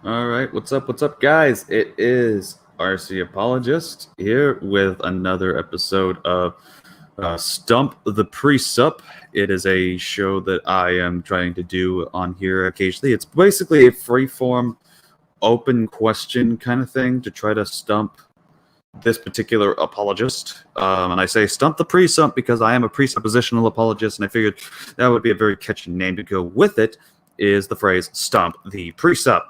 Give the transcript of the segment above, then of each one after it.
All right, what's up, guys? It is RC Apologist here with another episode of Stump the Presup. It is a show that I am trying to do on here occasionally. It's basically a free-form, open question kind of thing to try to stump this particular apologist. And I say stump the Presup because I am a presuppositional apologist, and I figured that would be a very catchy name to go with it, is the phrase stump the Presup.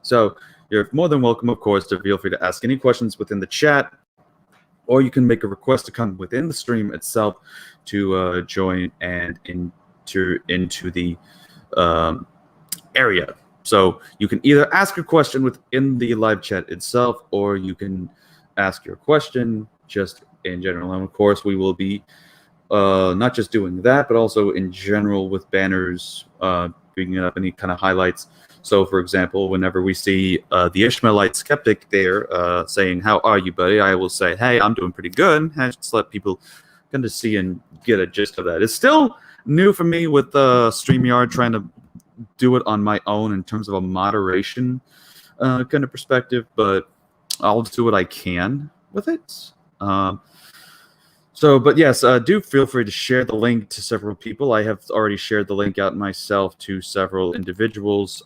So you're more than welcome, of course, to feel free to ask any questions within the chat, or you can make a request to come within the stream itself to join and enter into the area. So you can either ask a question within the live chat itself, or you can ask your question just in general. And of course, we will be not just doing that, but also in general with banners, bringing up any kind of highlights. So, for example, whenever we see the Ishmaelite skeptic there saying, "How are you, buddy?" I will say, "Hey, I'm doing pretty good." And just let people kind of see and get a gist of that. It's still new for me with StreamYard, trying to do it on my own in terms of a moderation kind of perspective, but I'll do what I can with it. But yes, do feel free to share the link to several people. I have already shared the link out myself to several individuals,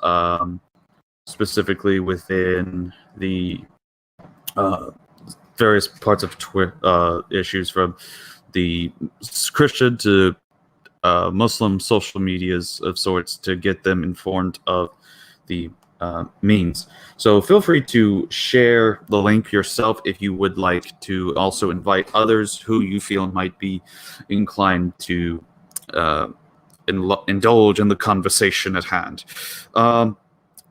specifically within the various parts of issues, from the Christian to Muslim social medias of sorts, to get them informed of the means. So feel free to share the link yourself if you would like to also invite others who you feel might be inclined to indulge in the conversation at hand.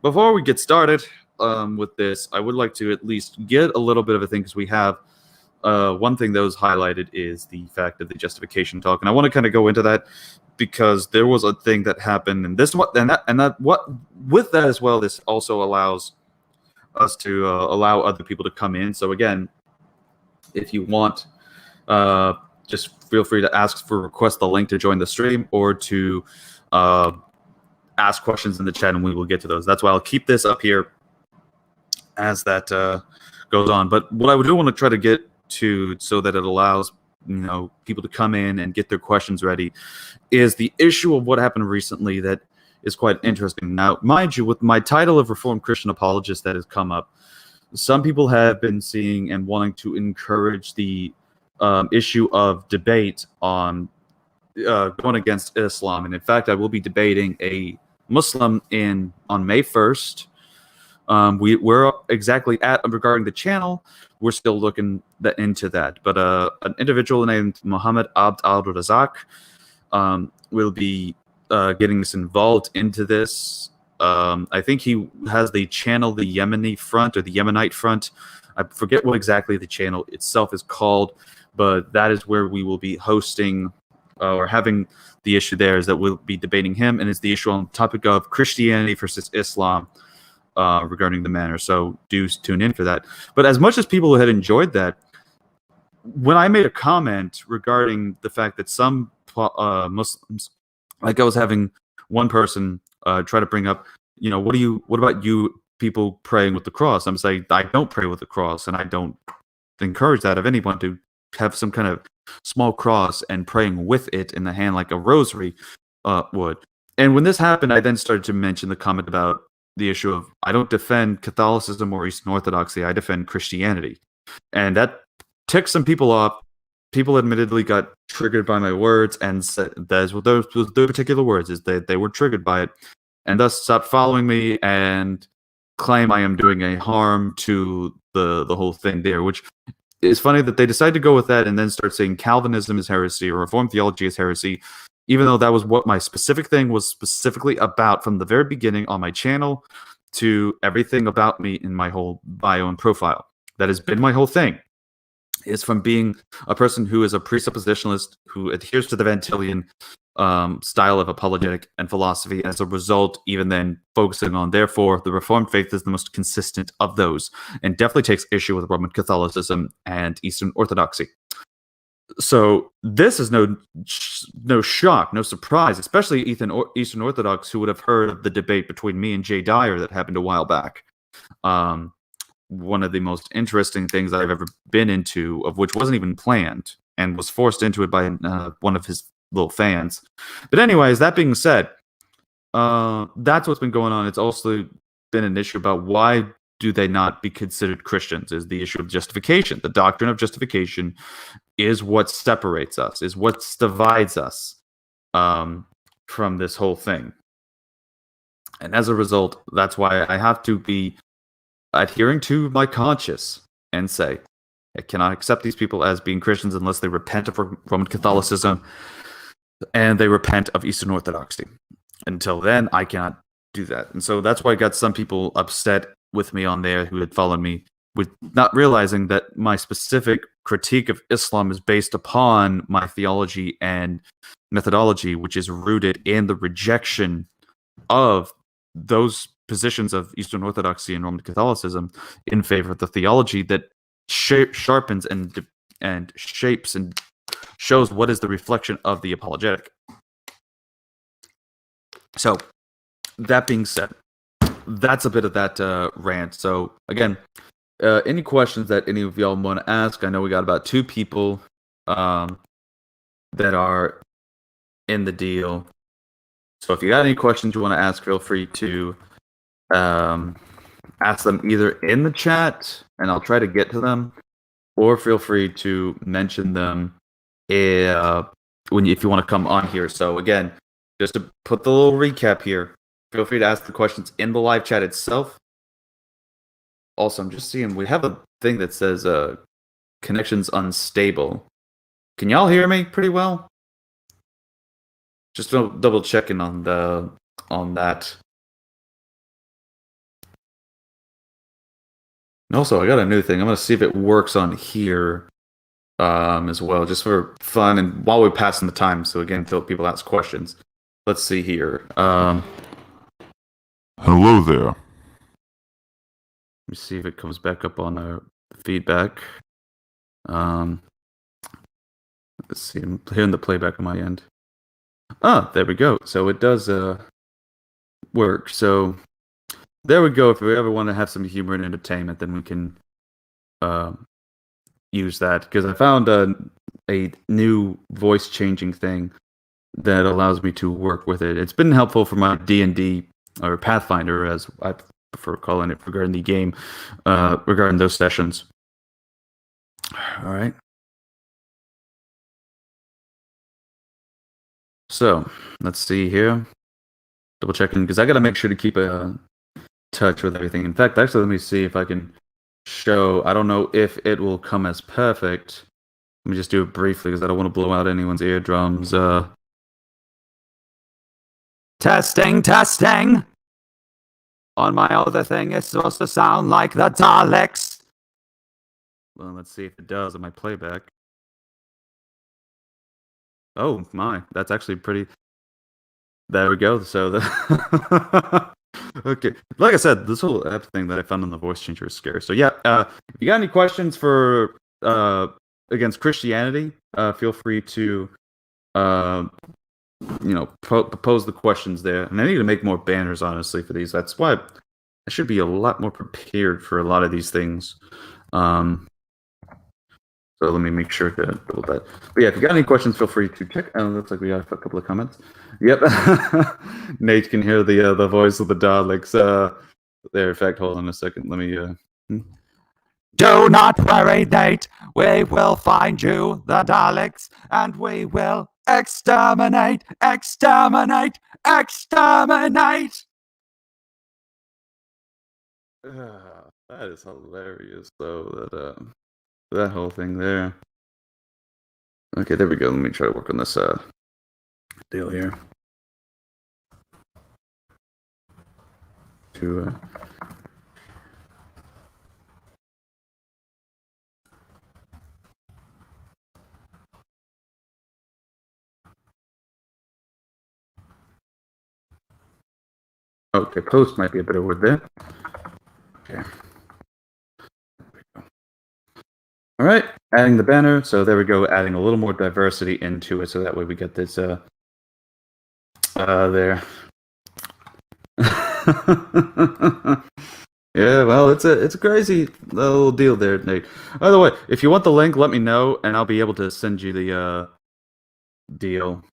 Before we get started with this, I would like to at least get a little bit of a thing, because we have one thing that was highlighted is the fact of the justification talk, and I want to kind of go into that, because there was a thing that happened, and with that as well, this also allows us to allow other people to come in. So again, if you want, just feel free to request the link to join the stream, or to ask questions in the chat, and we will get to those. That's why I'll keep this up here as that goes on. But what I do want to try to get to, so that it allows people to come in and get their questions ready, is the issue of what happened recently that is quite interesting. Now, mind you, with my title of Reformed Christian Apologist that has come up, some people have been seeing and wanting to encourage the issue of debate on going against Islam. And in fact, I will be debating a Muslim on May 1st. We're exactly regarding the channel, we're still looking into that. But an individual named Muhammad Abd al-Razak will be getting us involved into this. I think he has the channel, the Yemeni Front, or the Yemenite Front. I forget what exactly the channel itself is called, but that is where we will be hosting or having the issue there, is that we'll be debating him, and it's the issue on the topic of Christianity versus Islam. Regarding the manner, so do tune in for that. But as much as people had enjoyed that, when I made a comment regarding the fact that some Muslims, like I was having one person try to bring up, what about you people praying with the cross? I'm saying I don't pray with the cross, and I don't encourage that of anyone to have some kind of small cross and praying with it in the hand like a rosary would. And when this happened, I then started to mention the comment about the issue of, I don't defend Catholicism or Eastern Orthodoxy, I defend Christianity. And that ticked some people off. People admittedly got triggered by my words, and said those particular words, is that they were triggered by it, and thus stopped following me and claim I am doing a harm to the whole thing there, which is funny that they decide to go with that and then start saying Calvinism is heresy or Reformed theology is heresy, even though that was what my specific thing was specifically about from the very beginning on my channel to everything about me in my whole bio and profile. That has been my whole thing, is from being a person who is a presuppositionalist, who adheres to the Van Tillian style of apologetic and philosophy. As a result, even then focusing on, therefore, the Reformed faith is the most consistent of those, and definitely takes issue with Roman Catholicism and Eastern Orthodoxy. So this is no shock, no surprise, especially Eastern Orthodox, who would have heard of the debate between me and Jay Dyer that happened a while back. One of the most interesting things I've ever been into, of which wasn't even planned and was forced into it by one of his little fans. But anyways, that being said, that's what's been going on. It's also been an issue about why do they not be considered Christians, is the issue of justification. The doctrine of justification is what separates us, is what divides us from this whole thing. And as a result, that's why I have to be adhering to my conscience and say, I cannot accept these people as being Christians unless they repent of Roman Catholicism and they repent of Eastern Orthodoxy. Until then, I cannot do that. And so that's why I got some people upset with me on there who had followed me, with not realizing that my specific critique of Islam is based upon my theology and methodology, which is rooted in the rejection of those positions of Eastern Orthodoxy and Roman Catholicism in favor of the theology that sharpens and shapes and shows what is the reflection of the apologetic. So, that being said, that's a bit of that rant. So, again, any questions that any of y'all want to ask? I know we got about 2 people that are in the deal. So if you got any questions you want to ask, feel free to ask them either in the chat, and I'll try to get to them, or feel free to mention them if you want to come on here. So again, just to put the little recap here, feel free to ask the questions in the live chat itself. Also, I'm just seeing we have a thing that says connections unstable. Can y'all hear me pretty well? Just double checking on that. And also, I got a new thing. I'm gonna see if it works on here as well, just for fun and while we're passing the time. So again, until people ask questions. Let's see here. Hello there. Let me see if it comes back up on our feedback. Let's see. I'm hearing the playback on my end. There we go. So it does work. So there we go. If we ever want to have some humor and entertainment, then we can use that. Because I found a new voice changing thing that allows me to work with it. It's been helpful for my D&D or Pathfinder, as I prefer calling it, regarding the game, regarding those sessions. All right. So let's see here. Double checking, because I got to make sure to keep a touch with everything. In fact, actually, let me see if I can show. I don't know if it will come as perfect. Let me just do it briefly, because I don't want to blow out anyone's eardrums. Testing. On my other thing, it's supposed to sound like the Daleks. Well, let's see if it does on my playback. Oh my, that's actually pretty. There we go. So okay, like I said, this whole app thing that I found on the voice changer is scary. So yeah, if you got any questions for against Christianity, feel free to propose the questions there. And I need to make more banners, honestly, for these. That's why I should be a lot more prepared for a lot of these things. So let me make sure to double that. But yeah, if you got any questions, feel free to check. And it looks like we got a couple of comments. Yep. Nate can hear the voice of the Daleks. There, in fact, hold on a second. Let me... Do not worry, Nate. We will find you, the Daleks, and we will exterminate. That is hilarious, though. That whole thing there. Okay, there we go. Let me try to work on this deal here. Okay, post might be a better word there. Okay. All right, adding the banner. So there we go, adding a little more diversity into it, so that way we get this there. Yeah, well, it's a crazy little deal there, Nate. By the way, if you want the link, let me know, and I'll be able to send you the deal.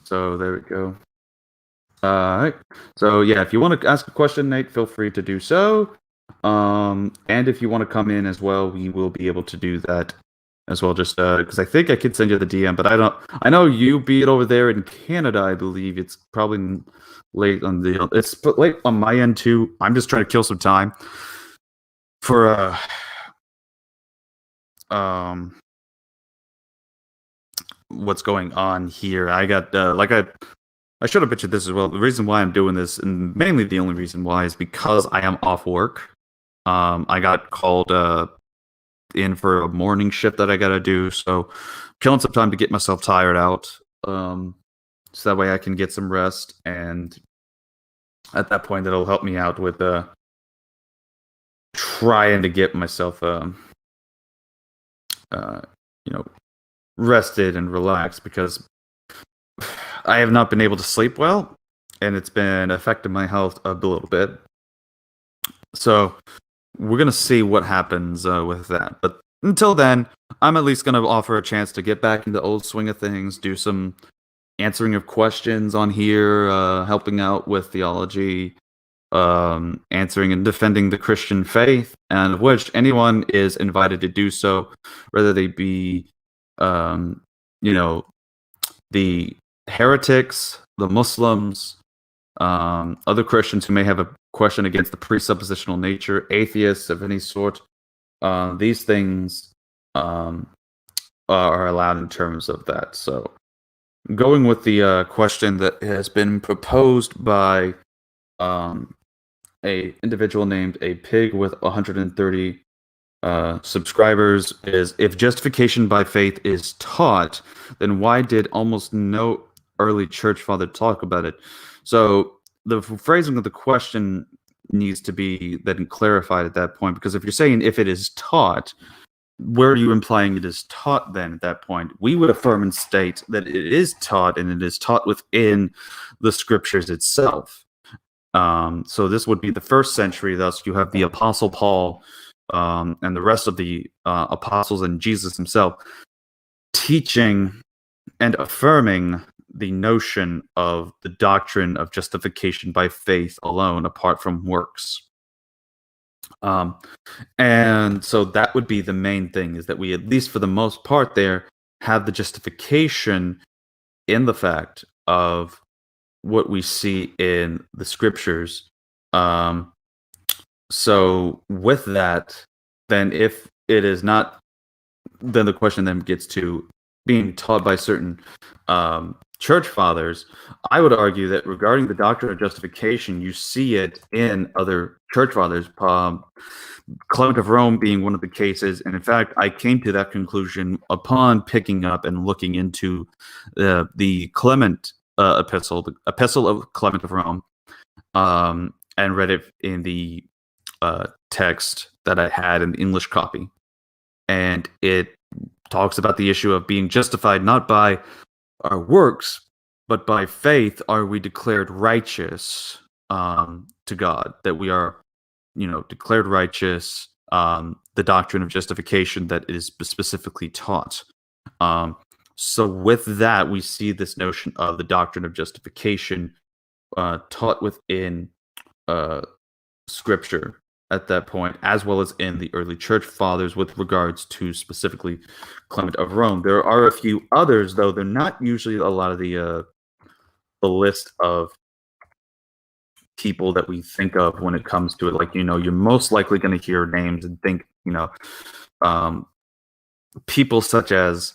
So there we go. Alright. So yeah, if you want to ask a question, Nate, feel free to do so. And if you want to come in as well, we will be able to do that as well. Just because I think I could send you the DM, but I don't. I know you be it over there in Canada. I believe it's probably late on the. It's late on my end too. I'm just trying to kill some time for um what's going on here. I got like I should have mentioned this as well. The reason why I'm doing this, and mainly the only reason why, is because I am off work. I got called in for a morning shift that I got to do, so killing some time to get myself tired out, so that way I can get some rest, and at that point, it'll help me out with trying to get myself, you know, rested and relaxed because I have not been able to sleep well, and it's been affecting my health a little bit. So we're gonna see what happens with that. But until then, I'm at least gonna offer a chance to get back into the old swing of things, do some answering of questions on here, helping out with theology, answering and defending the Christian faith, and of which anyone is invited to do so, whether they be, you know, the heretics, the Muslims, other Christians who may have a question against the presuppositional nature, atheists of any sort. These things are allowed in terms of that. So, going with the question that has been proposed by a individual named a pig with 130 subscribers is: if justification by faith is taught, then why did almost no early church father talk about it? So the phrasing of the question needs to be then clarified at that point, because if you're saying if it is taught, where are you implying it is taught then at that point? We would affirm and state that it is taught, and it is taught within the scriptures itself. So this would be the first century. Thus, you have the Apostle Paul and the rest of the apostles and Jesus himself teaching and affirming the notion of the doctrine of justification by faith alone, apart from works. And so that would be the main thing, is that we, at least for the most part there, have the justification in the fact of what we see in the scriptures. So with that, then if it is not, then the question then gets to being taught by certain church fathers. I would argue that regarding the doctrine of justification, you see it in other church fathers. Clement of Rome being one of the cases, and in fact, I came to that conclusion upon picking up and looking into the Clement epistle, the Epistle of Clement of Rome, and read it in the text that I had in the English copy, and it talks about the issue of being justified not by our works, but by faith are we declared righteous to God, that we are, declared righteous, the doctrine of justification that is specifically taught. So with that, we see this notion of the doctrine of justification taught within Scripture at that point, as well as in the early church fathers with regards to specifically Clement of Rome. There are a few others, though they're not usually a lot of the list of people that we think of when it comes to it. Like, you're most likely going to hear names and think, people such as,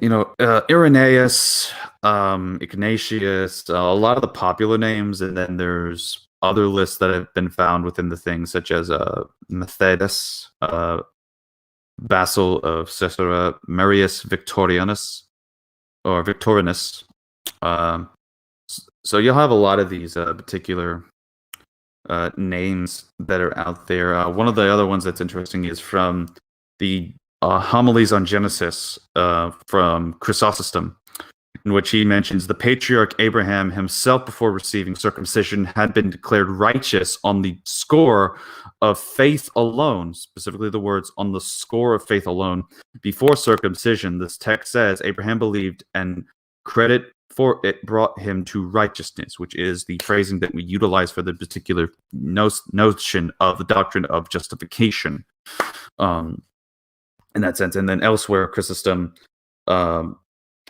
Irenaeus, Ignatius, a lot of the popular names, and then there's other lists that have been found within the things, such as Methodus, Basil of Caesarea, Marius Victorinus. So you'll have a lot of these particular names that are out there. One of the other ones that's interesting is from the homilies on Genesis from Chrysostom, in which he mentions the patriarch Abraham himself, before receiving circumcision, had been declared righteous on the score of faith alone, specifically the words "on the score of faith alone." Before circumcision, this text says, Abraham believed, and credit for it brought him to righteousness, which is the phrasing that we utilize for the particular notion of the doctrine of justification. In that sense. And then elsewhere, Chrysostom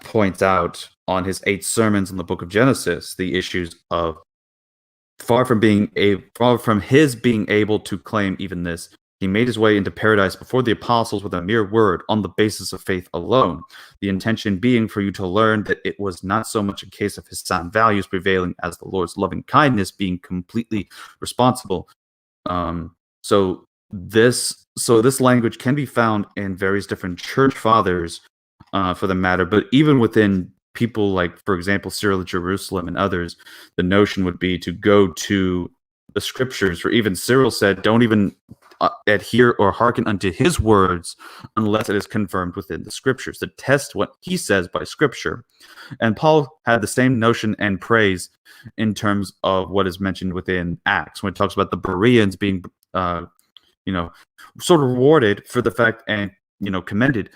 points out on his 8 sermons in the book of Genesis the issues of far from his being able to claim even this, he made his way into paradise before the apostles with a mere word on the basis of faith alone. The intention being for you to learn that it was not so much a case of his sound values prevailing as the Lord's loving kindness being completely responsible. So this language can be found in various different church fathers, for the matter, but even within people like, for example, Cyril of Jerusalem and others, the notion would be to go to the scriptures. For even Cyril said, don't even adhere or hearken unto his words unless it is confirmed within the scriptures, to test what he says by scripture. And Paul had the same notion and praise in terms of what is mentioned within Acts, when it talks about the Bereans being sort of rewarded for the fact and commended,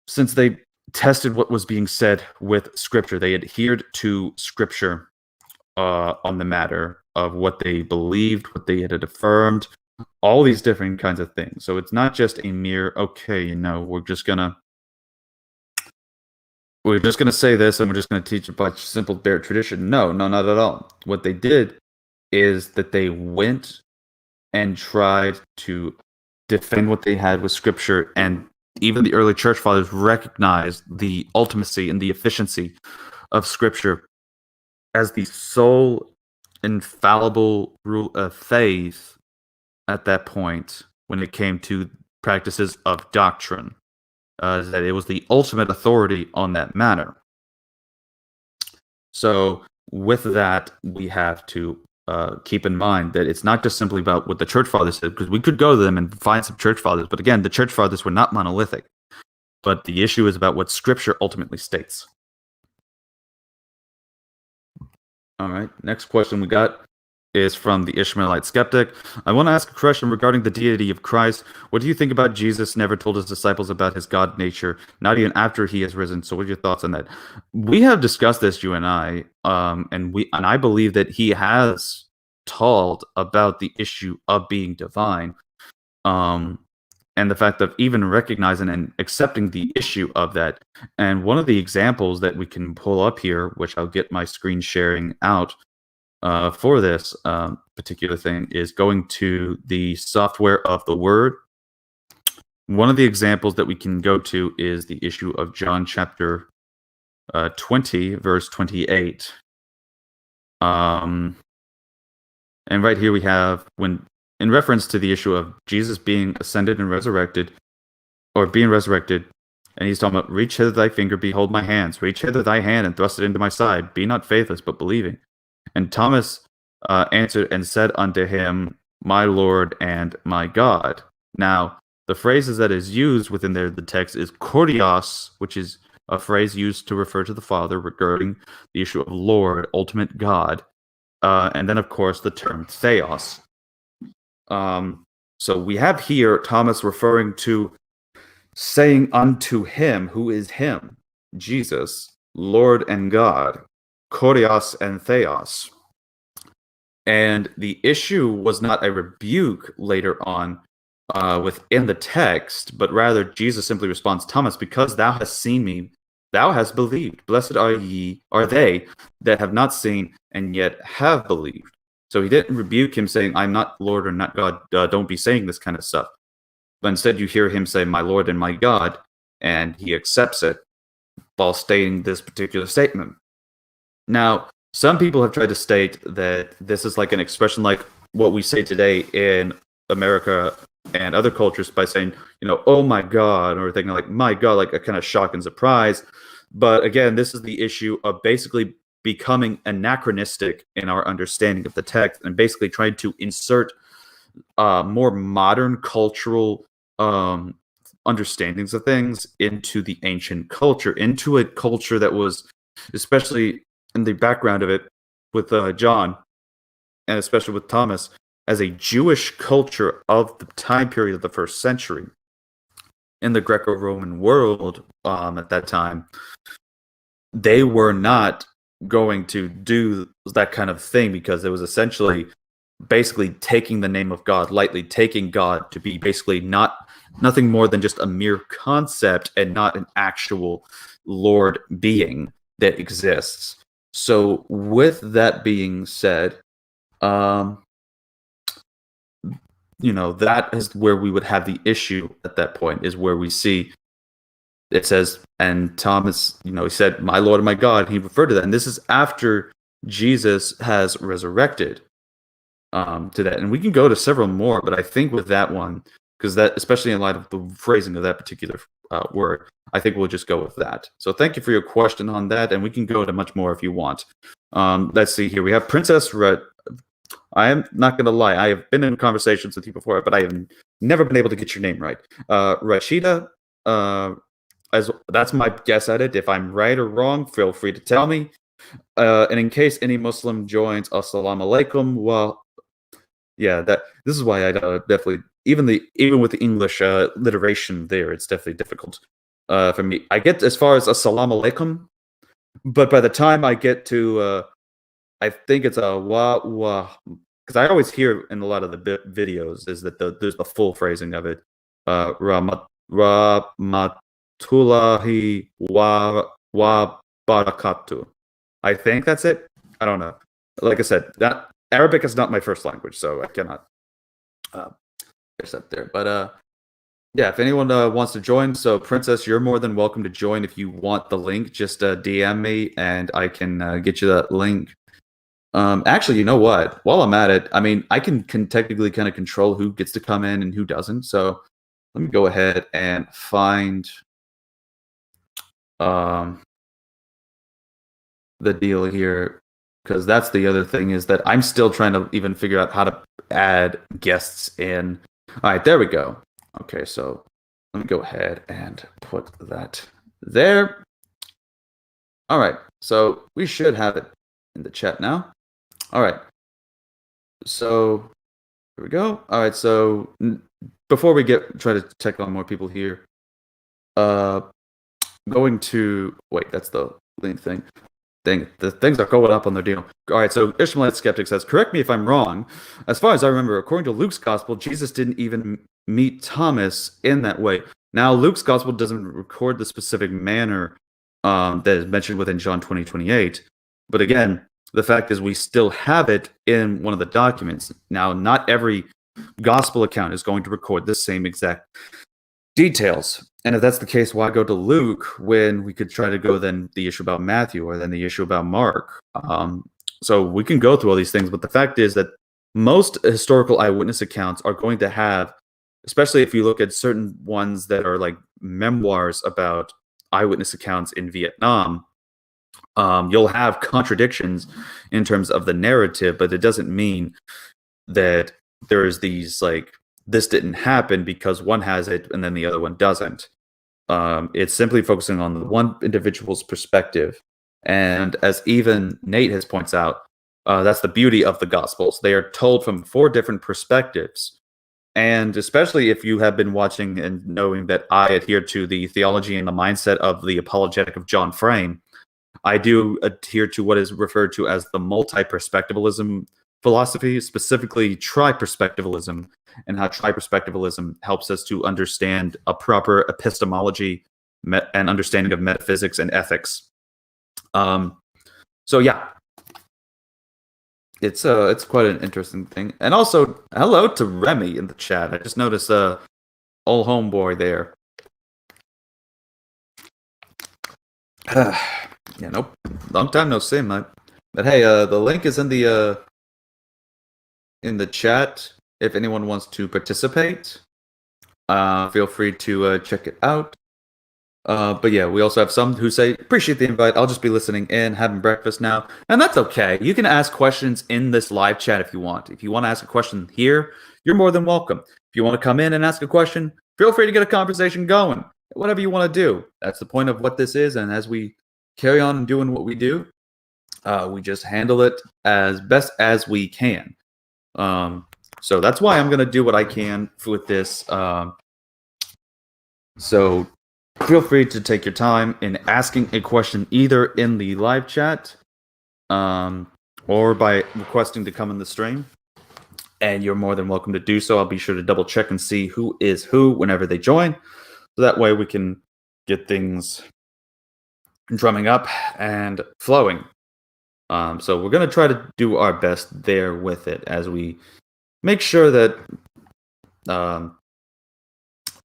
since they tested what was being said with scripture. They adhered to scripture on the matter of what they believed, what they had affirmed, all these different kinds of things. So it's not just a mere, we're just gonna say this and we're just gonna teach a bunch of simple bare tradition. No, not at all. What they did is that they went and tried to defend what they had with scripture, and even the early church fathers recognized the ultimacy and the efficiency of scripture as the sole infallible rule of faith at that point when it came to practices of doctrine, that it was the ultimate authority on that matter. So with that, we have to keep in mind that it's not just simply about what the church fathers said, because we could go to them and find some church fathers, but again, the church fathers were not monolithic. But the issue is about what scripture ultimately states. All right, next question we got is from the Ishmaelite skeptic. I want to ask a question regarding the deity of Christ. What do you think about Jesus never told his disciples about his God nature, not even after he has risen? So what are your thoughts on that? We have discussed this, you and I, and I believe that he has told about the issue of being divine, and the fact of even recognizing and accepting the issue of that. And one of the examples that we can pull up here, which I'll get my screen sharing out for this particular thing, is going to the software of the Word. One of the examples that we can go to is the issue of John chapter 20, verse 28. And right here we have, when in reference to the issue of Jesus being ascended and resurrected, or being resurrected, and he's talking about, reach hither thy finger, behold my hands, reach hither thy hand and thrust it into my side, be not faithless but believing. And Thomas answered and said unto him, my Lord and my God. Now, the phrases that is used within there, the text, is kurios, which is a phrase used to refer to the Father regarding the issue of Lord, ultimate God. And then, of course, the term theos. So we have here Thomas referring to saying unto him, who is him, Jesus, Lord and God, kurios and theos. And the issue was not a rebuke later on within the text, but rather Jesus simply responds, Thomas, because thou hast seen me, thou hast believed. Blessed are they that have not seen and yet have believed. So he didn't rebuke him saying, I'm not Lord or not God, don't be saying this kind of stuff. But instead you hear him say, my Lord and my God, and he accepts it while stating this particular statement. Now, some people have tried to state that this is like an expression like what we say today in America and other cultures by saying, oh my God, or thinking like, my God, like a kind of shock and surprise. But again, this is the issue of basically becoming anachronistic in our understanding of the text and basically trying to insert more modern cultural understandings of things into the ancient culture, into a culture that was, especially in the background of it with John, and especially with Thomas, as a Jewish culture of the time period of the first century. In the Greco-Roman world at that time, they were not going to do that kind of thing because it was essentially basically taking the name of God lightly, taking God to be basically nothing more than just a mere concept and not an actual Lord being that exists. So with that being said, that is where we would have the issue at that point, is where we see it says, and Thomas, he said, "My Lord and my God," he referred to that. And this is after Jesus has resurrected to that. And we can go to several more, but I think with that one, because that, especially in light of the phrasing of that particular word, I think we'll just go with that. So thank you for your question on that, and we can go to much more if you want. Let's see here. We have Princess Red. I am not going to lie. I have been in conversations with you before, but I have never been able to get your name right. Rashida, that's my guess at it. If I'm right or wrong, feel free to tell me. And in case any Muslim joins, assalamu alaikum. Well, yeah, this is why I definitely, even with the English alliteration there, it's definitely difficult for me. I get as far as assalamu alaikum, but by the time I get to I think it's a wa, because I always hear in a lot of the videos is that there's the full phrasing of it. Rahmatullahi wa barakatuh. I think that's it. I don't know. Like I said, that Arabic is not my first language, so I cannot accept there. But yeah, if anyone wants to join, so Princess, you're more than welcome to join. If you want the link, just DM me and I can get you that link. Actually, you know what? While I'm at it, I mean, I can technically kind of control who gets to come in and who doesn't. So let me go ahead and find the deal here, because that's the other thing, is that I'm still trying to even figure out how to add guests in. All right, there we go. Okay, so let me go ahead and put that there. All right, so we should have it in the chat now. All right, so here we go. All right, so before we try to check on more people here, going to wait, that's the link thing. The things are going up on their deal. All right, so Ishmaelite Skeptic says, correct me if I'm wrong. As far as I remember, according to Luke's gospel, Jesus didn't even meet Thomas in that way. Now, Luke's gospel doesn't record the specific manner that is mentioned within John 20:28. But again, the fact is we still have it in one of the documents. Now, not every gospel account is going to record the same exact details. And if that's the case, why go to Luke when we could try to go then the issue about Matthew or then the issue about Mark? So we can go through all these things, but the fact is that most historical eyewitness accounts are going to have, especially if you look at certain ones that are like memoirs about eyewitness accounts in Vietnam, you'll have contradictions in terms of the narrative, but it doesn't mean that there's these like, this didn't happen because one has it and then the other one doesn't. It's simply focusing on the one individual's perspective. And as even Nate has points out, that's the beauty of the Gospels. They are told from 4 different perspectives. And especially if you have been watching and knowing that I adhere to the theology and the mindset of the apologetic of John Frame, I do adhere to what is referred to as the multi-perspectivalism philosophy, specifically tri-perspectivalism, and how tri-perspectivalism helps us to understand a proper epistemology and understanding of metaphysics and ethics. So yeah, it's quite an interesting thing. And also, hello to Remy in the chat. I just noticed old homeboy there. Yeah, nope. Long time no see, mate. But hey, the link is in the chat. If anyone wants to participate, feel free to check it out. But yeah, we also have some who say, appreciate the invite. I'll just be listening in, having breakfast now. And that's okay. You can ask questions in this live chat if you want. If you want to ask a question here, you're more than welcome. If you want to come in and ask a question, feel free to get a conversation going. Whatever you want to do. That's the point of what this is. And as we carry on doing what we do, we just handle it as best as we can. So that's why I'm going to do what I can with this. So feel free to take your time in asking a question either in the live chat or by requesting to come in the stream. And you're more than welcome to do so. I'll be sure to double check and see who is who whenever they join. So that way we can get things drumming up and flowing. So we're going to try to do our best there with it as we make sure that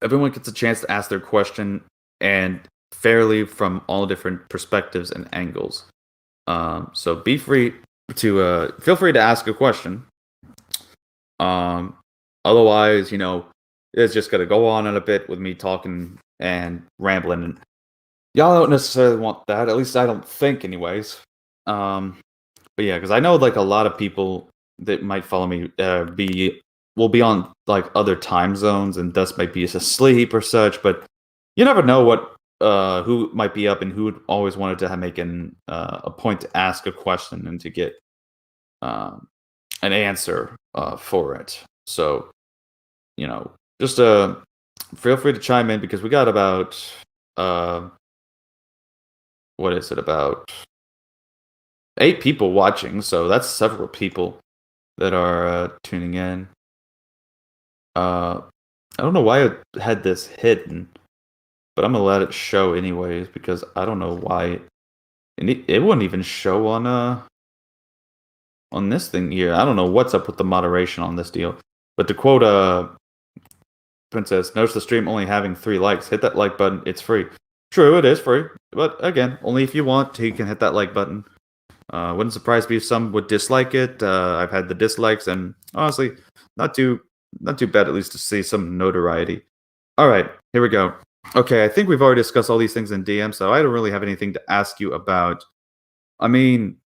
everyone gets a chance to ask their question and fairly from all different perspectives and angles. So be free to feel free to ask a question. Otherwise, it's just gonna go on in a bit with me talking and rambling, and y'all don't necessarily want that. At least I don't think, anyways. But yeah, because I know like a lot of people that might follow me will be on like other time zones and thus might be asleep or such. But you never know what who might be up and who always wanted to make a point to ask a question and to get an answer for it. So just feel free to chime in because we got about what is it, about 8 people watching, so that's several people that are tuning in. I don't know why I had this hidden, but I'm gonna let it show anyways because I don't know why it wouldn't even show on this thing here. I don't know what's up with the moderation on this deal. But to quote Princess, notice the stream only having 3 likes. Hit that like button. It's free. True, it is free. But again, only if you want, you can hit that like button. Wouldn't surprise me if some would dislike it. I've had the dislikes, and honestly, not too bad at least to see some notoriety. All right, here we go. Okay, I think we've already discussed all these things in DM, so I don't really have anything to ask you about. I mean,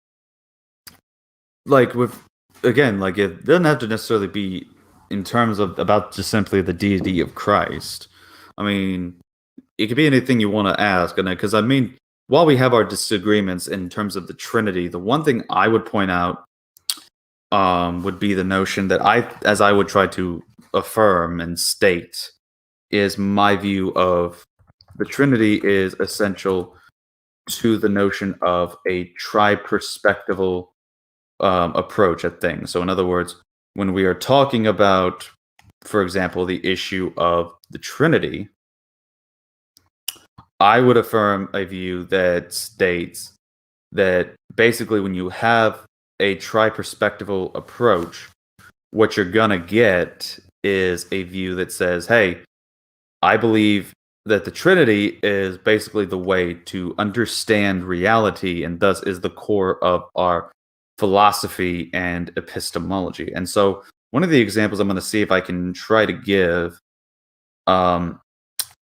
like it doesn't have to necessarily be in terms of about just simply the deity of Christ. I mean, it could be anything you want to ask, and because I mean, while we have our disagreements in terms of the Trinity, the one thing I would point out would be the notion that I would try to affirm and state, is my view of the Trinity is essential to the notion of a tri-perspectival approach at things. So in other words, when we are talking about, for example, the issue of the Trinity, I would affirm a view that states that basically when you have a tri-perspectival approach, what you're gonna get is a view that says, hey, I believe that the Trinity is basically the way to understand reality and thus is the core of our philosophy and epistemology. And so one of the examples I'm going to see if I can try to give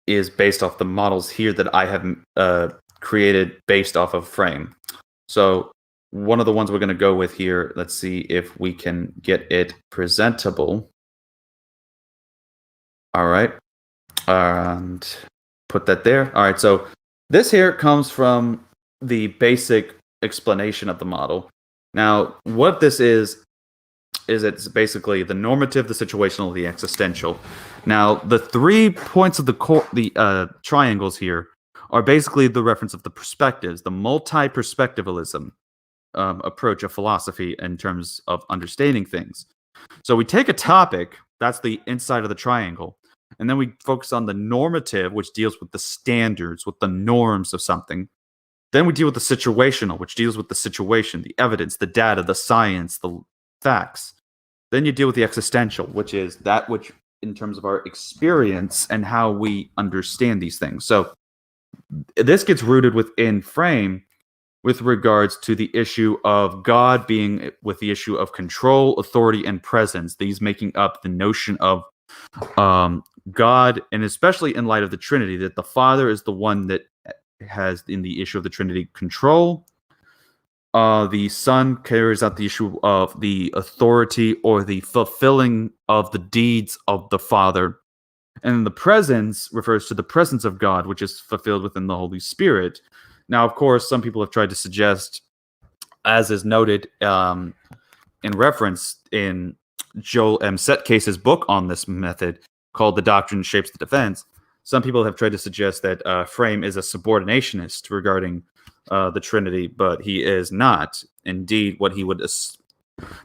is based off the models here that I have created based off of Frame. So one of the ones we're going to go with here, let's see if we can get it presentable. All right. And put that there. All right. So this here comes from the basic explanation of the model. Now, what this is it's basically the normative, the situational, the existential. Now, the 3 points of the triangles here are basically the reference of the perspectives, the multi-perspectivalism approach of philosophy in terms of understanding things. So we take a topic, that's the inside of the triangle, and then we focus on the normative, which deals with the standards, with the norms of something. Then we deal with the situational, which deals with the situation, the evidence, the data, the science, the facts. Then you deal with the existential, which is that which in terms of our experience and how we understand these things. So this gets rooted within Frame with regards to the issue of God being with the issue of control, authority, and presence. These making up the notion of God, and especially in light of the Trinity, that the Father is the one that has in the issue of the Trinity control. The Son carries out the issue of the authority or the fulfilling of the deeds of the Father. And the presence refers to the presence of God, which is fulfilled within the Holy Spirit. Now, of course, some people have tried to suggest, as is noted in reference in Joel M. Setcase's book on this method called The Doctrine Shapes the Defense, some people have tried to suggest that Frame is a subordinationist regarding the Trinity, but he is not. Indeed, what he would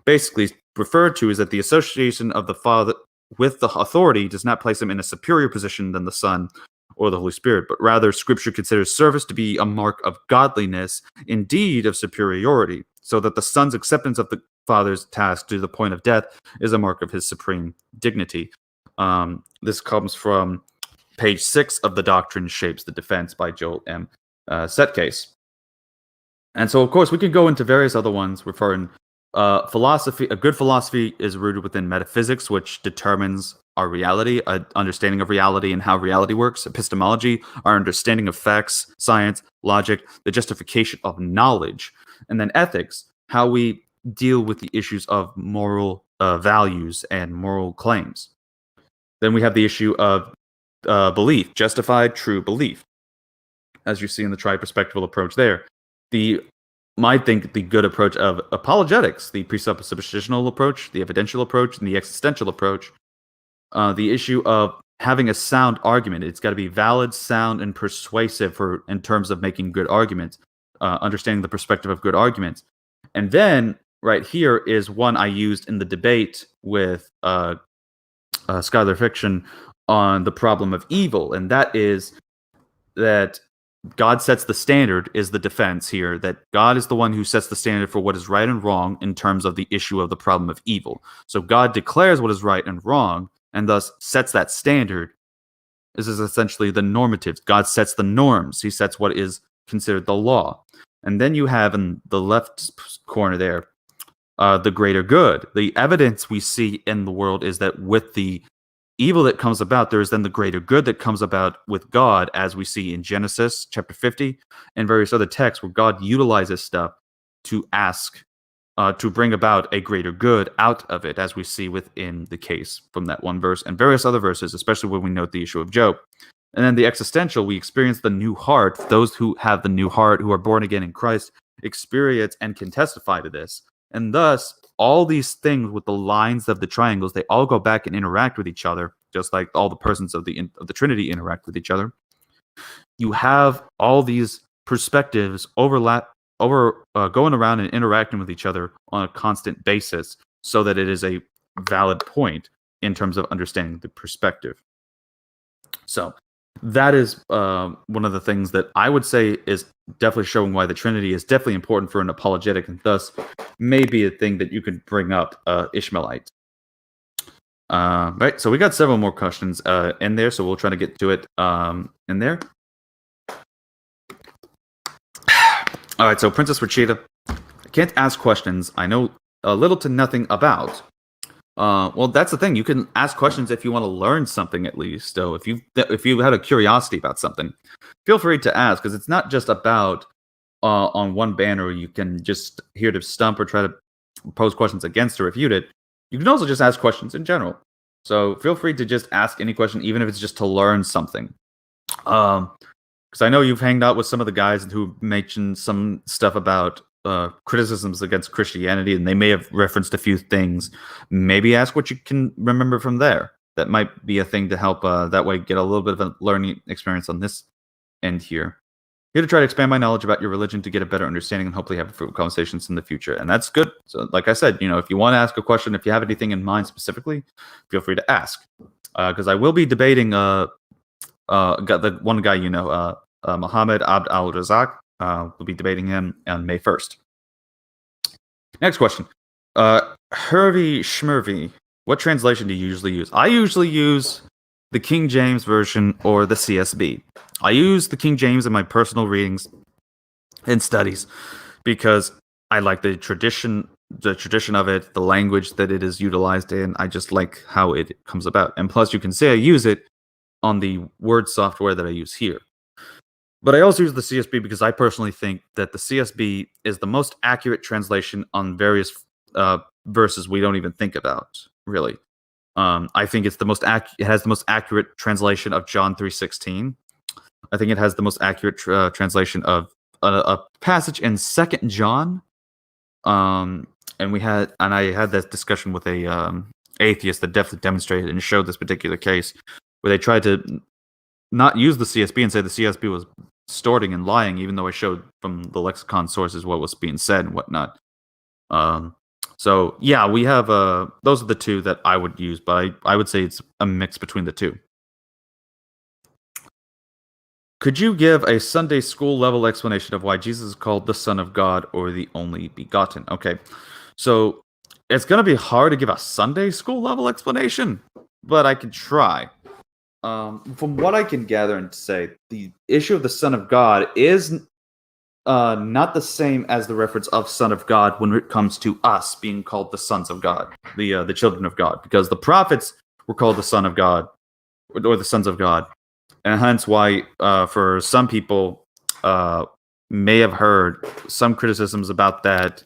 basically refer to is that the association of the Father with the authority does not place him in a superior position than the Son or the Holy Spirit, but rather Scripture considers service to be a mark of godliness, indeed of superiority, so that the Son's acceptance of the Father's task to the point of death is a mark of his supreme dignity. This comes from page 6 of The Doctrine Shapes the Defense by Joel M. Setcase. And so, of course, we could go into various other ones referring philosophy. A good philosophy is rooted within metaphysics, which determines our reality, an understanding of reality and how reality works. Epistemology, our understanding of facts, science, logic, the justification of knowledge. And then ethics, how we deal with the issues of moral values and moral claims. Then we have the issue of belief, justified true belief, as you see in the tri-perspectival approach there. I think the good approach of apologetics, the presuppositional approach, the evidential approach, and the existential approach. The issue of having a sound argument. It's got to be valid, sound, and persuasive in terms of making good arguments, understanding the perspective of good arguments. And then right here is one I used in the debate with Scholar Fiction on the problem of evil, and that is that God sets the standard is the defense here, that God is the one who sets the standard for what is right and wrong in terms of the issue of the problem of evil. So God declares what is right and wrong, and thus sets that standard. This is essentially the normatives. God sets the norms. He sets what is considered the law. And then you have in the left corner there, the greater good. The evidence we see in the world is that with the evil that comes about, there is then the greater good that comes about with God, as we see in Genesis chapter 50 and various other texts where God utilizes stuff to ask, to bring about a greater good out of it, as we see within the case from that one verse and various other verses, especially when we note the issue of Job. And then the existential, we experience the new heart. Those who have the new heart, who are born again in Christ, experience and can testify to this. And thus, all these things with the lines of the triangles, they all go back and interact with each other, just like all the persons of the Trinity interact with each other. You have all these perspectives going around and interacting with each other on a constant basis, so that it is a valid point in terms of understanding the perspective. So that is one of the things that I would say is definitely showing why the Trinity is definitely important for an apologetic, and thus may be a thing that you could bring up Ishmaelite. Right, so we got several more questions in there, so we'll try to get to it in there. All right, so Princess Rachida, I can't ask questions I know little to nothing about. Well, that's the thing. You can ask questions if you want to learn something, at least. So if you had a curiosity about something, feel free to ask, because it's not just about on one banner you can just hear to stump or try to pose questions against or refute it. You can also just ask questions in general. So feel free to just ask any question, even if it's just to learn something. Because I know you've hanged out with some of the guys who mentioned some stuff about criticisms against Christianity, and they may have referenced a few things. Maybe ask what you can remember from there. That might be a thing to help that way get a little bit of a learning experience on this end here. Here to try to expand my knowledge about your religion to get a better understanding and hopefully have fruitful conversations in the future. And that's good. So like I said, if you want to ask a question, if you have anything in mind specifically, feel free to ask. Because I will be debating the one guy Muhammad Abd al-Razak. We'll be debating him on May 1st. Next question. Hervey Schmervy, what translation do you usually use? I usually use the King James Version or the CSB. I use the King James in my personal readings and studies because I like the tradition of it, the language that it is utilized in. I just like how it comes about. And plus, you can say I use it on the word software that I use here. But I also use the CSB because I personally think that the CSB is the most accurate translation on various verses we don't even think about, really. I think it's it has the most accurate translation of John 3:16. I think it has the most accurate translation of a passage in Second John. And I had that discussion with a atheist that definitely demonstrated and showed this particular case where they tried to not use the CSB and say the CSB was distorting and lying, even though I showed from the lexicon sources what was being said and whatnot. So yeah, we have those are the two that I would use, but I would say it's a mix between the two. Could you give a Sunday school level explanation of why Jesus is called the Son of God or the only begotten? Okay, so it's going to be hard to give a Sunday school level explanation, but I can try. From what I can gather and say, the issue of the Son of God is not the same as the reference of Son of God when it comes to us being called the sons of God, the children of God, because the prophets were called the Son of God or the sons of God. And hence why, for some people, may have heard some criticisms about that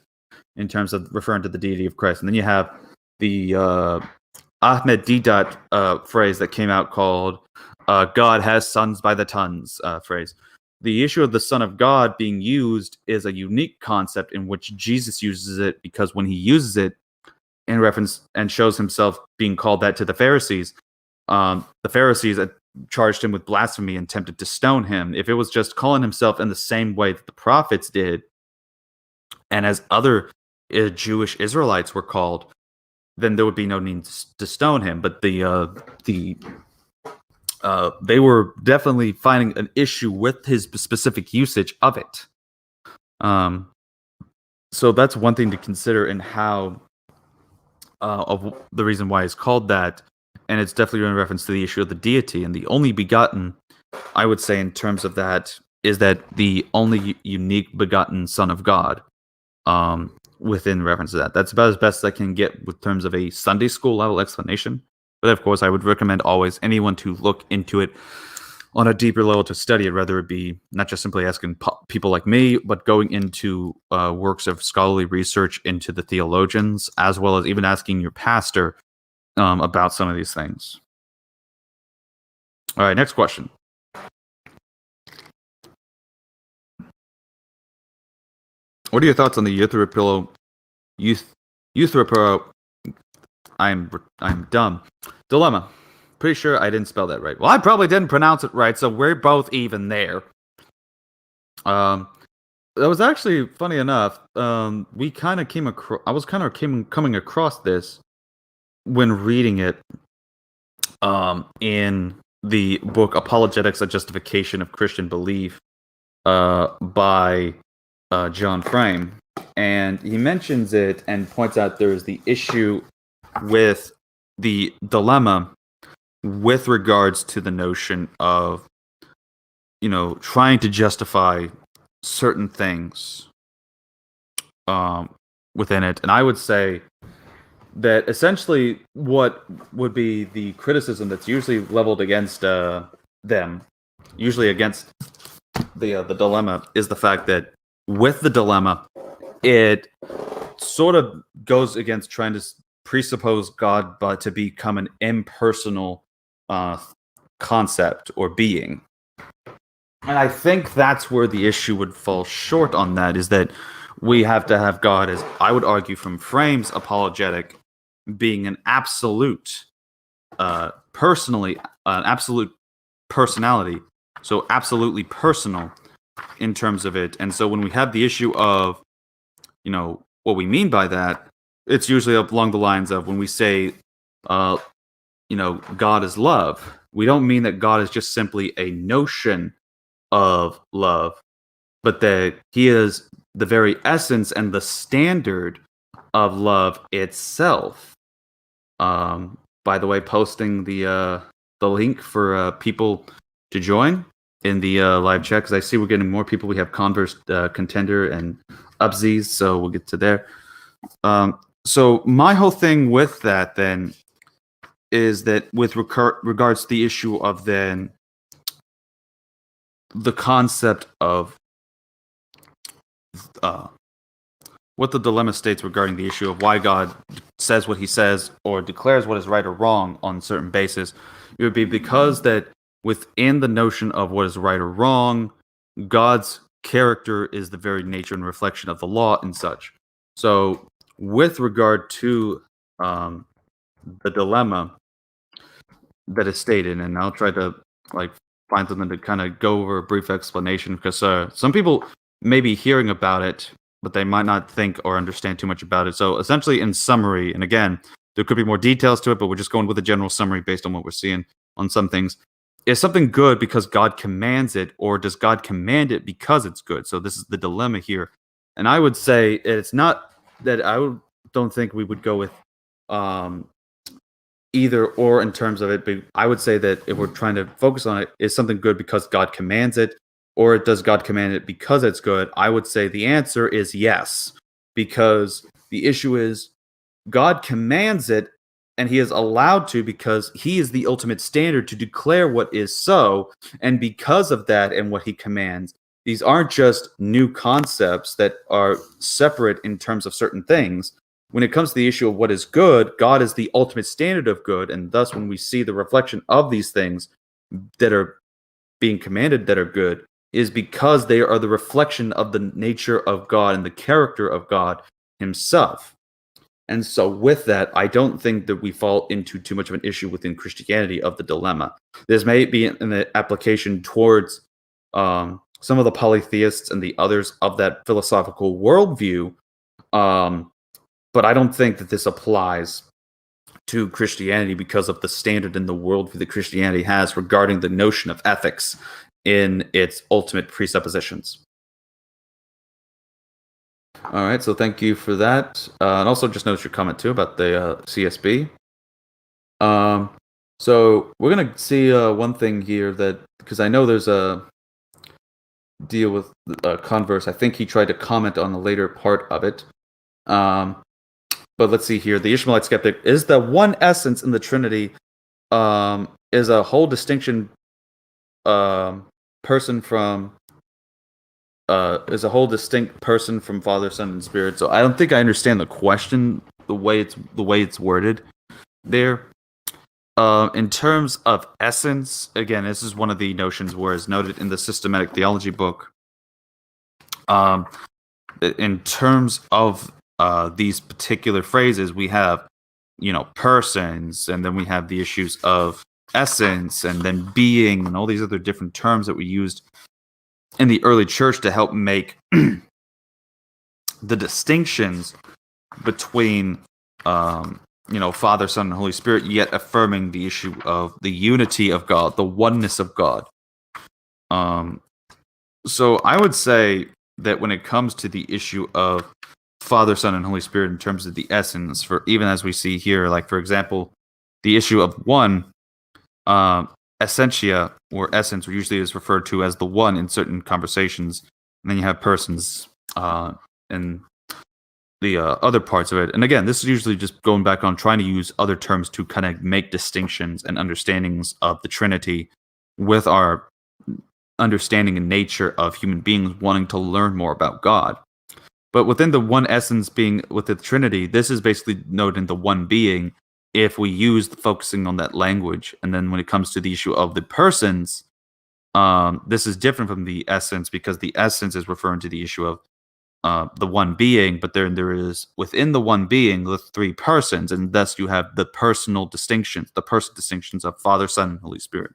in terms of referring to the deity of Christ. And then you have the Ahmed Deedat phrase that came out called God has sons by the tons phrase. The issue of the Son of God being used is a unique concept in which Jesus uses it, because when he uses it in reference and shows himself being called that to the Pharisees charged him with blasphemy and attempted to stone him. If it was just calling himself in the same way that the prophets did, and as other Jewish Israelites were called, then there would be no need to stone him. But they were definitely finding an issue with his specific usage of it. So that's one thing to consider in how of the reason why it's called that. And it's definitely in reference to the issue of the deity. And the only begotten, I would say, in terms of that, is that the only unique begotten Son of God, within reference to that. That's about as best I can get with terms of a Sunday school level explanation. But of course, I would recommend always anyone to look into it on a deeper level to study it, rather it be not just simply asking people like me, but going into works of scholarly research into the theologians, as well as even asking your pastor about some of these things. All right, next question. What are your thoughts on the I'm dumb dilemma? Pretty sure I didn't spell that right. Well, I probably didn't pronounce it right, so we're both even there. That was actually funny enough. We kind of came across. I was kind of coming across this when reading it in the book Apologetics: A Justification of Christian Belief by John Frame. And he mentions it and points out there's the issue with the dilemma with regards to the notion of, trying to justify certain things within it. And I would say that essentially what would be the criticism that's usually leveled against them, usually against the dilemma, is the fact that with the dilemma, it sort of goes against trying to presuppose God but to become an impersonal concept or being. And I think that's where the issue would fall short on that, is that we have to have God, as I would argue from Frame's apologetic, being an absolute absolute personality, so absolutely personal in terms of it. And so when we have the issue of, what we mean by that, it's usually along the lines of when we say, God is love, we don't mean that God is just simply a notion of love, but that he is the very essence and the standard of love itself. By the way, posting the link for people to join in the live chat, because I see we're getting more people. We have Converse, Contender, and Upsies, so we'll get to there. So my whole thing with that then is that with regards to the issue of then the concept of what the dilemma states regarding the issue of why God says what he says or declares what is right or wrong on certain basis, it would be because that within the notion of what is right or wrong, God's character is the very nature and reflection of the law and such. So, with regard to the dilemma that is stated, and I'll try to find something to kind of go over a brief explanation, because some people may be hearing about it, but they might not think or understand too much about it. So essentially, in summary, and again, there could be more details to it, but we're just going with a general summary based on what we're seeing on some things. Is something good because God commands it, or does God command it because it's good? So this is the dilemma here. And I would say it's not that don't think we would go with either or in terms of it, but I would say that if we're trying to focus on it, is something good because God commands it, or does God command it because it's good? I would say the answer is yes, because the issue is God commands it, and he is allowed to because he is the ultimate standard to declare what is so, and because of that and what he commands, these aren't just new concepts that are separate in terms of certain things. When it comes to the issue of what is good, God is the ultimate standard of good, and thus when we see the reflection of these things that are being commanded that are good, is because they are the reflection of the nature of God and the character of God himself. And so with that, I don't think that we fall into too much of an issue within Christianity of the dilemma. This may be an application towards some of the polytheists and the others of that philosophical worldview, but I don't think that this applies to Christianity because of the standard and the worldview that Christianity has regarding the notion of ethics in its ultimate presuppositions. All right, so thank you for that. And also just notice your comment too about the CSB. So we're going to see one thing here that, because I know there's a deal with Converse. I think he tried to comment on the later part of it. But let's see here. The Ishmaelite skeptic is the one essence in the Trinity is a whole distinction person from is a whole distinct person from Father, Son, and Spirit. So I don't think I understand the question the way it's worded there. In terms of essence, again, this is one of the notions where it's noted in the systematic theology book. In terms of these particular phrases, we have, persons, and then we have the issues of essence, and then being, and all these other different terms that we used in the early church to help make the distinctions between, Father, Son, and Holy Spirit, yet affirming the issue of the unity of God, the oneness of God. So I would say that when it comes to the issue of Father, Son, and Holy Spirit in terms of the essence, for even as we see here, like for example, the issue of one, essentia or essence usually is referred to as the one in certain conversations, and then you have persons in the other parts of it. And again, this is usually just going back on trying to use other terms to kind of make distinctions and understandings of the Trinity with our understanding and nature of human beings wanting to learn more about God. But within the one essence being with the Trinity, this is basically noting the one being if we use focusing on that language. And then when it comes to the issue of the persons, this is different from the essence, because the essence is referring to the issue of the one being, but then there is within the one being the three persons, and thus you have the personal distinctions, the person distinctions of Father, Son, and Holy Spirit.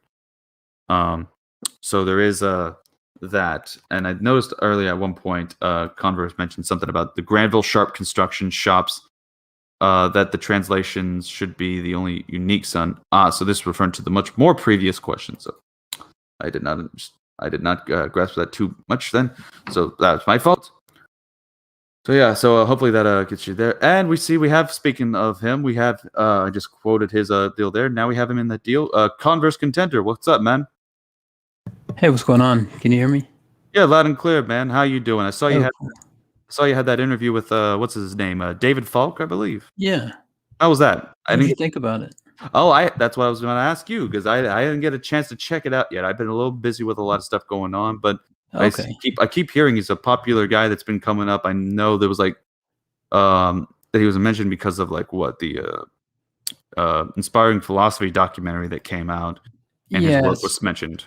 So there is that. And I noticed earlier at one point, Converse mentioned something about the Granville Sharp construction shops, that the translations should be the only unique son. So this is referring to the much more previous question. So I did not grasp that too much then. So that was my fault. So yeah, so hopefully that gets you there. And we have, speaking of him, we have, I just quoted his deal there. Now we have him in the deal. Converse Contender, what's up, man? Hey, what's going on? Can you hear me? Yeah, loud and clear, man. How you doing? I saw you had that interview with what's his name? David Falk, I believe. Yeah. How was that? What did you think about it? Oh, that's what I was going to ask you, because I didn't get a chance to check it out yet. I've been a little busy with a lot of stuff going on, but Okay. I keep hearing he's a popular guy that's been coming up. I know there was that he was mentioned because of like what the inspiring philosophy documentary that came out, and his work Yes. was mentioned.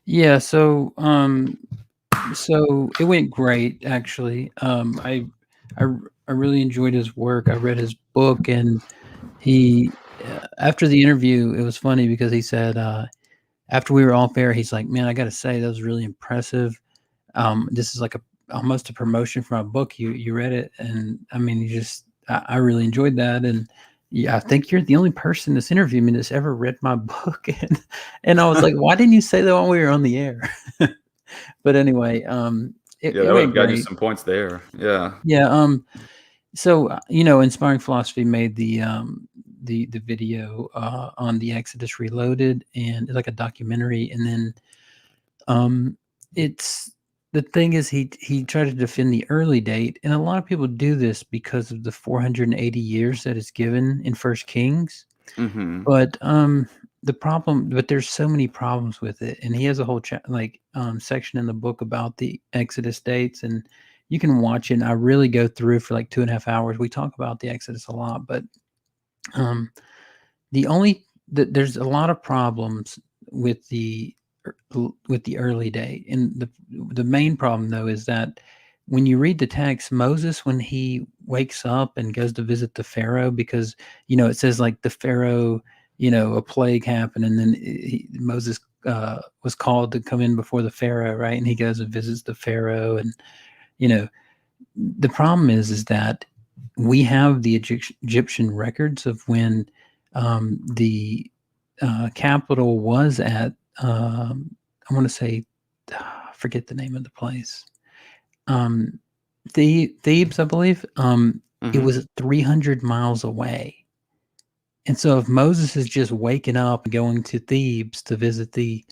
Yeah. So it went great actually. I really enjoyed his work. I read his book, and he after the interview, it was funny because he said after we were off air, he's like, "Man, I got to say that was really impressive. This is like almost a promotion for my book. You read it, and I mean, I really enjoyed that, and yeah, I think you're the only person that's interviewed me that's ever read my book." And I was like, "Why didn't you say that when we were on the air?" But anyway, Yeah, it that would went have got you great. some points there. Yeah. Yeah. So Inspiring Philosophy made the video on the Exodus Reloaded, and it's like a documentary, and then it's the thing is he tried to defend the early date, and a lot of people do this because of the 480 years that is given in First Kings. Mm-hmm. But there's so many problems with it, and he has a whole section in the book about the Exodus dates, and you can watch it. And I really go through for like 2.5 hours. We talk about the Exodus a lot, but there's a lot of problems with the early date, and the main problem though is that when you read the text, Moses, when he wakes up and goes to visit the Pharaoh, because it says like the Pharaoh, a plague happened, and then Moses was called to come in before the Pharaoh, right? And he goes and visits the Pharaoh, and the problem is that we have the Egyptian records of when the capital was at I want to say I forget the name of the place, Thebes, I believe. It was 300 miles away, and so if Moses is just waking up and going to Thebes to visit the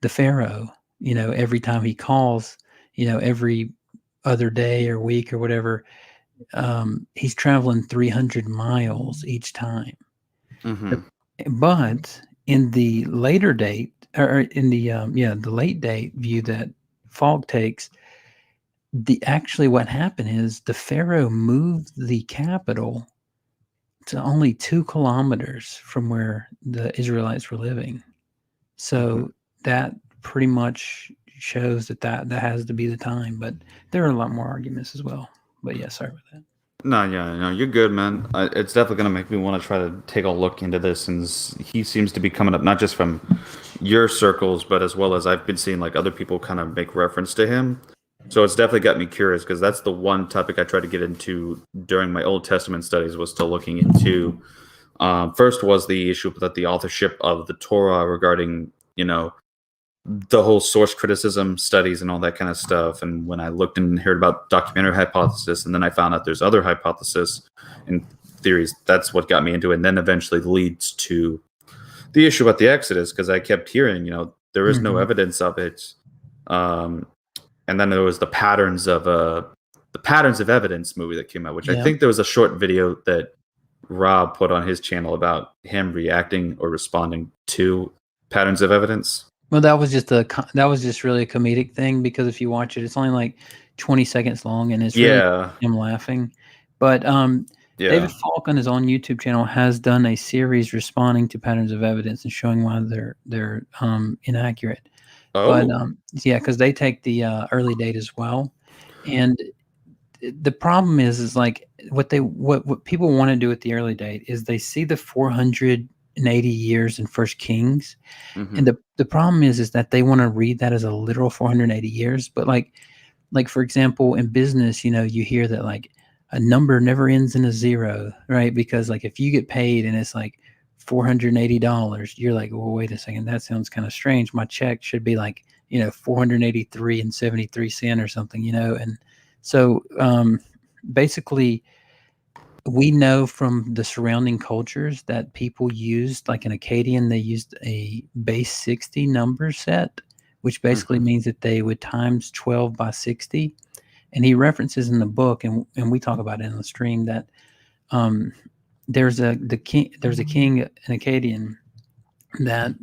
Pharaoh, every time he calls, every other day or week or whatever, he's traveling 300 miles each time. Mm-hmm. But in the later date, or in the late date view that Falk takes, what happened is the Pharaoh moved the capital to only 2 kilometers from where the Israelites were living. So that pretty much shows that has to be the time. But there are a lot more arguments as well. But yeah, sorry about that. No, you're good, man. It's definitely gonna make me want to try to take a look into this, and he seems to be coming up not just from your circles, but as well as I've been seeing like other people kind of make reference to him. So it's definitely got me curious because that's the one topic I tried to get into during my Old Testament studies was still looking into. First was the issue that the authorship of the Torah regarding the whole source criticism studies and all that kind of stuff. And when I looked and heard about documentary hypothesis, and then I found out there's other hypotheses and theories, that's what got me into it. And then eventually leads to the issue about the Exodus, because I kept hearing, there is no evidence of it. And then there was the Patterns of Evidence movie that came out, which I think there was a short video that Rob put on his channel about him reacting or responding to Patterns of Evidence. Well, that was just really a comedic thing, because if you watch it, it's only like 20 seconds long, and it's really him laughing. But David Falk on his own YouTube channel has done a series responding to Patterns of Evidence and showing why they're inaccurate. Oh. But because they take the early date as well, and the problem is like what people want to do with the early date is they see the 480 years in First Kings, and the problem is that they want to read that as a literal 480 years. But like for example, in business, you hear that like a number never ends in a zero, right? Because like if you get paid and it's like $480, you're like, well, wait a second, that sounds kind of strange. My check should be like 483 and 73 cents or something, and so basically we know from the surrounding cultures that people used, like in Akkadian, they used a base 60 number set, which basically means that they would times 12 by 60. And he references in the book, and we talk about it in the stream, that there's a king, an Akkadian, that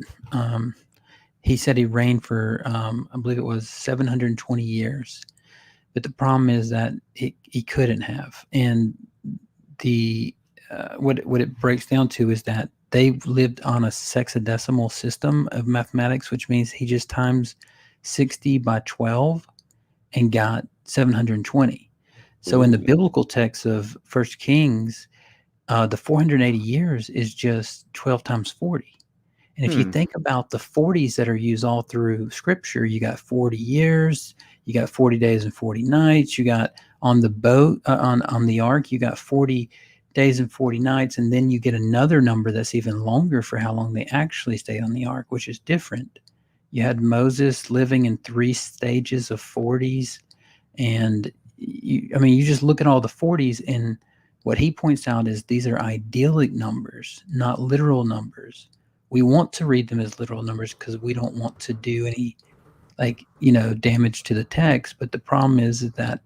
he said he reigned for, I believe it was 720 years. But the problem is that he couldn't have. And the what it breaks down to is that they lived on a sexadecimal system of mathematics, which means he just times 60 by 12 and got 720. So in the biblical text of First Kings, the 480 years is just 12 times 40. And if you think about the 40s that are used all through Scripture, you got 40 years, you got 40 days and 40 nights, you got on the boat, on the ark, you got 40 days and 40 nights, and then you get another number that's even longer for how long they actually stayed on the ark, which is different. You had Moses living in 3 stages of 40s, and you just look at all the 40s, and what he points out is these are idyllic numbers, not literal numbers. We want to read them as literal numbers because we don't want to do any damage to the text. But the problem is that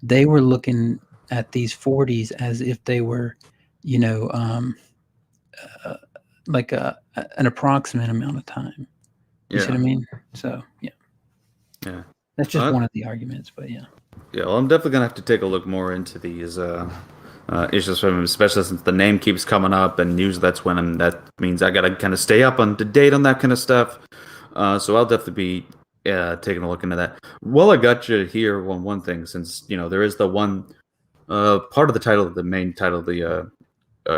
they were looking at these 40s as if they were, like an approximate amount of time. You see what I mean? So, yeah. That's just one of the arguments, but yeah. Yeah, well, I'm definitely going to have to take a look more into these issues from him, especially since the name keeps coming up, and usually that means I got to kind of stay up on to date on that kind of stuff. So I'll definitely be taking a look into that. Well, I got you here on one thing, since there is the one part of the title, the main title of the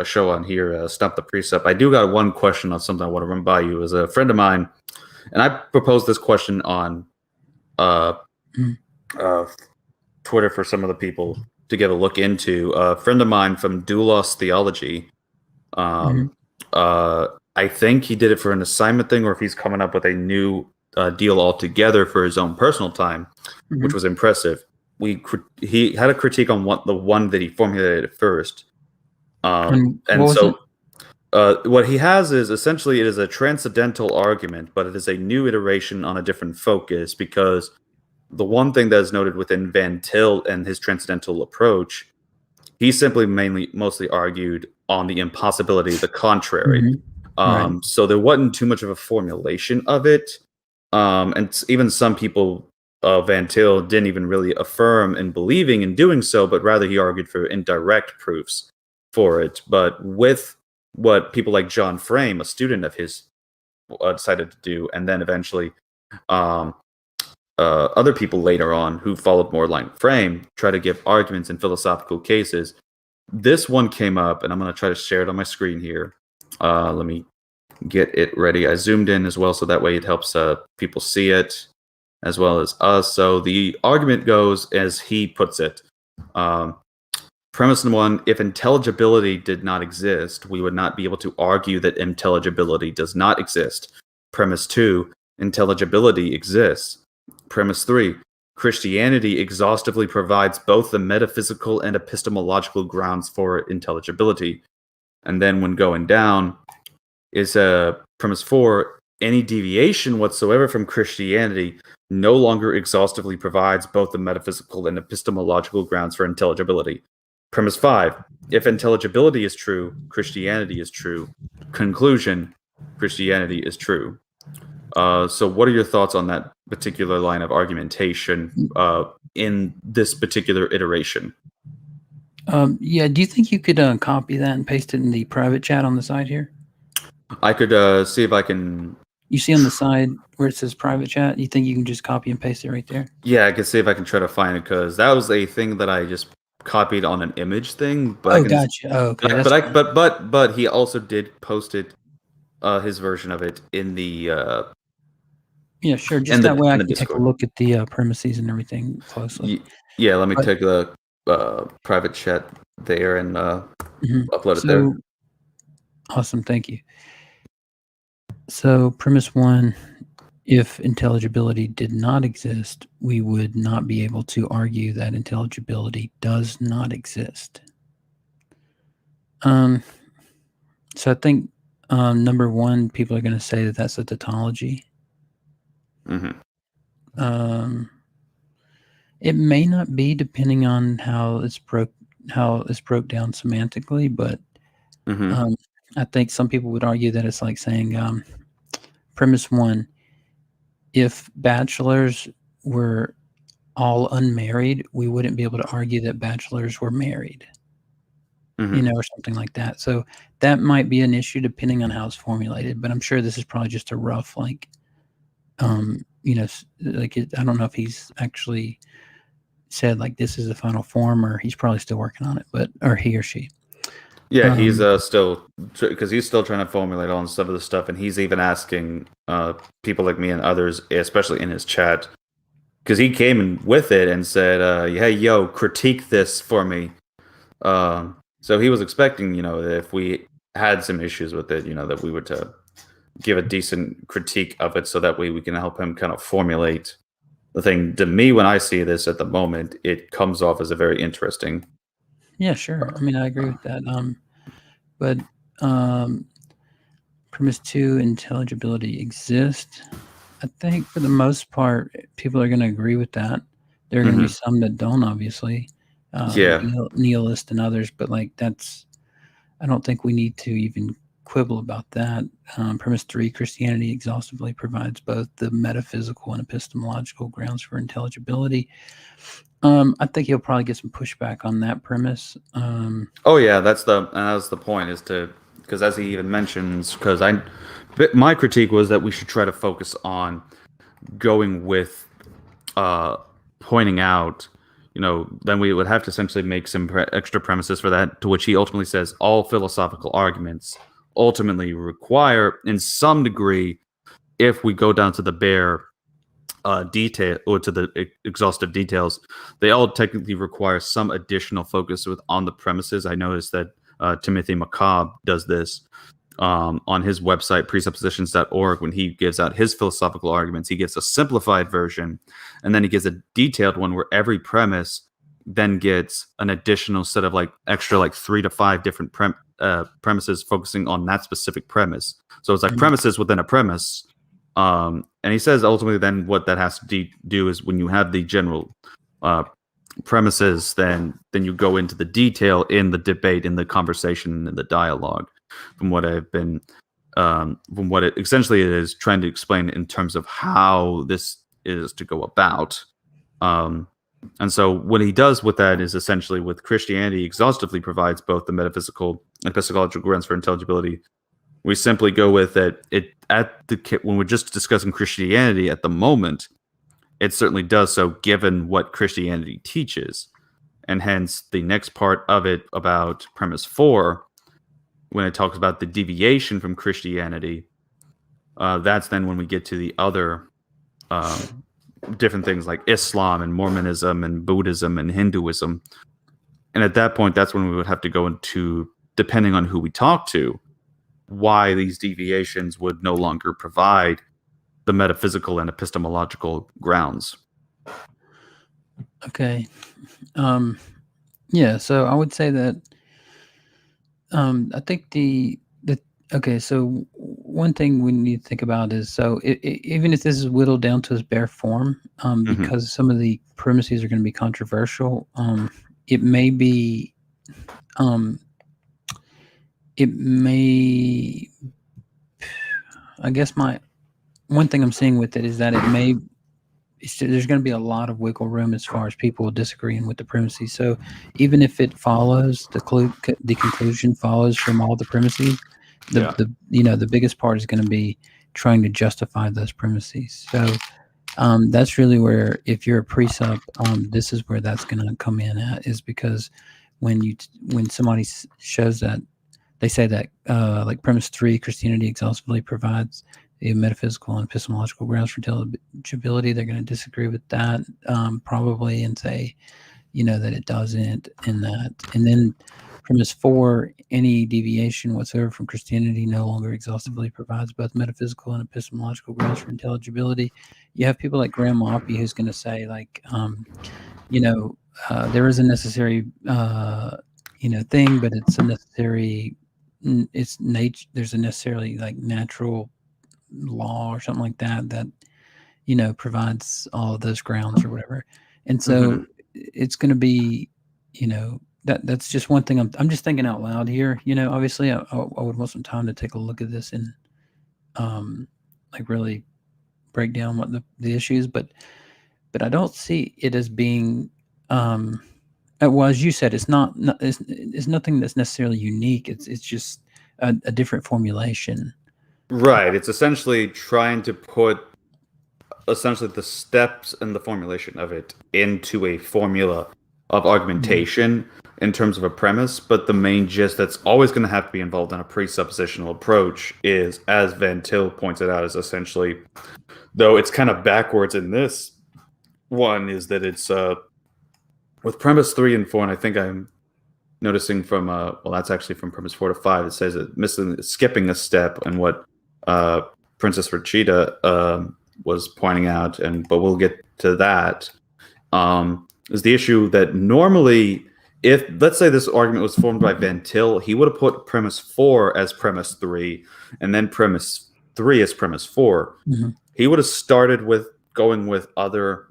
show on here, Stump the Presup. I do got one question on something I want to run by you. As a friend of mine, and I proposed this question on Twitter for some of the people to get a look into. A friend of mine from Doulos Theology, I think he did it for an assignment thing, or if he's coming up with a new deal altogether for his own personal time, which was impressive. He had a critique on the one that he formulated at first, and so what he has is essentially it is a transcendental argument, but it is a new iteration on a different focus, because the one thing that is noted within Van Til and his transcendental approach, he simply mostly argued on the impossibility of the contrary. Right. So there wasn't too much of a formulation of it. And even some people, Van Til didn't even really affirm in believing in doing so, but rather he argued for indirect proofs for it. But with what people like John Frame, a student of his, decided to do, and then eventually other people later on who followed more like Frame try to give arguments in philosophical cases. This one came up, and I'm going to try to share it on my screen here. Let me get it ready. I zoomed in as well, so that way it helps people see it as well as us. So the argument goes as he puts it. Premise number 1, if intelligibility did not exist, we would not be able to argue that intelligibility does not exist. Premise 2, intelligibility exists. Premise 3, Christianity exhaustively provides both the metaphysical and epistemological grounds for intelligibility. And then when going down is premise 4, any deviation whatsoever from Christianity no longer exhaustively provides both the metaphysical and epistemological grounds for intelligibility. Premise 5, if intelligibility is true, Christianity is true. Conclusion, Christianity is true. So what are your thoughts on that particular line of argumentation in this particular iteration? Do you think you could copy that and paste it in the private chat on the side here? I could see if I can... You see on the side where it says private chat? You think you can just copy and paste it right there? Yeah, I can see if I can try to find it, because that was a thing that I just copied on an image thing. But gotcha. Oh, okay. But he also did post it, his version of it in the... Yeah, sure. Just that way I can take a look at the premises and everything closely. Yeah, let me take the private chat there and upload it there. Awesome, thank you. So premise 1, if intelligibility did not exist, we would not be able to argue that intelligibility does not exist. So I think number 1, people are going to say that that's a tautology. It may not be, depending on how it's broke down semantically, but I think some people would argue that it's like saying premise 1, if bachelors were all unmarried, we wouldn't be able to argue that bachelors were married. Mhm. or something like that. So that might be an issue depending on how it's formulated. But I'm sure this is probably just a rough, like, I don't know if he's actually said like this is the final form, or he's probably still working on it, or he or she. Yeah, he's Um, still because he's still trying to formulate on some of the stuff, and he's even asking people like me and others, especially in his chat, because he came in with it and said, "Hey, yo, critique this for me." So he was expecting, that if we had some issues with it, that we would give a decent critique of it, so that way we can help him kind of formulate the thing. To me, when I see this at the moment, it comes off as a very interesting. yeah, sure. I mean, I agree with that. But premise 2, intelligibility exists. I think for the most part, people are going to agree with that. There are going to be some that don't, obviously, like Yeah. nihilist and others. But like I don't think we need to even quibble about that. Premise 3, Christianity exhaustively provides both the metaphysical and epistemological grounds for intelligibility. I think you'll probably get some pushback on that premise. Oh yeah, that's the point, is to, because as he even mentions, my critique was that we should try to focus on going with pointing out, then we would have to essentially make some extra premises for that, to which he ultimately says all philosophical arguments ultimately require, in some degree, if we go down to the bare detail, or to the exhaustive details, they all technically require some additional focus on the premises. I noticed that Timothy McCobb does this on his website, presuppositions.org. When he gives out his philosophical arguments, he gives a simplified version, and then he gives a detailed one where every premise then gets an additional set of like extra, like 3 to 5 different premises focusing on that specific premise. So it's like premises within a premise. And he says ultimately then what that has to do is, when you have the general premises, then you go into the detail in the debate, in the conversation, in the dialogue. From what it essentially is trying to explain in terms of how this is to go about. And so what he does with that is, essentially, with Christianity exhaustively provides both the metaphysical and epistemological grounds for intelligibility. We simply go with it. When we're just discussing Christianity at the moment, it certainly does so, given what Christianity teaches, and hence the next part of it, about premise 4, when it talks about the deviation from Christianity, that's then when we get to the other different things like Islam and Mormonism and Buddhism and Hinduism. And at that point, that's when we would have to go into, depending on who we talk to, why these deviations would no longer provide the metaphysical and epistemological grounds. Okay. Yeah, so I would say that I think okay, so one thing we need to think about is, so even if this is whittled down to its bare form, because some of the premises are going to be controversial, it may be, I guess one thing I'm seeing with it is that there's going to be a lot of wiggle room as far as people disagreeing with the premises. So even if it follows, the conclusion follows from all the premises, the biggest part is going to be trying to justify those premises. So that's really where, if you're a presup, this is where that's going to come in at, is because when somebody shows that, they say that like premise 3, Christianity exhaustively provides the metaphysical and epistemological grounds for intelligibility, they're going to disagree with that, probably, and say, that it doesn't, and that. And then premise 4, any deviation whatsoever from Christianity no longer exhaustively provides both metaphysical and epistemological grounds for intelligibility. You have people like Graham Oppie, who's going to say, like, there is a necessary, thing, but it's a necessary, it's nature. There's a necessarily, like, natural law or something like that provides all of those grounds or whatever. And so it's going to be, that's just one thing I'm just thinking out loud here. Obviously I would want some time to take a look at this and like really break down what the issues, but I don't see it as being Well, as you said, it's it's nothing that's necessarily unique. It's just a different formulation. Right. It's essentially trying to put essentially the steps and the formulation of it into a formula of argumentation in terms of a premise, but the main gist that's always going to have to be involved in a presuppositional approach is, as Van Til pointed out, is essentially, though it's kind of backwards in this one, is that it's with premise 3 and 4, and I think I'm noticing from well, that's actually from premise 4 to 5. It says it skipping a step, and what Princess Rachida was pointing out, but we'll get to that. Is the issue that normally, if let's say this argument was formed by Van Til, he would have put premise 4 as premise 3, and then premise 3 as premise 4. Mm-hmm. He would have started with going with other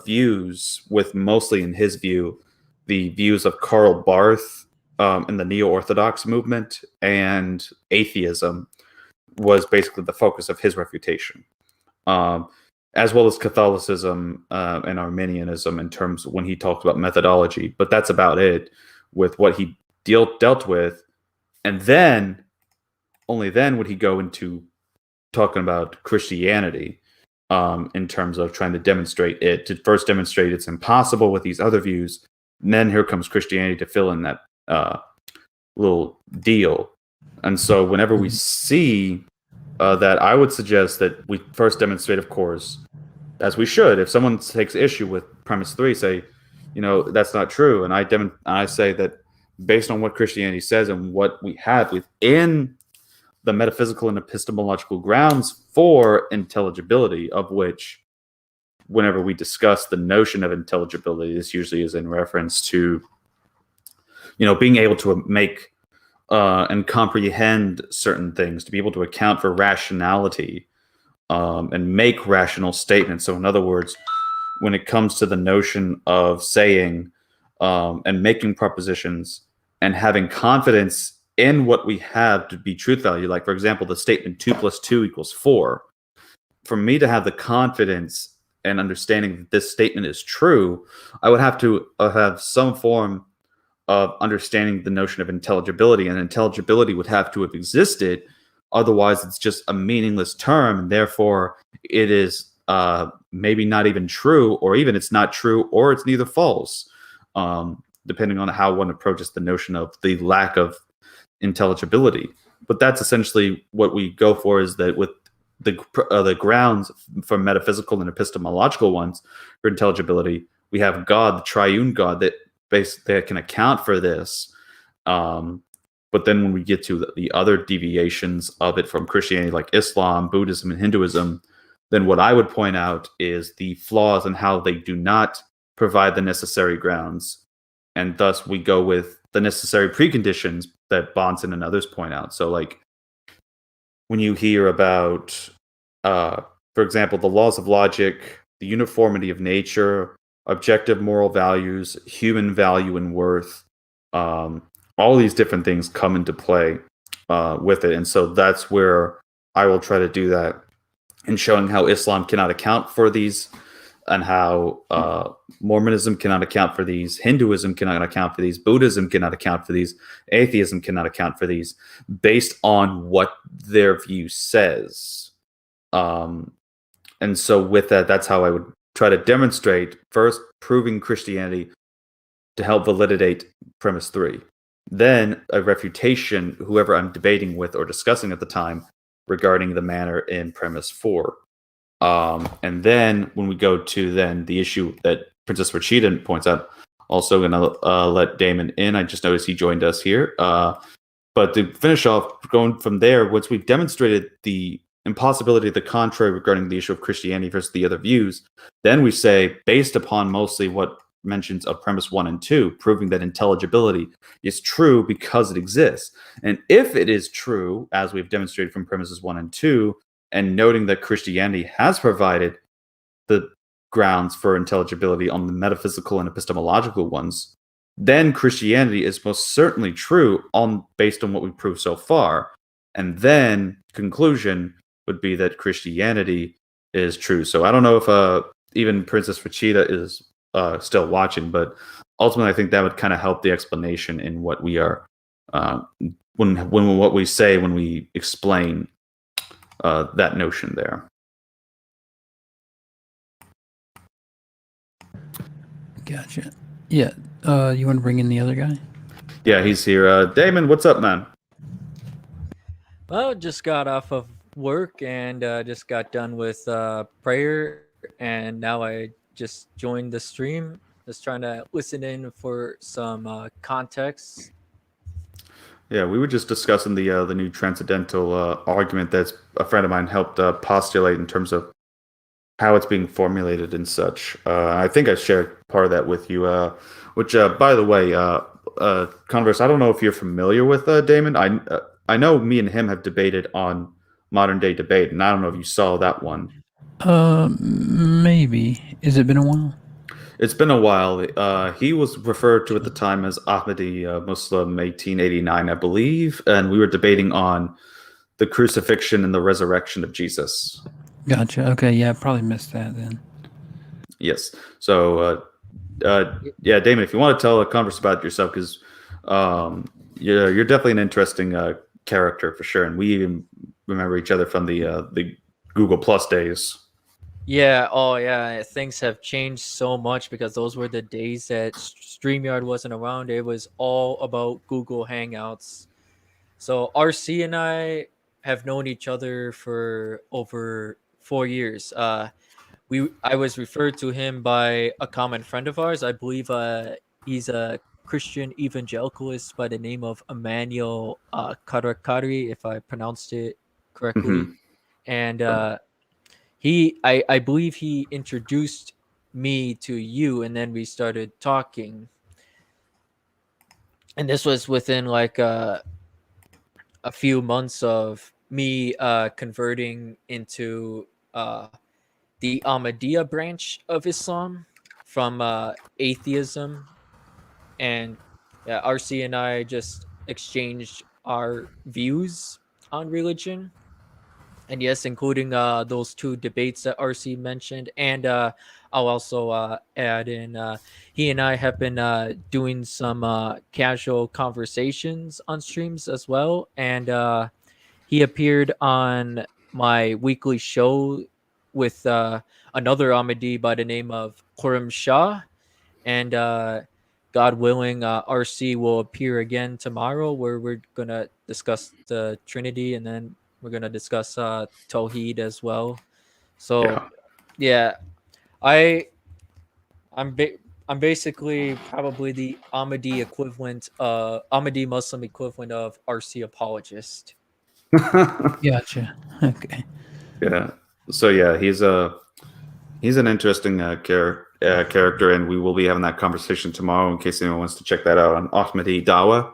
views, with mostly, in his view, the views of Karl Barth and the Neo-Orthodox movement, and atheism was basically the focus of his refutation. As well as Catholicism and Arminianism in terms when he talks about methodology. But that's about it with what he dealt with. And then, only then would he go into talking about Christianity in terms of trying to demonstrate it. To first demonstrate it's impossible with these other views. And then here comes Christianity to fill in that little deal. And so whenever we see that, I would suggest that we first demonstrate, of course, as we should. If someone takes issue with premise 3, say, that's not true. And I say that based on what Christianity says and what we have within the metaphysical and epistemological grounds for intelligibility, of which, whenever we discuss the notion of intelligibility, this usually is in reference to, being able to make and comprehend certain things, to be able to account for rationality and make rational statements. So in other words, when it comes to the notion of saying and making propositions and having confidence in what we have to be truth value, like, for example, the statement 2 + 2 = 4, for me to have the confidence and understanding that this statement is true, I would have to have some form of understanding the notion of intelligibility, and intelligibility would have to have existed. Otherwise, it's just a meaningless term, and therefore it is maybe not even true, or even it's not true, or it's neither false, depending on how one approaches the notion of the lack of intelligibility. But that's essentially what we go for, is that with the grounds for metaphysical and epistemological ones for intelligibility, we have God, the triune God, that basically can account for this. But then when we get to the other deviations of it from Christianity, like Islam, Buddhism, and Hinduism, then what I would point out is the flaws in how they do not provide the necessary grounds. And thus we go with the necessary preconditions that Bonson and others point out. So, like, when you hear about, for example, the laws of logic, the uniformity of nature, objective moral values, human value and worth, all these different things come into play with it. And so that's where I will try to do that in showing how Islam cannot account for these, and how Mormonism cannot account for these, Hinduism cannot account for these, Buddhism cannot account for these, atheism cannot account for these, based on what their view says. And so with that, that's how I would try to demonstrate, first proving Christianity to help validate premise 3. Then a refutation, whoever I'm debating with or discussing at the time, regarding the manner in premise 4. And then when we go to then the issue that Princess Rachida points out, also going to let Damon in. I just noticed he joined us here. But to finish off, going from there, once we've demonstrated the impossibility of the contrary regarding the issue of Christianity versus the other views, then we say, based upon mostly what mentions of premise 1 and 2, proving that intelligibility is true because it exists. And if it is true, as we've demonstrated from premises 1 and 2, and noting that Christianity has provided the grounds for intelligibility on the metaphysical and epistemological ones, then Christianity is most certainly true based on what we've proved so far. And then conclusion would be that Christianity is true. So I don't know if even Princess Rachida is still watching, but ultimately, I think that would kind of help the explanation in what we are when what we say when we explain that notion there. Gotcha. Yeah. You want to bring in the other guy? Yeah, he's here. Damon, what's up, man? Well, just got off of work and just got done with prayer, and now I just joined the stream. Just trying to listen in for some context. Yeah, we were just discussing the new transcendental argument that a friend of mine helped postulate in terms of how it's being formulated and such. I think I shared part of that with you. Which, by the way, Converse, I don't know if you're familiar with Damon. I know me and him have debated on Modern Day Debate, and I don't know if you saw that one. Maybe. Has it been a while? It's been a while. He was referred to at the time as Ahmadi Muslim 1889, I believe, and we were debating on the crucifixion and the resurrection of Jesus. Gotcha. Okay, yeah, I probably missed that then. Yes. So, yeah, Damon, if you want to tell a Converse about yourself, because you're definitely an interesting character for sure, and we even remember each other from the Google Plus days. Yeah, oh yeah, things have changed so much because those were the days that StreamYard wasn't around. It was all about Google Hangouts. So RC and I have known each other for over 4 years. I was referred to him by a common friend of ours. I believe he's a Christian evangelicalist by the name of Emmanuel Karakari, if I pronounced it correctly. And I believe he introduced me to you, and then we started talking. And this was within like a few months of me converting into the Ahmadiyya branch of Islam from atheism. And yeah, RC and I just exchanged our views on religion. And yes, including those two debates that RC mentioned. And I'll also add in, he and I have been doing some casual conversations on streams as well. And he appeared on my weekly show with another Ahmadi by the name of Khurram Shah. And God willing, RC will appear again tomorrow, where we're going to discuss the Trinity, and then we're going to discuss Tawheed as well. So, yeah, I'm basically probably the Ahmadi equivalent, Ahmadi Muslim equivalent of RC apologist. Gotcha. Okay. Yeah. So yeah, he's an interesting character, and we will be having that conversation tomorrow. In case anyone wants to check that out on Ahmadi Dawa.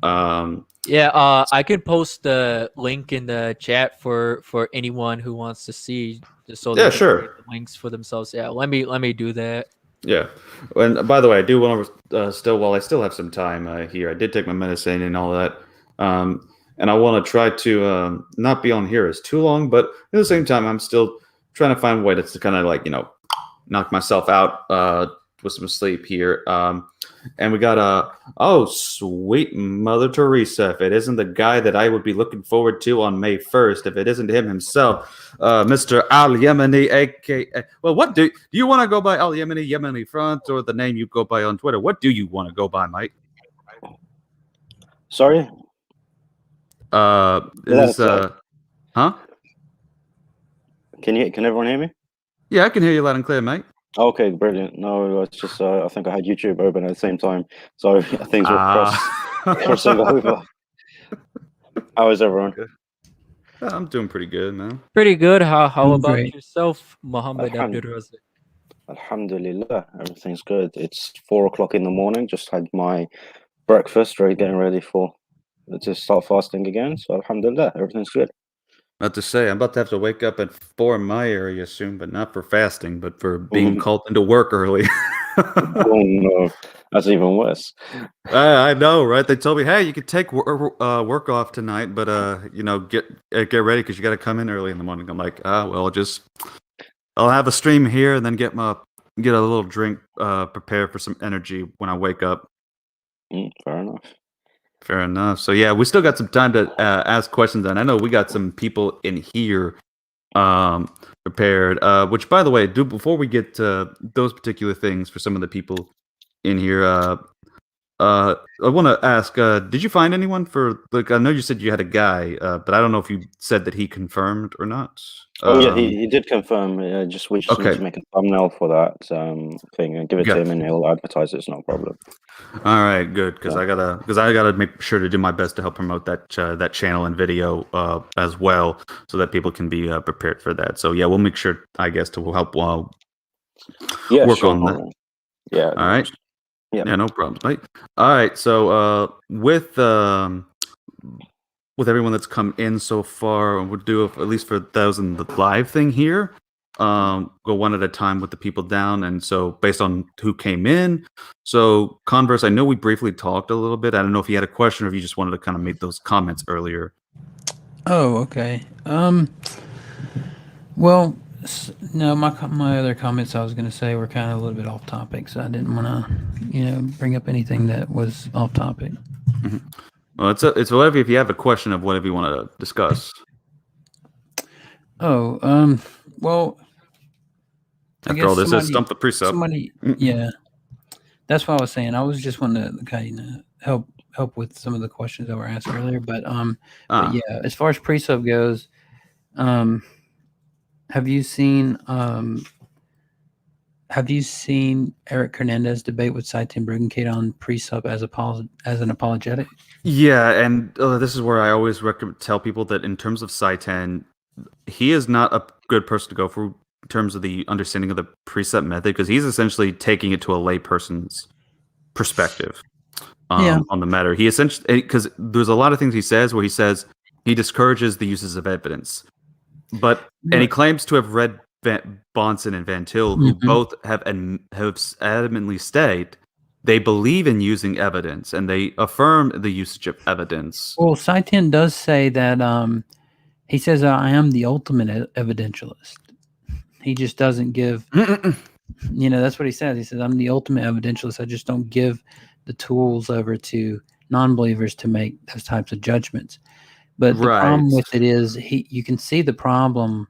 I could post the link in the chat for anyone who wants to see, just so they can sure. create the links for themselves. Yeah, let me do that. Yeah, and by the way, I do want to while I still have some time here, I did take my medicine and all that, and I want to try to not be on here as too long, but at the same time, I'm still trying to find a way to kind of like knock myself out with some sleep here. And we got sweet Mother Teresa. If it isn't the guy that I would be looking forward to on May 1st, if it isn't him himself, Mr. Al-Yemeni, aka, well, what do you want to go by? Al-Yemeni, Yemeni Front, or the name you go by on Twitter? What do you want to go by, Mike? Sorry? Huh? Can everyone hear me? Yeah, I can hear you loud and clear, mate. Okay, brilliant. No, it's just I think I had YouTube open at the same time, so things were crossing over. How is everyone? I'm doing pretty good, man. Pretty good. How about Great. yourself, Muhammad Abdurrazak? Alhamdulillah, everything's good. It's 4:00 in the morning. Just had my breakfast, getting ready to start fasting again. So Alhamdulillah, everything's good. Not to say, I'm about to have to wake up at 4 in my area soon, but not for fasting, but for being called into work early. Oh no, that's even worse. I know, right? They told me, hey, you could take work off tonight, but get ready because you got to come in early in the morning. I'm like, well, I'll have a stream here and then get my get a little drink prepared for some energy when I wake up. Fair enough. Fair enough. So yeah, we still got some time to ask questions, and I know we got some people in here prepared. Which, by the way, before we get to those particular things for some of the people in here, I want to ask: did you find anyone for? Like, I know you said you had a guy, but I don't know if you said that he confirmed or not. Yeah, he did confirm. We just need to make a thumbnail for that thing and give it to him, and he'll advertise it. It's not a problem. All right, good, because I gotta make sure to do my best to help promote that channel and video as well, so that people can be prepared for that. So yeah, we'll make sure, I guess, to help work on that. Yeah. All right. Yeah, no problem. Right. All right. So with everyone that's come in so far, we'll do at least for those in the live thing here. Go one at a time with the people down, and so based on who came in. So Converse, I know we briefly talked a little bit. I don't know if you had a question or if you just wanted to kind of make those comments earlier. Oh, okay. Well, no, my other comments I was going to say were kind of a little bit off topic, so I didn't want to, bring up anything that was off topic. Mm-hmm. Well, it's whatever. If you have a question of whatever you want to discuss. Oh, well. After all, this is Stump the Presup. Yeah, that's what I was saying. I was just wanting to kind of help with some of the questions that were asked earlier. But yeah, as far as Presup goes, have you seen Eric Hernandez debate with Saitin Bruggencate on Presup as an apologetic? Yeah, and this is where I always tell people that in terms of Saitin, he is not a good person to go for in terms of the understanding of the Presup method, because he's essentially taking it to a layperson's perspective on the matter. He essentially, because there's a lot of things he says where he says he discourages the uses of evidence, and he claims to have read Bonson and Van Til, who both have adamantly state they believe in using evidence and they affirm the usage of evidence. Well, Saitin does say that he says, I am the ultimate evidentialist. He just doesn't give, that's what he says. He says, I'm the ultimate evidentialist. I just don't give the tools over to non-believers to make those types of judgments. But the problem with it is you can see the problem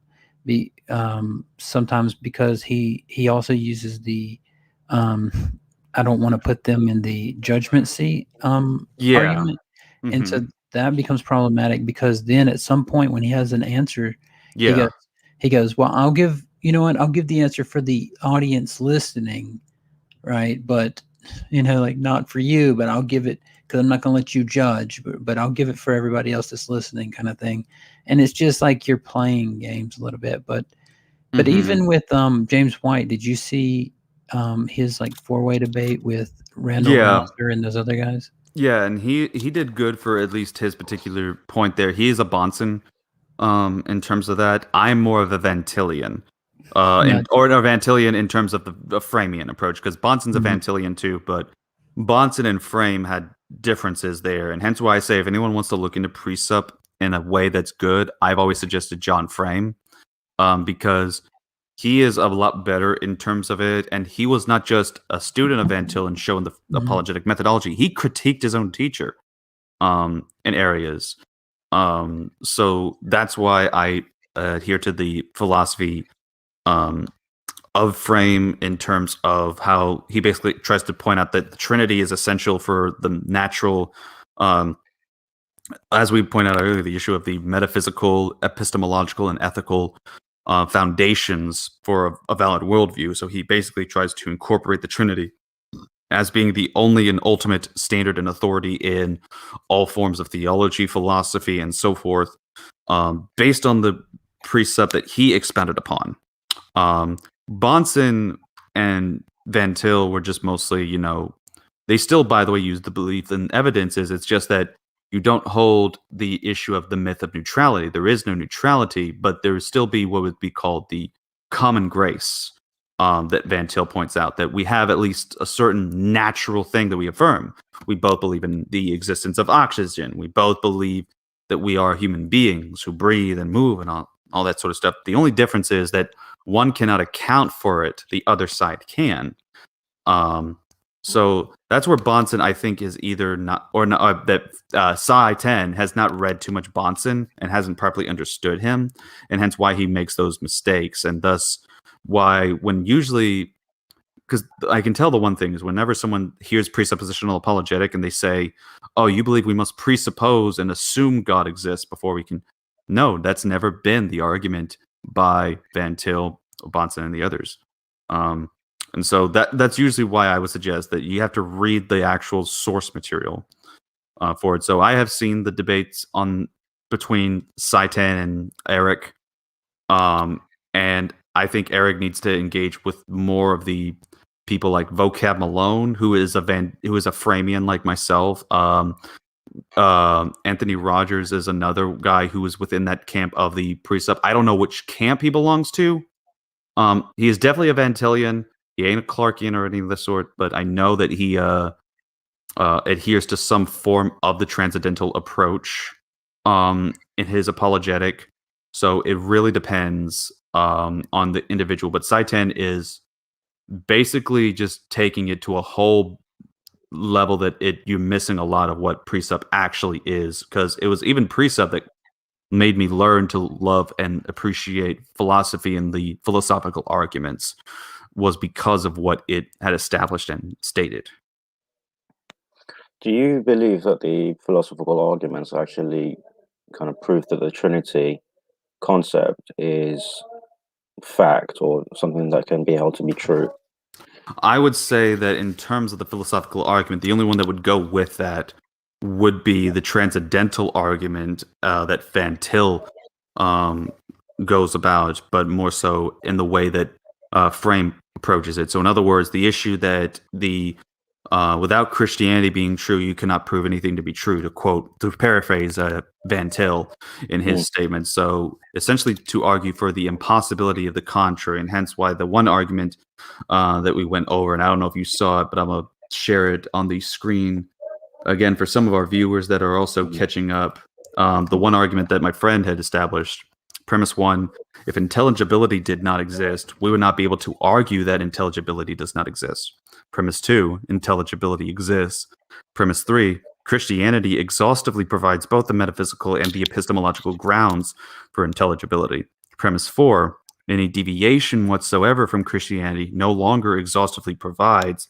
sometimes because he also uses the I don't want to put them in the judgment seat argument. And so that becomes problematic, because then at some point when he has an answer, he goes, well, I'll give the answer for the audience listening, right? But, not for you, but I'll give it because I'm not going to let you judge, but I'll give it for everybody else that's listening, kind of thing. And it's just like you're playing games a little bit. But even with James White, did you see his four-way debate with Randall Master and those other guys? Yeah, and he did good for at least his particular point there. He is a Bonson in terms of that. I'm more of a Van Tilian. Or a Van Tilian in terms of the Framian approach, because Bonson's a Van Tilian too, but Bonson and Frame had differences there, and hence why I say if anyone wants to look into Presup in a way that's good, I've always suggested John Frame, because he is a lot better in terms of it, and he was not just a student of Van Til and showing the apologetic methodology. He critiqued his own teacher in areas. So that's why I adhere to the philosophy of Frame in terms of how he basically tries to point out that the Trinity is essential for the natural, as we pointed out earlier, the issue of the metaphysical, epistemological, and ethical foundations for a valid worldview. So he basically tries to incorporate the Trinity as being the only and ultimate standard and authority in all forms of theology, philosophy, and so forth, based on the precept that he expounded upon. Bonson and Van Til were just mostly, they still, by the way, use the belief in evidences. It's just that you don't hold the issue of the myth of neutrality. There is no neutrality, but there would still be what would be called the common grace that Van Til points out, that we have at least a certain natural thing that we affirm. We both believe in the existence of oxygen. We both believe that we are human beings who breathe and move and all that sort of stuff. The only difference is that one cannot account for it, the other side can. So that's where Bonson, I think, is either not, or not, that Psi 10 has not read too much Bonson and hasn't properly understood him, and hence why he makes those mistakes, and thus why when usually, because I can tell the one thing is whenever someone hears presuppositional apologetic and they say, oh, you believe we must presuppose and assume God exists before we can. No, that's never been the argument by Van Til, Bonson, and the others. And so that's usually why I would suggest that you have to read the actual source material for it. So I have seen the debates between Saitan and Eric, and I think Eric needs to engage with more of the people like Vocab Malone, who is a Framian like myself. Anthony Rogers is another guy who is within that camp of the Presup. I don't know which camp he belongs to. He is definitely a Van Tillian. He ain't a Clarkian or anything of the sort, but I know that he adheres to some form of the transcendental approach in his apologetic. So it really depends on the individual. But Saitan is basically just taking it to a whole level that you're missing a lot of what Presup actually is, because it was even Presup that made me learn to love and appreciate philosophy and the philosophical arguments, was because of what it had established and stated. Do you believe that the philosophical arguments actually kind of prove that the Trinity concept is fact or something that can be held to be true? I would say that in terms of the philosophical argument, the only one that would go with that would be the transcendental argument that Van Til goes about, but more so in the way that Frame approaches it. So in other words, the issue that without Christianity being true, you cannot prove anything to be true, to paraphrase Van Til in his statement. So essentially to argue for the impossibility of the contrary, and hence why the one argument that we went over, and I don't know if you saw it, but I'm going to share it on the screen again for some of our viewers that are also catching up. The one argument that my friend had established, premise one, if intelligibility did not exist, we would not be able to argue that intelligibility does not exist. Premise two, intelligibility exists. Premise three, Christianity exhaustively provides both the metaphysical and the epistemological grounds for intelligibility. Premise four, any deviation whatsoever from Christianity no longer exhaustively provides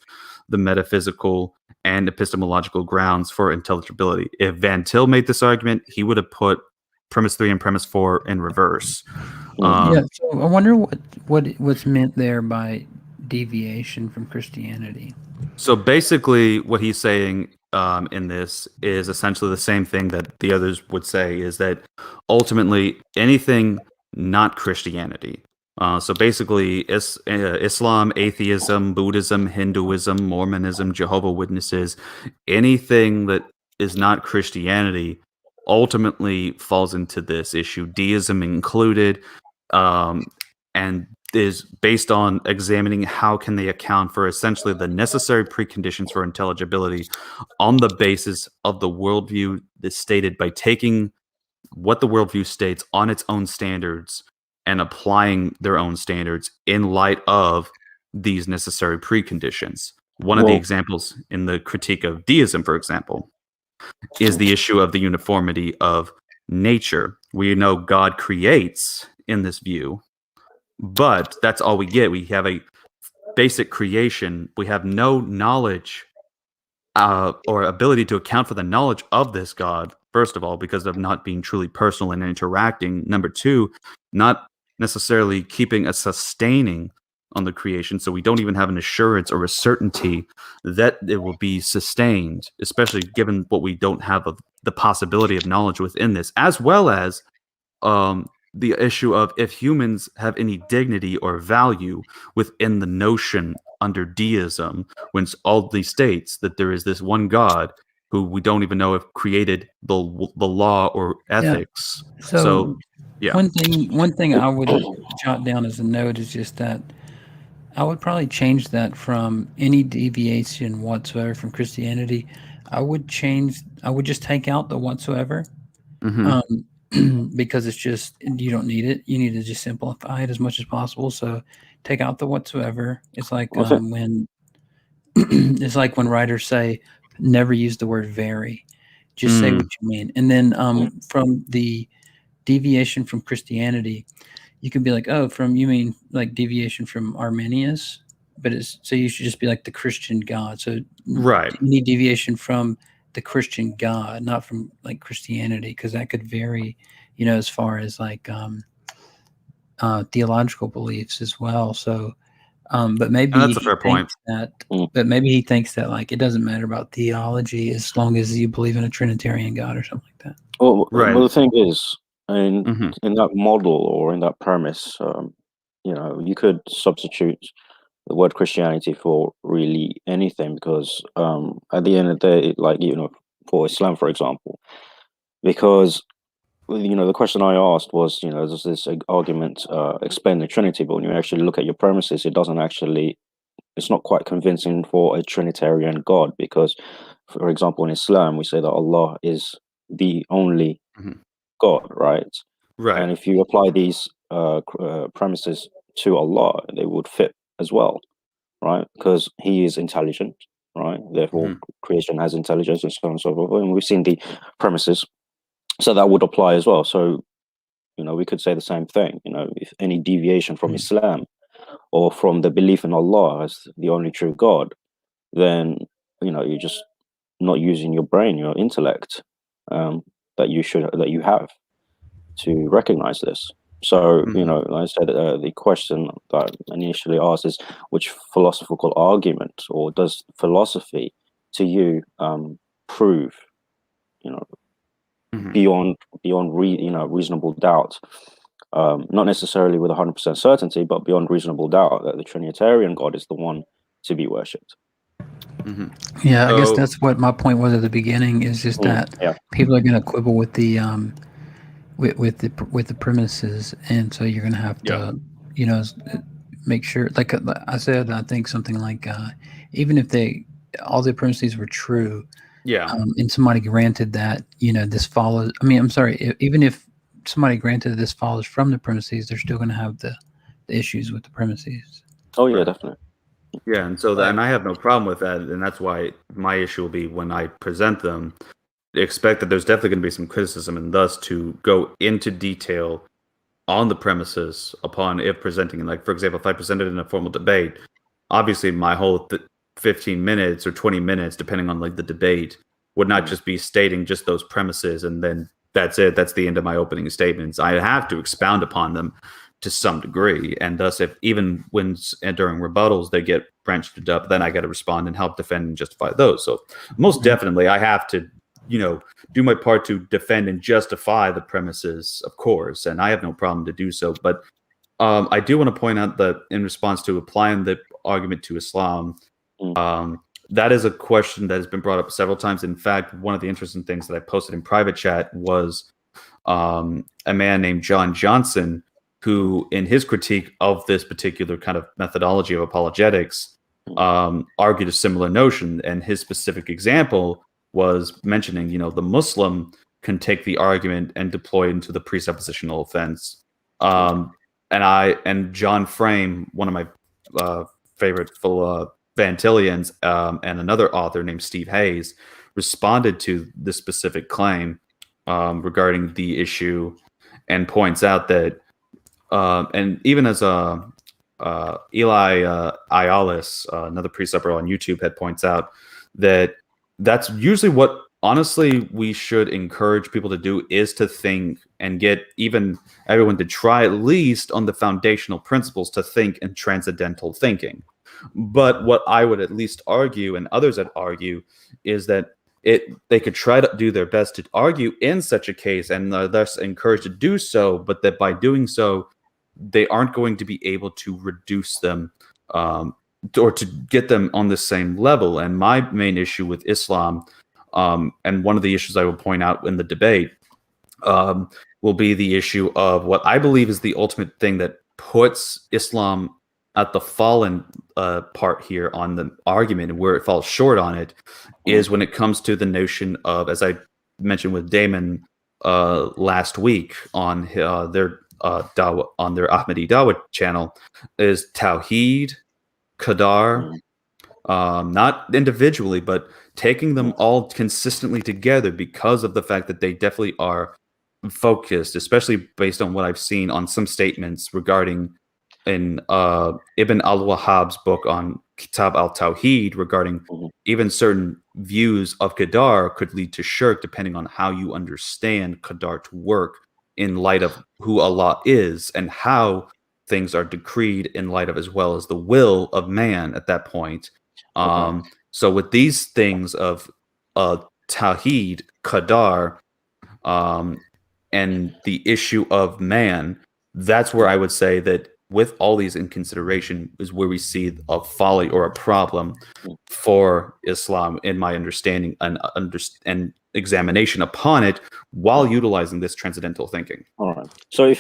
the metaphysical and epistemological grounds for intelligibility. If Van Til made this argument, he would have put premise 3 and premise 4 in reverse. So I wonder what's meant there by deviation from Christianity. So basically what he's saying in this is essentially the same thing that the others would say, is that ultimately anything not Christianity, so basically Islam, atheism, Buddhism, Hinduism, Mormonism, Jehovah's Witnesses, anything that is not Christianity ultimately falls into this issue, deism included, and is based on examining how can they account for essentially the necessary preconditions for intelligibility on the basis of the worldview that's stated, by taking what the worldview states on its own standards and applying their own standards in light of these necessary preconditions. One of the examples in the critique of deism, for example, is the issue of the uniformity of nature. We know God creates in this view, but that's all we get. We have a basic creation. We have no knowledge or ability to account for the knowledge of this God, first of all, because of not being truly personal and interacting. Number two, not necessarily keeping a sustaining on the creation, so we don't even have an assurance or a certainty that it will be sustained, especially given what we don't have of the possibility of knowledge within this, as well as the issue of if humans have any dignity or value within the notion under deism, when all these states that there is this one God who we don't even know if created the law or ethics. So yeah. One thing I would jot down as a note is just that I would probably change that from any deviation whatsoever from Christianity. I would just take out the whatsoever. because it's just, you don't need it. You need to just simplify it as much as possible. So take out the whatsoever. It's like when it's like when writers say, never use the word very. Just say what you mean. And then from the deviation from Christianity, you can be like, oh, you mean like deviation from Arminius? But so you should just be like the Christian God. So Right. you need deviation from the Christian God, not from like Christianity, because that could vary, as far as like theological beliefs as well. So, but maybe that's a fair point. But maybe he thinks that like it doesn't matter about theology as long as you believe in a Trinitarian God or something like that. Well, Right. well, the thing is, in that model or in that premise, you could substitute the word Christianity for really anything, because at the end of the day, like, for Islam, for example, because the question I asked was, does this argument explain the Trinity? But when you actually look at your premises, it doesn't actually. It's not quite convincing for a Trinitarian God, because, for example, in Islam, we say that Allah is the only God, right? Right. And if you apply these premises to Allah, they would fit as well, right? Because He is intelligent, right? Therefore, creation has intelligence, and so on and so forth. And we've seen the premises, so that would apply as well. So, we could say the same thing. If any deviation from Islam or from the belief in Allah as the only true God, then you're just not using your brain, your intellect, that you have to recognize this. So, like I said, the question that I initially asked is, which philosophical argument, or does philosophy to you prove, beyond reasonable doubt, not necessarily with 100% certainty, but beyond reasonable doubt, that the Trinitarian God is the one to be worshipped? Yeah, I guess that's what my point was at the beginning. Is just that people are going to quibble with the with the premises, and so you're going to have to make sure. Like I said, I think something like even if all the premises were true, and somebody granted that this follows. I mean, I'm sorry, even if somebody granted this follows from the premises, they're still going to have the issues with the premises. Oh yeah, definitely. Yeah, and so and I have no problem with that, and that's why my issue will be when I present them, expect that there's definitely going to be some criticism, and thus to go into detail on the premises upon if presenting. Like, for example, if I presented in a formal debate, obviously my whole 15 minutes or 20 minutes, depending on like the debate, would not just be stating just those premises and then that's it. That's the end of my opening statements. I have to expound upon them to some degree, and thus, if even when during rebuttals they get branched up, then I got to respond and help defend and justify those. So most definitely, I have to, do my part to defend and justify the premises, of course, and I have no problem to do so. But I do want to point out that in response to applying the argument to Islam, that is a question that has been brought up several times. In fact, one of the interesting things that I posted in private chat was a man named John Johnson, who, in his critique of this particular kind of methodology of apologetics, argued a similar notion. And his specific example was mentioning, the Muslim can take the argument and deploy it into the presuppositional offense. And John Frame, one of my favorite Van Tillians, and another author named Steve Hayes, responded to this specific claim regarding the issue, and points out that, and even as Eli Ialis, another presupper on YouTube, points out that that's usually what, honestly, we should encourage people to do, is to think and get even everyone to try, at least on the foundational principles, to think in transcendental thinking. But what I would at least argue, and others that argue, is that they could try to do their best to argue in such a case, and are thus encouraged to do so, but that by doing so, they aren't going to be able to reduce them or to get them on the same level. And my main issue with Islam, and one of the issues I will point out in the debate, will be the issue of what I believe is the ultimate thing that puts Islam at the fallen part here on the argument, and where it falls short on it is when it comes to the notion of, as I mentioned with Damon last week on their Ahmadi Dawah channel is Tawheed, Qadar, not individually, but taking them all consistently together because of the fact that they definitely are focused, especially based on what I've seen on some statements regarding in Ibn al-Wahhab's book on Kitab al-Tawheed regarding even certain views of Qadar could lead to shirk depending on how you understand Qadar to work in light of who Allah is and how things are decreed in light of as well as the will of man at that point. So with these things of Tawheed, Qadar, and the issue of man, that's where I would say that with all these in consideration is where we see a folly or a problem for Islam in my understanding and examination upon it while utilizing this transcendental thinking. All right. So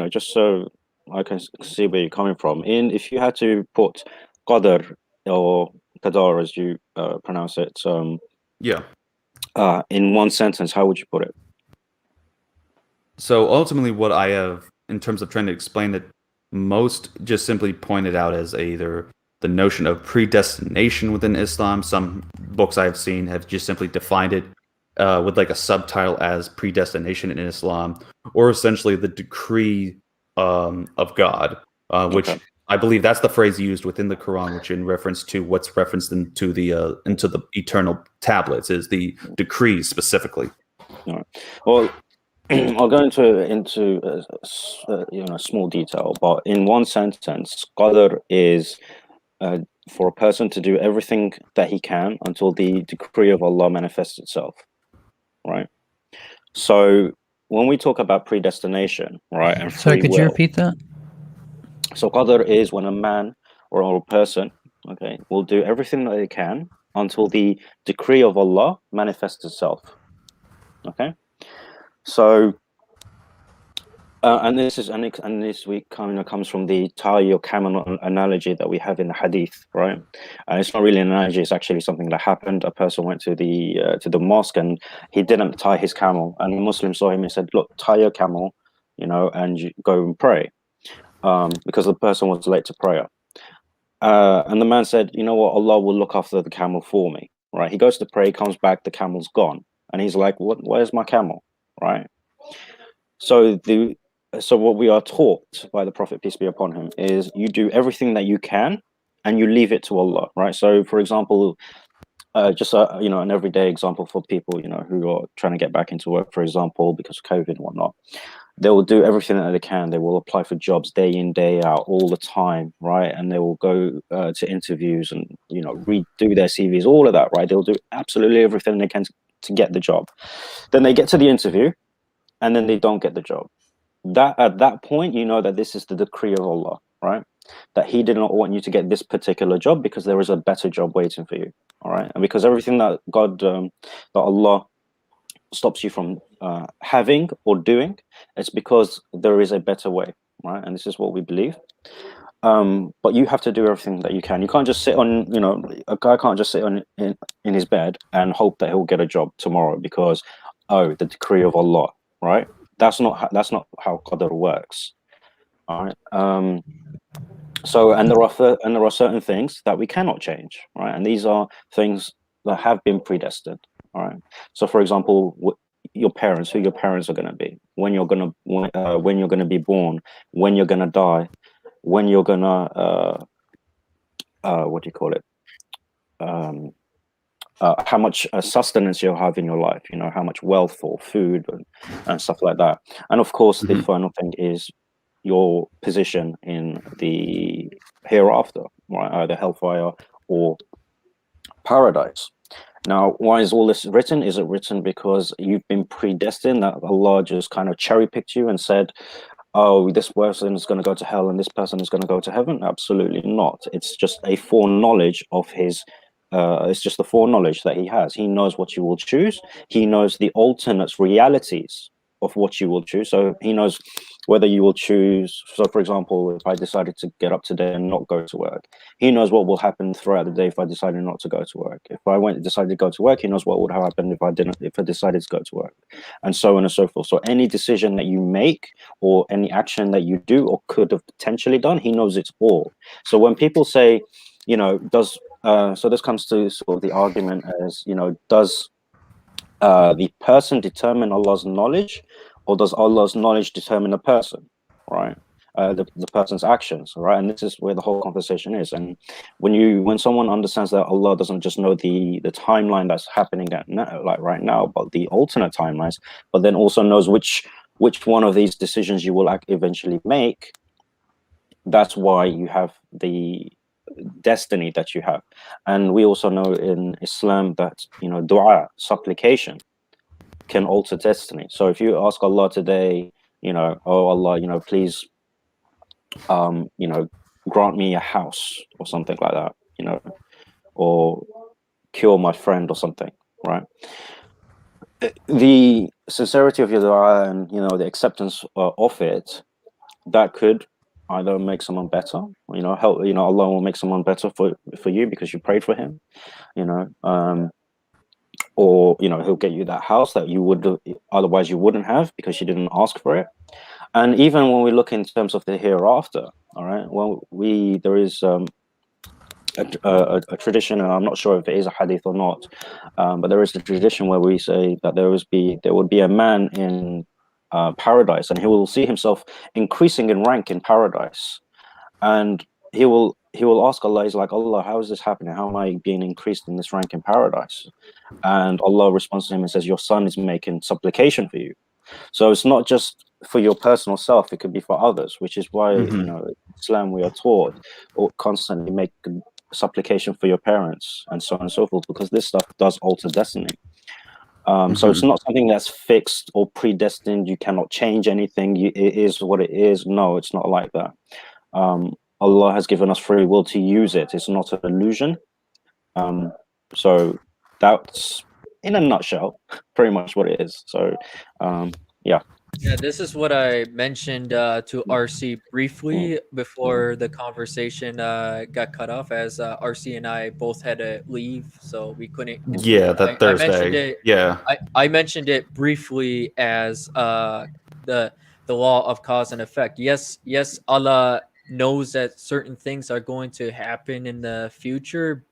just so I can see where you're coming from. If you had to put Qadr or Qadar as you pronounce it, in one sentence, how would you put it? So ultimately what I have in terms of trying to explain it, most just simply pointed out as either the notion of predestination within Islam. Some books I've seen have just simply defined it with like a subtitle as predestination in Islam, or essentially the decree of God, which I believe that's the phrase used within the Quran, which in reference to what's referenced into the eternal tablets is the decree specifically. All right. Well, I'll go into small detail, but in one sentence, Qadr is for a person to do everything that he can until the decree of Allah manifests itself, right? So when we talk about predestination, right, and Sorry, could you repeat that? So Qadr is when a man or a person, will do everything that they can until the decree of Allah manifests itself. Okay. So, and this week kind of comes from the tie or camel analogy that we have in the hadith, right? And it's not really an analogy; it's actually something that happened. A person went to the mosque and he didn't tie his camel, and the Muslim saw him and said, "Look, tie your camel, and you go and pray," because the person was late to prayer. And the man said, "You know what? Allah will look after the camel for me." Right? He goes to pray, comes back, the camel's gone, and he's like, "What? Where's my camel?" Right. So what we are taught by the Prophet, peace be upon him, is you do everything that you can and you leave it to Allah. Right. So for example, an everyday example for people, who are trying to get back into work, for example, because of COVID and whatnot, they will do everything that they can. They will apply for jobs day in, day out, all the time, right? And they will go to interviews and, redo their CVs, all of that, right? They'll do absolutely everything they can to get the job. Then they get to the interview and then they don't get the job. At that point, that this is the decree of Allah, right? That he did not want you to get this particular job because there is a better job waiting for you, all right? And because everything that that Allah stops you from having or doing, it's because there is a better way, right? And this is what we believe. But you have to do everything that you can. You can't just sit on, a guy can't just sit in his bed and hope that he'll get a job tomorrow because, the decree of Allah, right? That's not how Qadr works. All right. And there are certain things that we cannot change, right? And these are things that have been predestined. All right. So, for example, who your parents are going to be, when you're going to be born, when you're going to die, when you're going to how much sustenance you'll have in your life, how much wealth or food and stuff like that. And of course, the final thing is your position in the hereafter, right? Either hellfire or paradise. Now, why is all this written? Is it written because you've been predestined, that Allah just kind of cherry-picked you and said, oh, this person is going to go to hell and this person is going to go to heaven? Absolutely not. It's just a foreknowledge of his it's just the foreknowledge that he has. He knows what you will choose. He knows the alternate realities of what you will choose. So he knows whether you will choose. So, for example, if I decided to get up today and not go to work, he knows what will happen throughout the day if I decided not to go to work. If I decided to go to work, he knows what would happen if I didn't. If I decided to go to work, and so on and so forth. So, any decision that you make or any action that you do or could have potentially done, he knows it all. So, when people say, does so this comes to sort of the argument as, does the person determine Allah's knowledge, or does Allah's knowledge determine the person, right? The person's actions, right? And this is where the whole conversation is. And when someone understands that Allah doesn't just know the timeline that's happening right now, but the alternate timelines, but then also knows which one of these decisions you will eventually make, that's why you have the destiny that you have. And we also know in Islam that dua, supplication, can alter destiny. So if you ask Allah today, oh Allah, please grant me a house or something like that, or cure my friend or something, right? The sincerity of your dua and the acceptance of it, that could either make someone better, help, Allah will make someone better for you because you prayed for him, or he'll get you that house that you would otherwise you wouldn't have because you didn't ask for it. And even when we look in terms of the hereafter, all right, well, there is a tradition, and I'm not sure if it is a hadith or not, but there is a tradition where we say that there would be a man in paradise, and he will see himself increasing in rank in paradise, and he will ask Allah, he's like, Allah, how is this happening? How am I being increased in this rank in paradise? And Allah responds to him and says, your son is making supplication for you. So it's not just for your personal self, it could be for others, which is why Islam, we are taught or constantly make supplication for your parents and so on and so forth, because this stuff does alter destiny. So it's not something that's fixed or predestined. You cannot change anything. It is what it is. No, it's not like that. Allah has given us free will to use it. It's not an illusion. So that's, in a nutshell, pretty much what it is. So, yeah. Yeah, this is what I mentioned to RC briefly before the conversation got cut off, as RC and I both had to leave, so we couldn't. Yeah, that Thursday. I mentioned it, yeah, I mentioned it briefly as the law of cause and effect. Yes, Allah knows that certain things are going to happen in the future,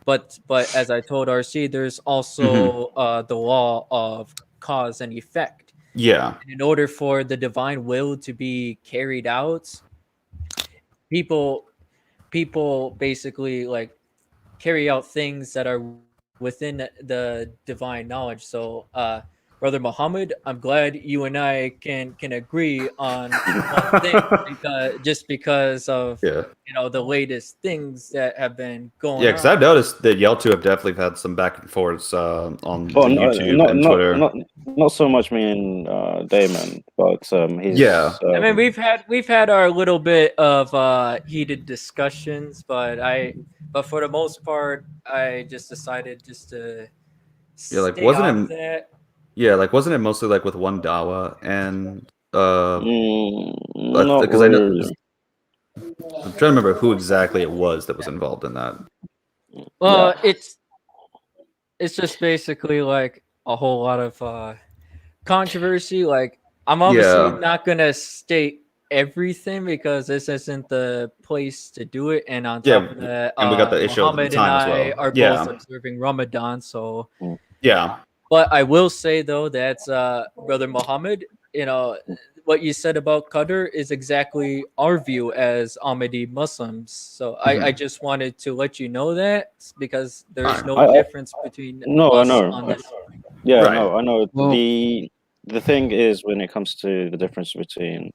but as I told RC, there's also the law of cause and effect. Yeah. And in order for the divine will to be carried out, people basically like carry out things that are within the divine knowledge. So Brother Muhammad, I'm glad you and I can agree on one thing, because of the latest things that have been going on. Yeah, because I've noticed that y'all two have definitely had some back and forths on YouTube and Twitter. Not so much me and Damon, but he's. Yeah, I mean we've had our little bit of heated discussions, but for the most part, I just decided just to wasn't it mostly like with one dawa and because I know I'm trying to remember who exactly it was that was involved in that. Well, it's just basically like a whole lot of controversy. Like, I'm obviously not gonna state everything because this isn't the place to do it. And on top of that, and we got the issue Muhammad at the time and I as well. are both observing Ramadan, so yeah. But I will say though that Brother Muhammad, what you said about Qadr is exactly our view as Ahmadi Muslims. So I just wanted to let you know that, because there's no difference between us on this. Yeah, right. No, I know. Well, the thing is, when it comes to the difference between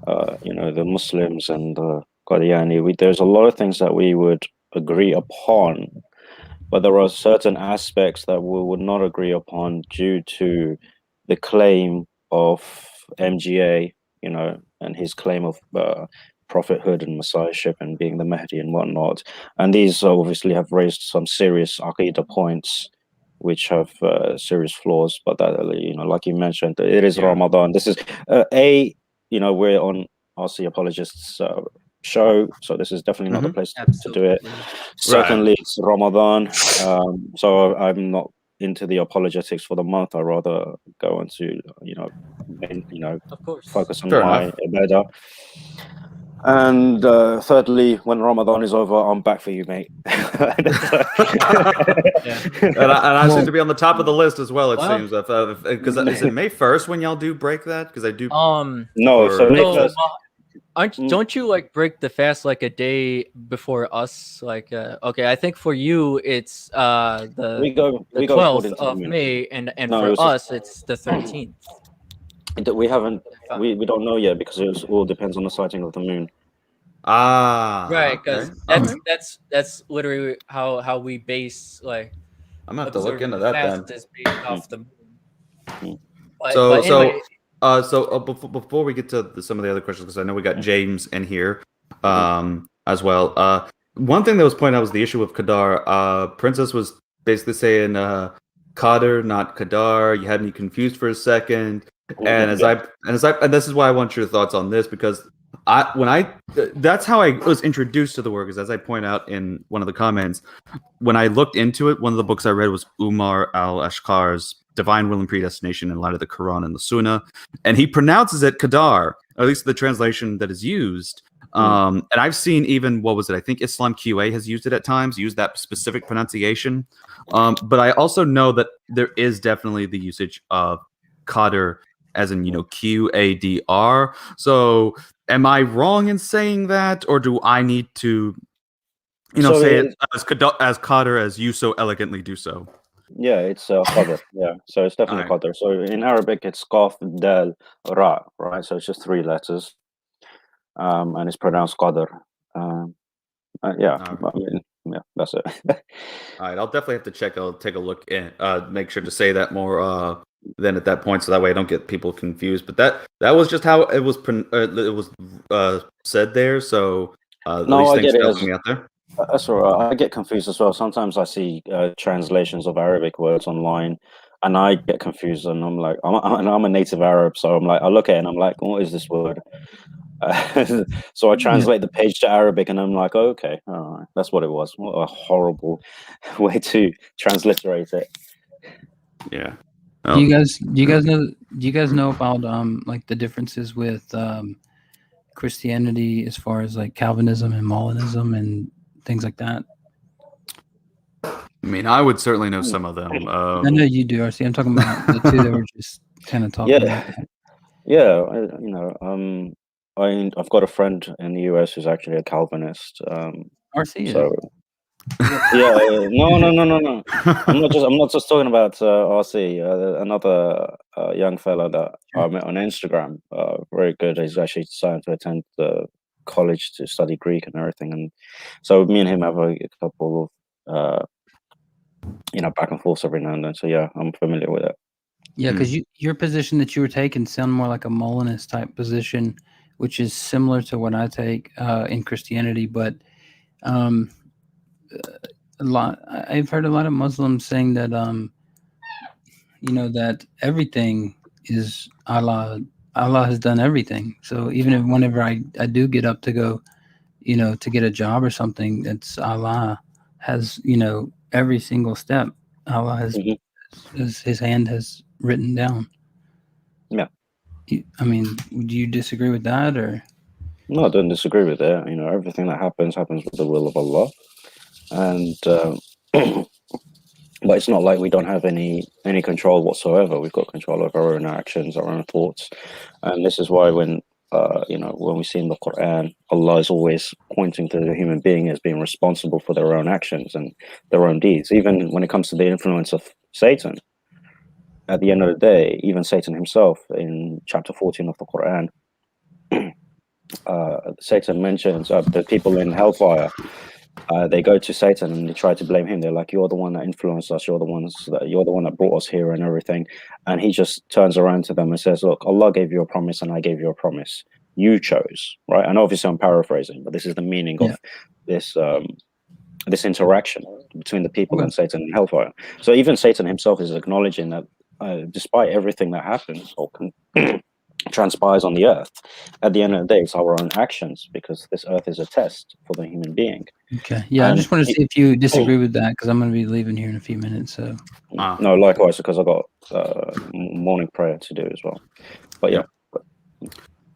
the Muslims and the Qadiani, there's a lot of things that we would agree upon, but there are certain aspects that we would not agree upon due to the claim of MGA, and his claim of prophethood and messiahship and being the Mahdi and whatnot. And these obviously have raised some serious Aqidah points, which have serious flaws. But that, like you mentioned, it is Ramadan. This is we're on RC Apologists show, so this is definitely not the place to do it. Secondly, it's Ramadan, so I'm not into the apologetics for the month. I rather go into Of course. focus on my ibadah. And thirdly, when Ramadan is over, I'm back for you, mate. And I seem to be on the top of the list as well. It seems because is it May 1st when y'all do break that? Because I do. No, so May 1st. Don't you like break the fast like a day before us? Like, okay, I think for you it's the 12th of May, and for us it's the 13th. We haven't. We don't know yet because it all depends on the sighting of the moon. Right, because that's literally how we base like. I'm gonna have to look into that then. Is based off the moon. Before we get to some of the other questions, because I know we got James in here as well. One thing that was pointed out was the issue of Qadar. Princess was basically saying Qadr, not Qadar. You had me confused for a second. And this is why I want your thoughts on this, because that's how I was introduced to the work, is as I point out in one of the comments. When I looked into it, one of the books I read was Umar al-Ashqar's Divine Will and Predestination in Light of the Quran and the Sunnah, and he pronounces it Qadar, or at least the translation that is used. And I've seen even, I think Islam QA has used it at times, used that specific pronunciation. But I also know that there is definitely the usage of Qadr, as in, Qadr. So am I wrong in saying that, or do I need to, say it as Qadr as you so elegantly do so? Yeah, it's Qadr. Yeah, so it's definitely Qadr. So in Arabic, it's Qaf, Dal, Ra, right? So it's just 3 letters, and it's pronounced Qadr. That's it. All right, I'll definitely have to check. I'll take a look and make sure to say that more then at that point, so that way I don't get people confused. But that was just how it was said there. So no, I get it. Out there. That's all right. I get confused as well. Sometimes I see translations of Arabic words online, and I get confused. And I'm like, I'm a native Arab, so I'm like, I look at it and I'm like, what is this word? So I translate the page to Arabic, and I'm like, oh, okay, all right, that's what it was. What a horrible way to transliterate it. Yeah. Do you guys know about like the differences with Christianity as far as like Calvinism and Molinism and things like that? I mean, I would certainly know some of them. I know you do, RC. I'm talking about the two that were just kind of talking about that. Yeah, I've got a friend in the US who's actually a Calvinist. RC. So no. I'm not just talking about RC. Another young fellow that I met on Instagram, very good. He's actually decided to attend the college to study Greek and everything, and so me and him have a couple of back and forth every now and then. So yeah, I'm familiar with it. Yeah, because your position that you were taking sound more like a Molinist type position, which is similar to what I take in Christianity, but I've heard a lot of Muslims saying that that everything is Allah. Allah has done everything. So even whenever I do get up to go, to get a job or something, it's Allah has, every single step Allah has, his hand has written down. Yeah. I mean, do you disagree with that, or? No, I don't disagree with that. Everything that happens with the will of Allah. And but it's not like we don't have any control whatsoever. We've got control of our own actions, our own thoughts, and this is why when we see in the Quran, Allah is always pointing to the human being as being responsible for their own actions and their own deeds. Even when it comes to the influence of Satan, at the end of the day, even Satan himself in chapter 14 of the Quran, Satan mentions the people in hellfire. They go to Satan and they try to blame him. They're like, "You're the one that influenced us. You're the one that brought us here and everything." And he just turns around to them and says, "Look, Allah gave you a promise, and I gave you a promise. You chose, right?" And obviously, I'm paraphrasing, but this is the meaning of this this interaction between the people and Satan in hellfire. So even Satan himself is acknowledging that, despite everything that happens or transpires on the earth. At the end of the day, it's our own actions, because this earth is a test for the human being. Okay. Yeah, I And just want to see if you disagree with that, because I'm going to be leaving here in a few minutes. So no, likewise, because I got morning prayer to do as well. But yeah.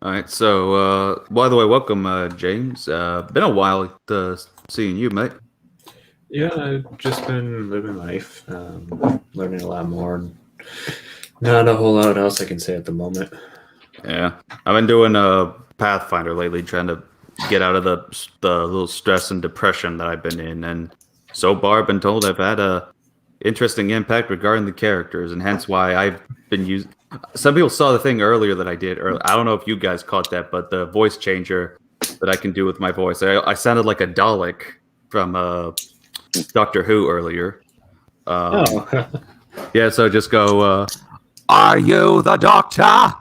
All right. So, by the way, welcome, James. Been a while seeing you, mate. Yeah, I've just been living life, learning a lot more. Not a whole lot else I can say at the moment. Yeah, I've been doing Pathfinder lately, trying to get out of the little stress and depression that I've been in, and so far I've been told I've had a interesting impact regarding the characters, and hence why I've been using. Some people saw the thing earlier that I did. I don't know if you guys caught that, but the voice changer that I can do with my voice, I sounded like a Dalek from Doctor Who earlier. Yeah, so just go. Are you the Doctor?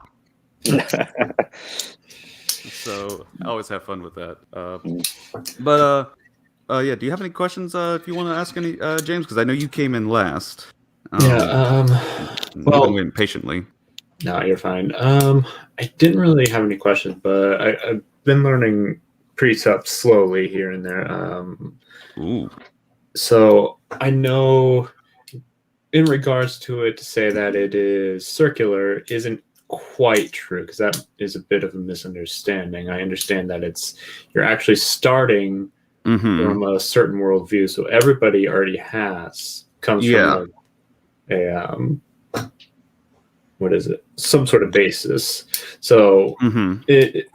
So I always have fun with that. Yeah. Do you have any questions? If you want to ask any, James, because I know you came in last. Well, I've been waiting patiently. No, you're fine. I didn't really have any questions, but I've been learning Presup slowly here and there. Ooh. So I know, in regards to it, to say that it is circular isn't quite true, because that is a bit of a misunderstanding. I understand that you're actually starting from a certain worldview, so everybody already comes from what is it? Some sort of basis. So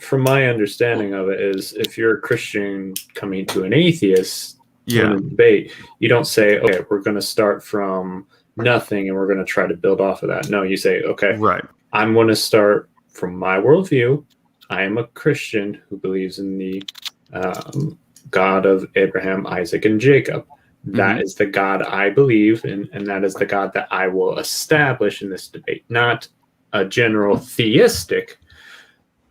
from my understanding of it is, if you're a Christian coming to an atheist in a debate, you don't say, okay, we're going to start from nothing and we're going to try to build off of that. No, you say, okay, I'm going to start from my worldview. I am a Christian who believes in the God of Abraham, Isaac, and Jacob. That is the God I believe in, and that is the God that I will establish in this debate, not a general theistic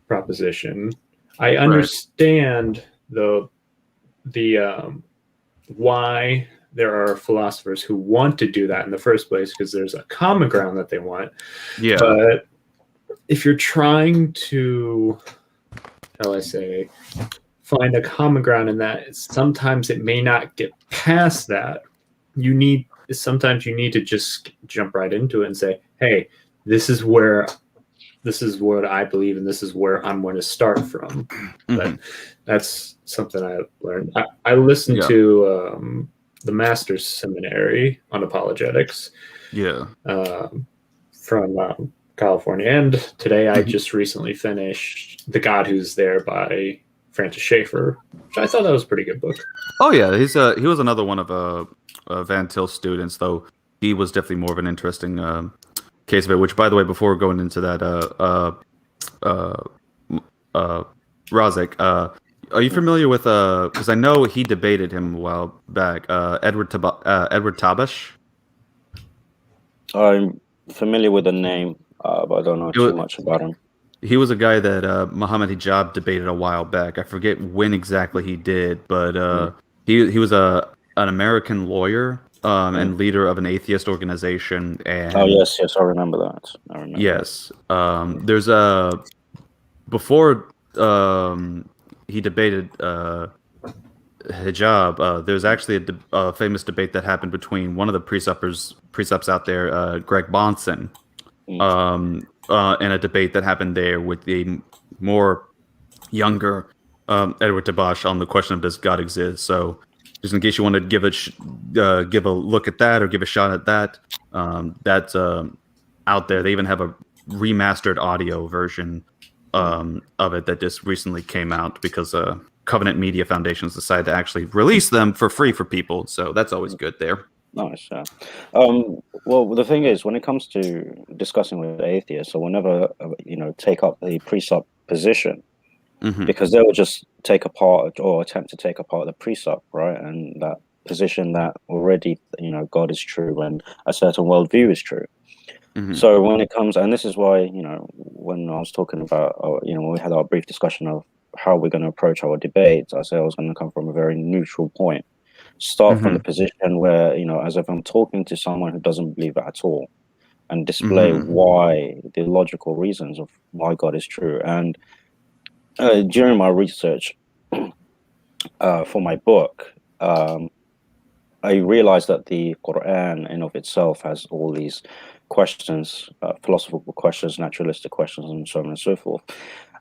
proposition. I understand the why there are philosophers who want to do that in the first place, because there's a common ground that they want. Yeah. But if you're trying to, shall I say, find a common ground in that, sometimes it may not get past that. Sometimes you need to just jump right into it and say, hey, this is what I believe, and this is where I'm going to start from. But that's something I learned. I listened to the Master's Seminary on Apologetics from California, and today I just recently finished The God Who's There by Francis Schaeffer, which I thought that was a pretty good book. Oh yeah, he was another one of Van Til's students, though he was definitely more of an interesting case of it. Which, by the way, before going into that, Razek, are you familiar with because I know he debated him a while back, Edward Tabash? I'm familiar with the name, but I don't know too much about him. He was a guy that Muhammad Hijab debated a while back. I forget when exactly he did, but he was an American lawyer and leader of an atheist organization. And yes, I remember that. Yes, there's before he debated Hijab. There's actually a famous debate that happened between one of the precepts out there, Greg Bonson. In a debate that happened there with the more younger Edward Tabash on the question of does God exist. So just in case you want to give a look at that or give a shot at that, that's out there. They even have a remastered audio version of it that just recently came out because Covenant Media Foundations decided to actually release them for free for people. So that's always good there. Nice. Well, the thing is, when it comes to discussing with atheists, so we'll never, take up the Presup position, because they will just take apart or attempt to take apart the Presup, right? And that position that already, God is true and a certain worldview is true. So when it comes, and this is why, when I was talking about, when we had our brief discussion of how we're going to approach our debates, I said I was going to come from a very neutral point. Start from the position where, as if I'm talking to someone who doesn't believe it at all, and display why, the logical reasons of why God is true. And during my research for my book, I realized that the Quran in of itself has all these questions, philosophical questions, naturalistic questions, and so on and so forth.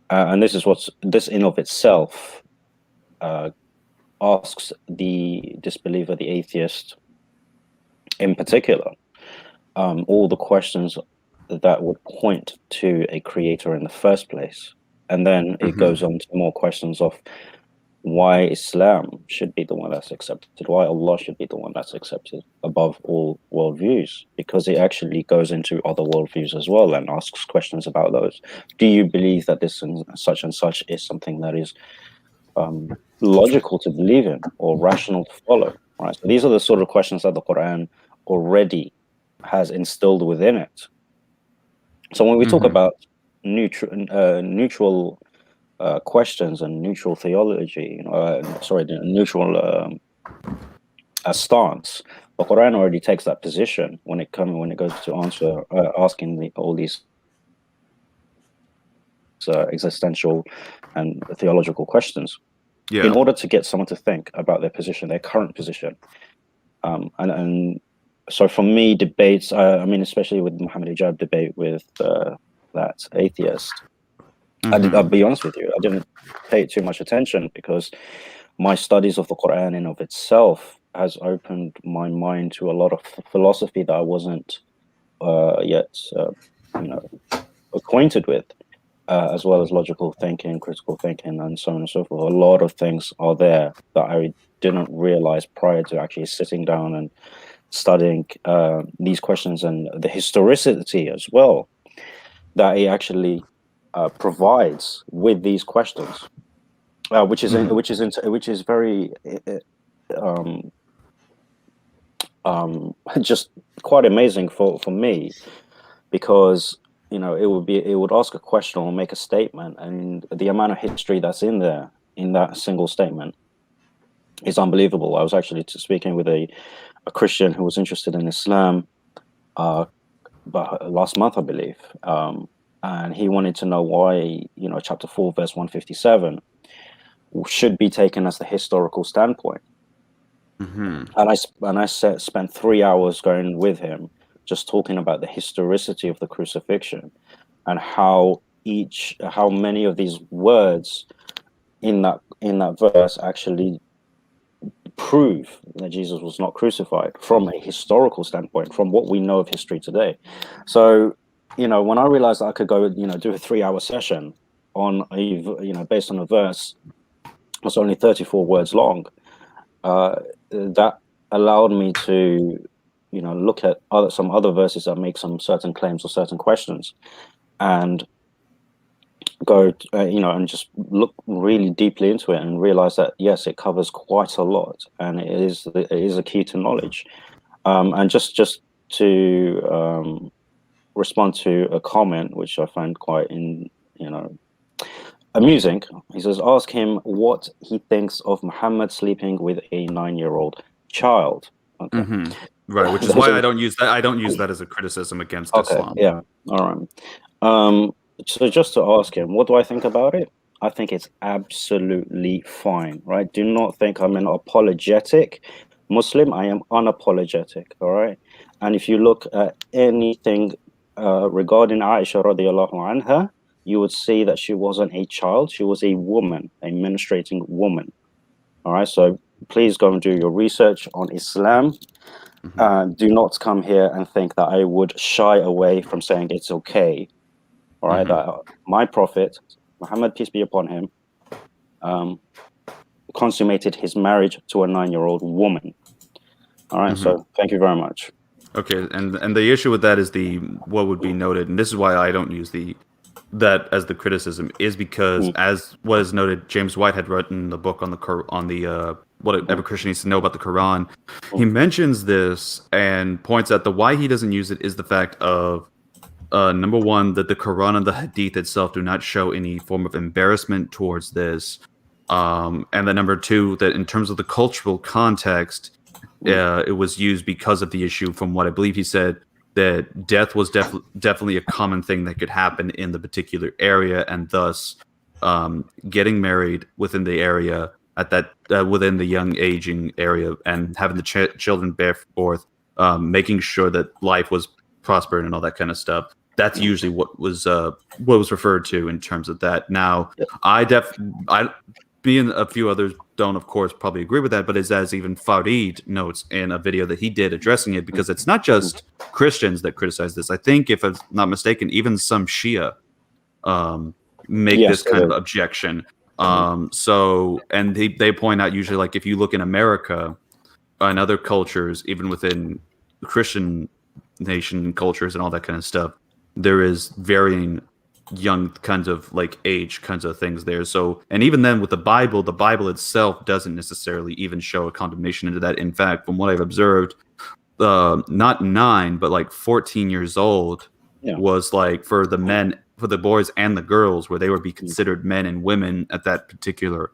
And this in of itself asks the disbeliever, the atheist in particular, all the questions that would point to a creator in the first place. And then it goes on to more questions of why Islam should be the one that's accepted, why Allah should be the one that's accepted above all worldviews, because it actually goes into other worldviews as well and asks questions about those. Do you believe that this and such is something that is logical to believe in or rational to follow? Right. So these are the sort of questions that the Quran already has instilled within it. So when we talk about neutral questions and neutral theology, the neutral stance, the Quran already takes that position when it goes to asking all these existential and theological questions. In order to get someone to think about their position, their current position. And so for me, debates, especially with Muhammad Hijab debate with that atheist, I'll be honest with you, I didn't pay too much attention because my studies of the Quran in of itself has opened my mind to a lot of philosophy that I wasn't yet acquainted with. As well as logical thinking, critical thinking, and so on and so forth. A lot of things are there that I didn't realize prior to actually sitting down and studying these questions, and the historicity as well that he actually provides with these questions, which is very just quite amazing for me, because it would ask a question or make a statement, and the amount of history that's in there in that single statement is unbelievable. I was actually speaking with a Christian who was interested in Islam but last month, I believe, and he wanted to know why chapter 4 verse 157 should be taken as the historical standpoint. And I spent 3 hours going with him, just talking about the historicity of the crucifixion and how many of these words in that verse actually prove that Jesus was not crucified from a historical standpoint, from what we know of history today. So, when I realized that I could go, do a 3-hour session on based on a verse that's only 34 words long, that allowed me to look at some other verses that make some certain claims or certain questions, and go, and just look really deeply into it and realize that yes, it covers quite a lot, and it is a key to knowledge. And just to respond to a comment which I find quite amusing. He says, ask him what he thinks of Muhammad sleeping with a 9-year-old child. Okay. Right, which is why I don't use that. I don't use that as a criticism against Islam. Yeah. All right. So just to ask him, what do I think about it? I think it's absolutely fine, right? Do not think I'm an apologetic Muslim. I am unapologetic, all right? And if you look at anything regarding Aisha radiallahu anha, you would see that she wasn't a child. She was a woman, a menstruating woman. All right, so please go and do your research on Islam. Do not come here and think that I would shy away from saying it's okay. All right, that my prophet, Muhammad, peace be upon him, consummated his marriage to a 9-year-old woman. All right, so thank you very much. Okay, and the issue with that is what would be noted, and this is why I don't use that as the criticism, is because as what is noted, James White had written the book on the what every Christian needs to know about the Quran. He mentions this and points out that why he doesn't use it is the fact of number one, that the Quran and the Hadith itself do not show any form of embarrassment towards this, and then number two, that in terms of the cultural context, it was used because of the issue. From what I believe he said, that death was definitely a common thing that could happen in the particular area, and thus getting married within the area at that within the young aging area and having the children bear forth, making sure that life was prosperous and all that kind of stuff. That's usually what was referred to in terms of that. Now, I being a few others don't, of course, probably agree with that, but as even Farid notes in a video that he did addressing it, because it's not just Christians that criticize this. I think, if I'm not mistaken, even some Shia make this kind of objection. So, and they point out usually, like, if you look in America and other cultures, even within Christian nation cultures and all that kind of stuff, there is varying young kinds of like age kinds of things there. So, and even then with the Bible itself doesn't necessarily even show a condemnation into that. In fact, from what I've observed, not 9 but like 14 years old was like for the men, for the boys and the girls, where they would be considered men and women at that particular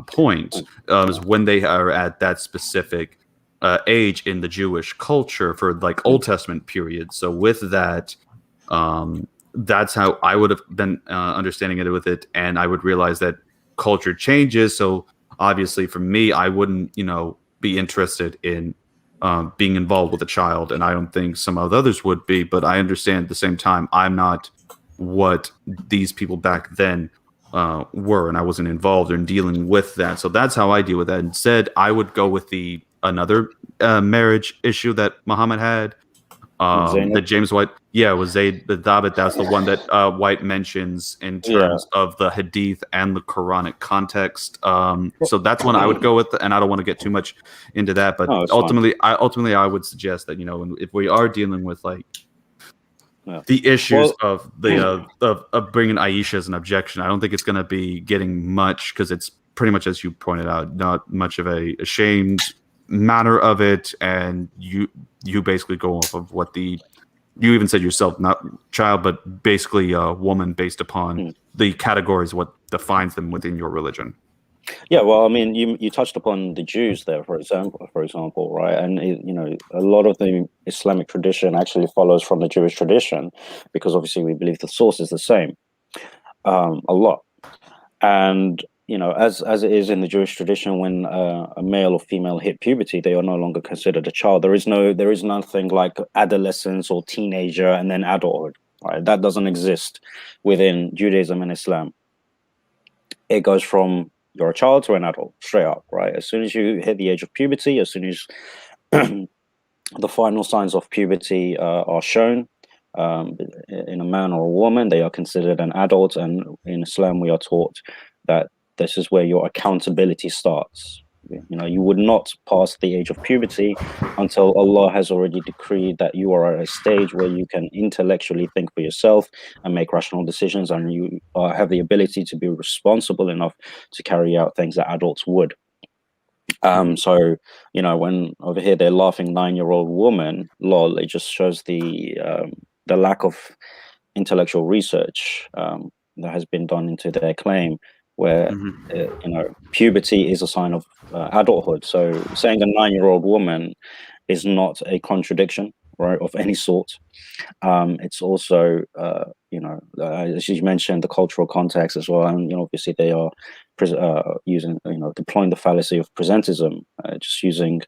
point, is when they are at that specific age in the Jewish culture for like Old Testament period. So with that, that's how I would have been understanding it with it, and I would realize that culture changes. So obviously, for me, I wouldn't, be interested in being involved with a child, and I don't think some of the others would be. But I understand at the same time, I'm not what these people back then were, and I wasn't involved in dealing with that. So that's how I deal with that. Instead, I would go with another marriage issue that Muhammad had. That James White, was Zayd the David. That's the one that White mentions in terms of the Hadith and the Quranic context. So that's one I would go with, and I don't want to get too much into that. But ultimately, I would suggest that if we are dealing with like the issues of the of bringing Aisha as an objection, I don't think it's going to be getting much, because it's pretty much, as you pointed out, not much of a ashamed matter of it, and you basically go off of what you even said yourself, not child, but basically a woman, based upon the categories what defines them within your religion. Yeah, well, I mean, you touched upon the Jews there, for example, right? And a lot of the Islamic tradition actually follows from the Jewish tradition, because obviously we believe the source is the same, a lot. And as it is in the Jewish tradition, when a male or female hit puberty, they are no longer considered a child. There is nothing like adolescence or teenager and then adulthood. Right? That doesn't exist within Judaism and Islam. It goes from you're a child to an adult, straight up. Right? As soon as you hit the age of puberty, as soon as the final signs of puberty are shown in a man or a woman, they are considered an adult. And in Islam, we are taught that this is where your accountability starts. You would not pass the age of puberty until Allah has already decreed that you are at a stage where you can intellectually think for yourself and make rational decisions, and you have the ability to be responsible enough to carry out things that adults would. So, when over here they're laughing 9-year-old woman, lol, it just shows the lack of intellectual research that has been done into their claim, where puberty is a sign of adulthood. So saying a 9-year-old woman is not a contradiction, right, of any sort. It's also as you mentioned, the cultural context as well, and obviously they are using deploying the fallacy of presentism, just using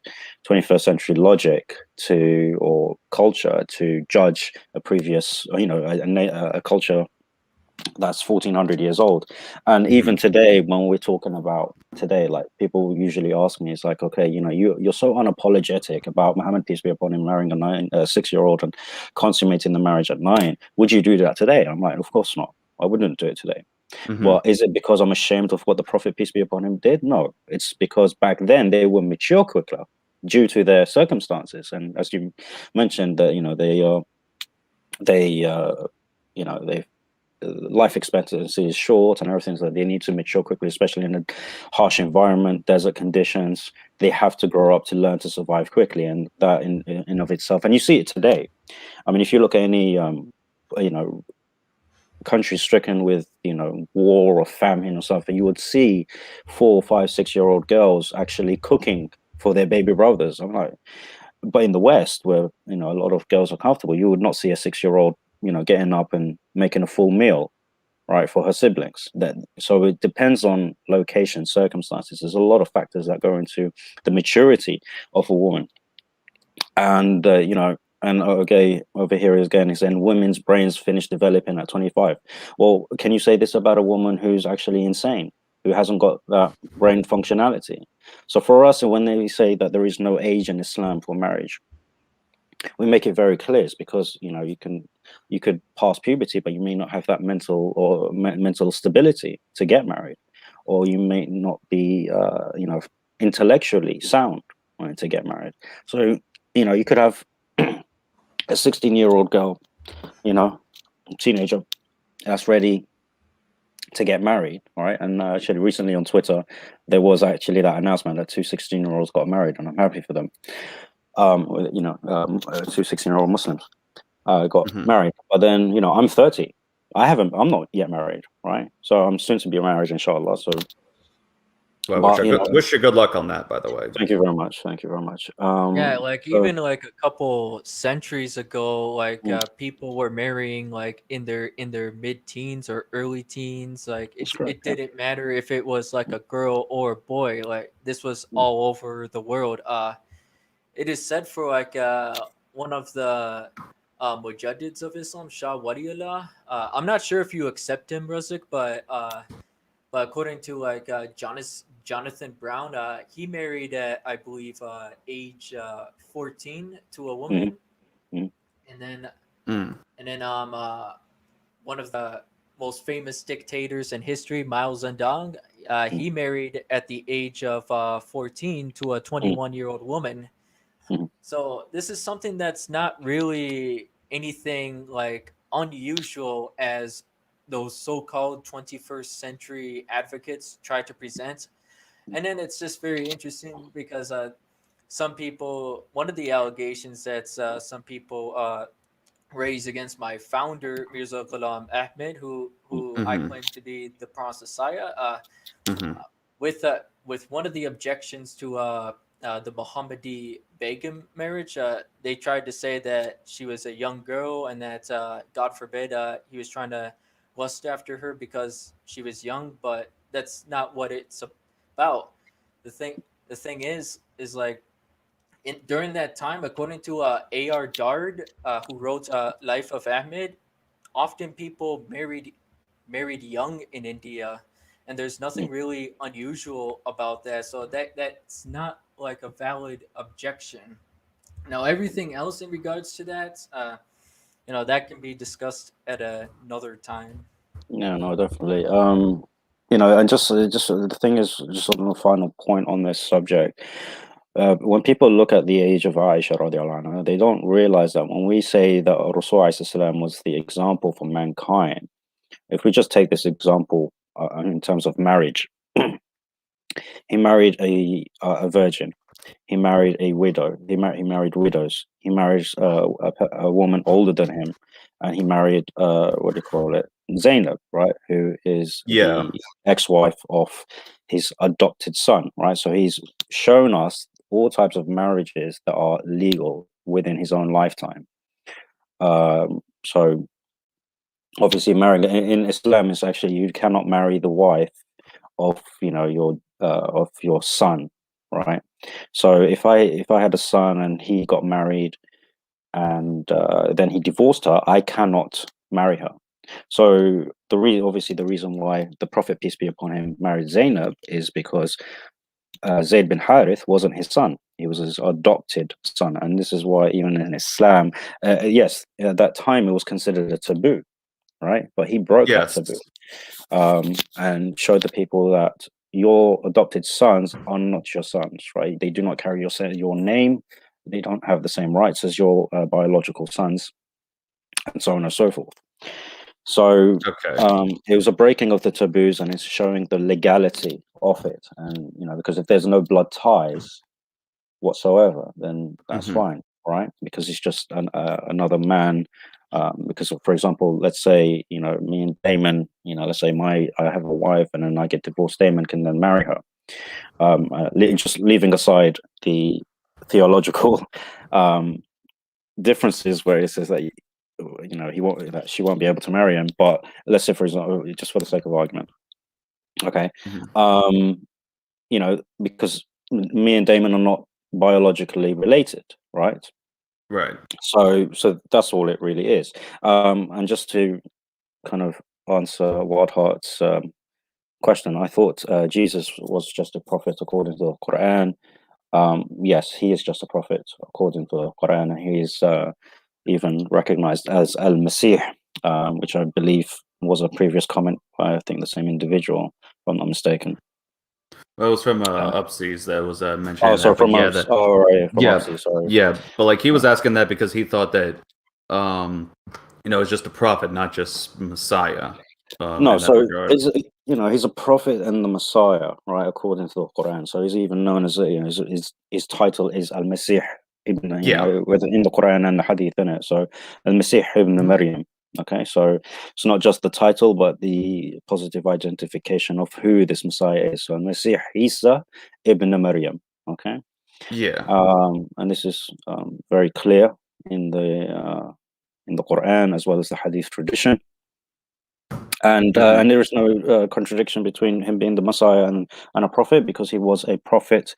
21st century logic or culture to judge a previous a culture that's 1400 years old. And even today, when we're talking about today, like, people usually ask me, it's like, okay, you're so unapologetic about Muhammad, peace be upon him, marrying a 6-year-old and consummating the marriage at 9. Would you do that today? I'm like, of course not. I wouldn't do it today. Well, is it because I'm ashamed of what the Prophet, peace be upon him, did? No, it's because back then they were mature quicker due to their circumstances. And as you mentioned, that life expectancy is short and everything, so they need to mature quickly, especially in a harsh environment, desert conditions. They have to grow up to learn to survive quickly, and that in of itself, and you see it today. I mean, if you look at any country stricken with war or famine or something, you would see 4, 5, 6-year-old girls actually cooking for their baby brothers. I'm like, but in the West, where a lot of girls are comfortable, you would not see a 6-year-old getting up and making a full meal, right, for her siblings. So it depends on location, circumstances. There's a lot of factors that go into the maturity of a woman. And and okay, over here is again, he's saying women's brains finish developing at 25. Well, can you say this about a woman who's actually insane, who hasn't got that brain functionality? So for us, when they say that there is no age in Islam for marriage, we make it very clear. It's because you could pass puberty, but you may not have that mental stability to get married, or you may not be intellectually sound to get married. So you could have a 16-year-old girl, teenager, that's ready to get married, all right? And actually recently on Twitter, there was actually that announcement that 2 16-year-olds got married, and I'm happy for them. 2 16-year-old Muslims got married. But then, I'm 30. I'm not yet married, right? So I'm soon to be married, inshallah. So wish you good luck on that, by the way. Thank you very much. Thank you very much. Yeah, even a couple centuries ago, people were marrying in their mid-teens or early teens. It didn't matter if it was a girl or a boy. This was all over the world. It is said for one of the Mujaddids of Islam, Shah Waliullah. I'm not sure if you accept him, Razik, but according to Jonathan Brown, he married at, I believe, age 14 to a woman, and then one of the most famous dictators in history, Mao Zedong, he married at the age of 14 to a 21-year-old woman. So this is something that's not really anything unusual as those so-called 21st century advocates try to present. And then it's just very interesting because some people, one of the allegations that some people raise against my founder, Mirza Ghulam Ahmed, who I claim to be the Prophet Messiah, with one of the objections to the Mohammadi Begum marriage, they tried to say that she was a young girl and that, God forbid, he was trying to lust after her because she was young, but that's not what it's about. The thing is during that time, according to A.R. Dard, who wrote Life of Ahmed, often people married young in India, and there's nothing really unusual about that. So that's not a valid objection. Now, everything else in regards to that, that can be discussed at another time. Yeah, no, definitely. And just the thing is, just on the final point on this subject, when people look at the age of Aisha radiallahu anha, they don't realize that when we say that Rasul was the example for mankind, if we just take this example in terms of marriage, he married a virgin. He married a widow. He married widows. He married a woman older than him, and he married Zainab, right? Who is the ex-wife of his adopted son, right? So he's shown us all types of marriages that are legal within his own lifetime. So obviously, marrying in Islam is actually, you cannot marry the wife of your son, right? So if I had a son and he got married and then he divorced her, I cannot marry her. So the reason why the Prophet, peace be upon him, married Zainab is because Zayd bin Harith wasn't his son. He was his adopted son. And this is why even in Islam, yes, at that time it was considered a taboo, right? But he broke that taboo and showed the people that your adopted sons are not your sons, right? They do not carry your name. They don't have the same rights as your biological sons, and so on and so forth. So it was a breaking of the taboos, and it's showing the legality of it. And because if there's no blood ties whatsoever, then that's fine, right? Because it's just another man. Because, for example, let's say me and Damon, let's say I have a wife, and then I get divorced. Damon can then marry her. Just leaving aside the theological differences where it says that she won't be able to marry him. But let's say, for example, just for the sake of argument, okay, because me and Damon are not biologically related, right? Right. So that's all it really is. And just to kind of answer Wildheart's question, I thought Jesus was just a prophet according to the Quran. Yes, he is just a prophet according to the Quran, and he is even recognized as Al-Masih, which I believe was a previous comment by, I think, the same individual, if I'm not mistaken. Well, it was from Upseas that was mentioned. Oh, sorry, from Upseas. Oh, right, from Upseas, sorry. Yeah, but like he was asking that because he thought that, it's just a prophet, not just Messiah. No, so he's a prophet and the Messiah, right? According to the Quran, so he's even known as his title is Al-Masih ibn, whether in the Quran and the Hadith in it. So Al-Masih ibn Maryam. Okay, so it's not just the title, but the positive identification of who this Messiah is. So Al-Masih Isa ibn Maryam. Okay. Yeah. And this is very clear in the Quran as well as the Hadith tradition. And there is no contradiction between him being the Messiah and a prophet, because he was a prophet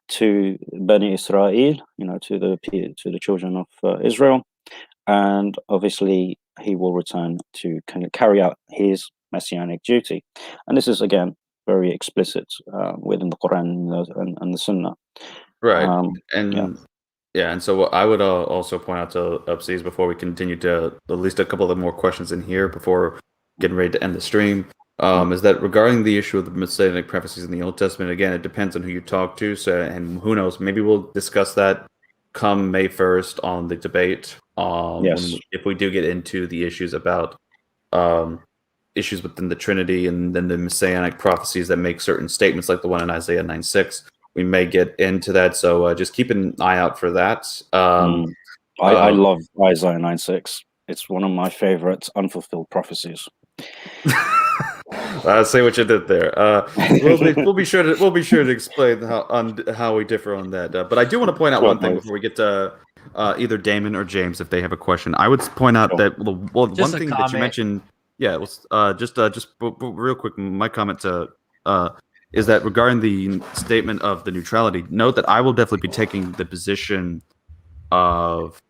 to Bani Israel, to the children of Israel, and obviously he will return to kind of carry out his messianic duty. And this is again very explicit within the Quran and the Sunnah. Right. And so what I would also point out to Upseas before we continue to at least a couple of more questions in here before getting ready to end the stream, is that regarding the issue of the Messianic prophecies in the Old Testament, again, it depends on who you talk to. So, and who knows, maybe we'll discuss that come May 1st on the debate. Yes. If we do get into the issues about issues within the Trinity and then the Messianic prophecies that make certain statements like the one in Isaiah 9:6, we may get into that. So just keep an eye out for that. I love Isaiah 9:6. It's one of my favorite unfulfilled prophecies. Say what you did there. We'll be sure to explain how we differ on that. But I do want to point out one thing before we get to either Damon or James if they have a question. I would point out that one thing that you mentioned. Yeah, just real quick. My comment to is that regarding the statement of the neutrality. Note that I will definitely be taking the position of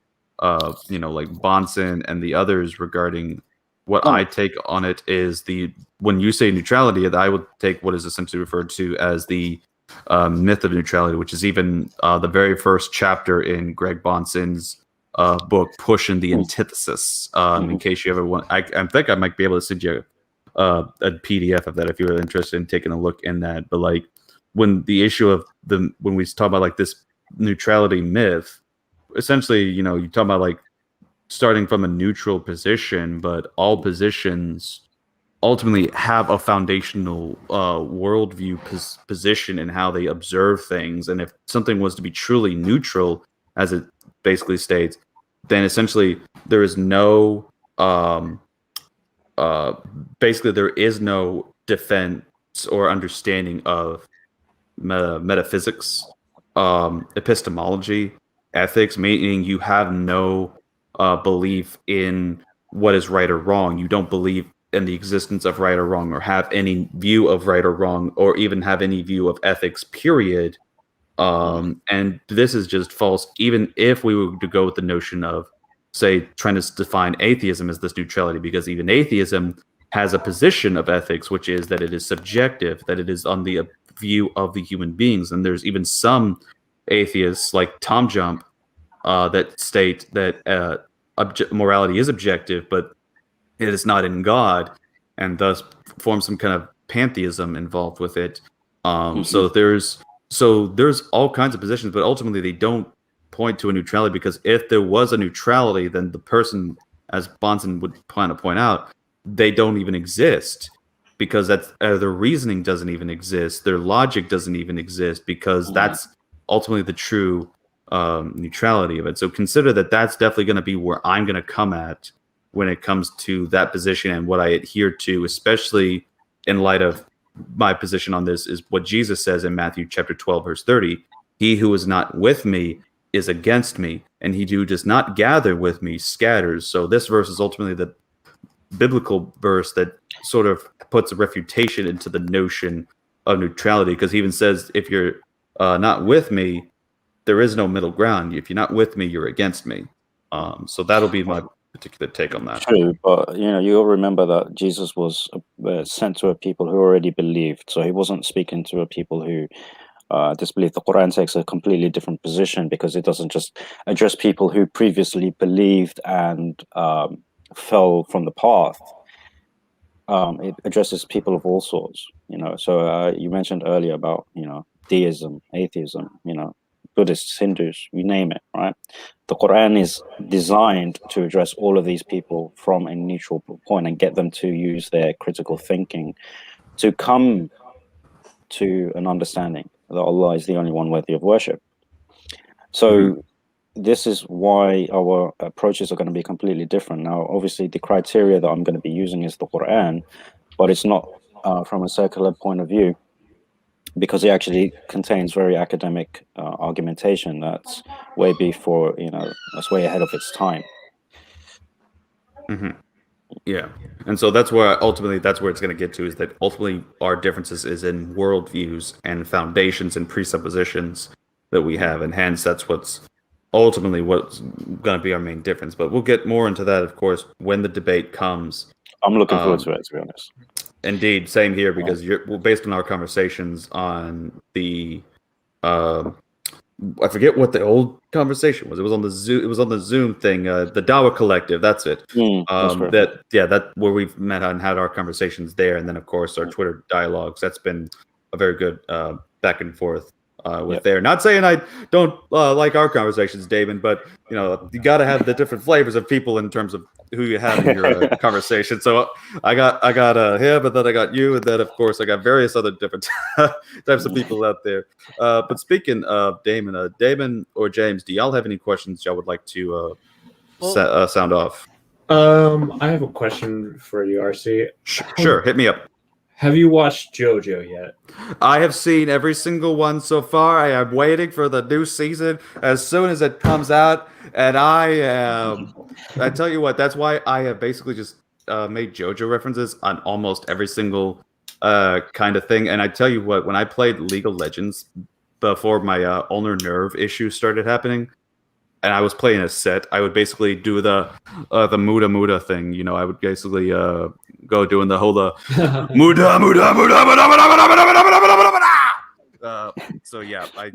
like Bonson and the others regarding. What I take on it is when you say neutrality, I would take what is essentially referred to as the myth of neutrality, which is even the very first chapter in Greg Bonson's book, Pushing the Antithesis. In case you ever want, I think I might be able to send you a PDF of that if you're interested in taking a look in that. But like when the issue of when we talk about like this neutrality myth, essentially, you talk about like starting from a neutral position, but all positions ultimately have a foundational worldview position in how they observe things. And if something was to be truly neutral, as it basically states, then essentially there is no there is no defense or understanding of metaphysics, epistemology, ethics, meaning you have no belief in what is right or wrong. You don't believe in the existence of right or wrong, or have any view of right or wrong, or even have any view of ethics, period. And this is just false, even if we were to go with the notion of, say, trying to define atheism as this neutrality, because even atheism has a position of ethics, which is that it is subjective, that it is on the view of the human beings. And there's even some atheists like Tom Jump that state that morality is objective, but it is not in God, and thus form some kind of pantheism involved with it. So there's all kinds of positions, but ultimately they don't point to a neutrality, because if there was a neutrality, then the person, as Bonson would point out, they don't even exist, because that's their reasoning doesn't even exist, their logic doesn't even exist, because that's ultimately the true neutrality of it. So consider that that's definitely going to be where I'm going to come at when it comes to that position, and what I adhere to, especially in light of my position on this, is what Jesus says in Matthew chapter 12, verse 30. He who is not with me is against me, and he who does not gather with me scatters. So this verse is ultimately the biblical verse that sort of puts a refutation into the notion of neutrality, because he even says, if you're not with me, there is no middle ground. If you're not with me, you're against me. So that'll be my particular take on that. True, but you'll remember that Jesus was sent to a people who already believed, so he wasn't speaking to a people who disbelieved. The Quran takes a completely different position because it doesn't just address people who previously believed and fell from the path. It addresses people of all sorts. So you mentioned earlier about deism, atheism, Buddhists, Hindus, you name it, right? The Quran is designed to address all of these people from a neutral point and get them to use their critical thinking to come to an understanding that Allah is the only one worthy of worship. So this is why our approaches are going to be completely different. Now, obviously, the criteria that I'm going to be using is the Quran, but it's not from a secular point of view, because it actually contains very academic argumentation that's way before, that's way ahead of its time. Yeah. And so that's where it's going to get to, is that ultimately our differences is in worldviews and foundations and presuppositions that we have. And hence that's what's ultimately what's going to be our main difference. But we'll get more into that, of course, when the debate comes. I'm looking forward to it, to be honest. Indeed, same here, because based on our conversations on the, I forget what the old conversation was. It was on the Zoom. It was on the Zoom thing. The Dawa Collective. That's it. That where we've met and had our conversations there, and then of course our Twitter dialogues. That's been a very good back and forth with there. Not saying I don't like our conversations, Damon, but you got to have the different flavors of people in terms of who you have in your conversation. So I got him, and then I got you, and then of course I got various other different types of people out there. But speaking of Damon, Damon or James, do y'all have any questions y'all would like to sound off? I have a question for you, RC. Sure, hit me up. Have you watched JoJo yet? I have seen every single one so far. I am waiting for the new season as soon as it comes out. And I tell you what, that's why I have basically just made JoJo references on almost every single kind of thing. And I tell you what, when I played League of Legends before my ulnar nerve issue started happening, and I was playing a set, I would basically do the muda thing. I would basically go doing the whole muda. So yeah, I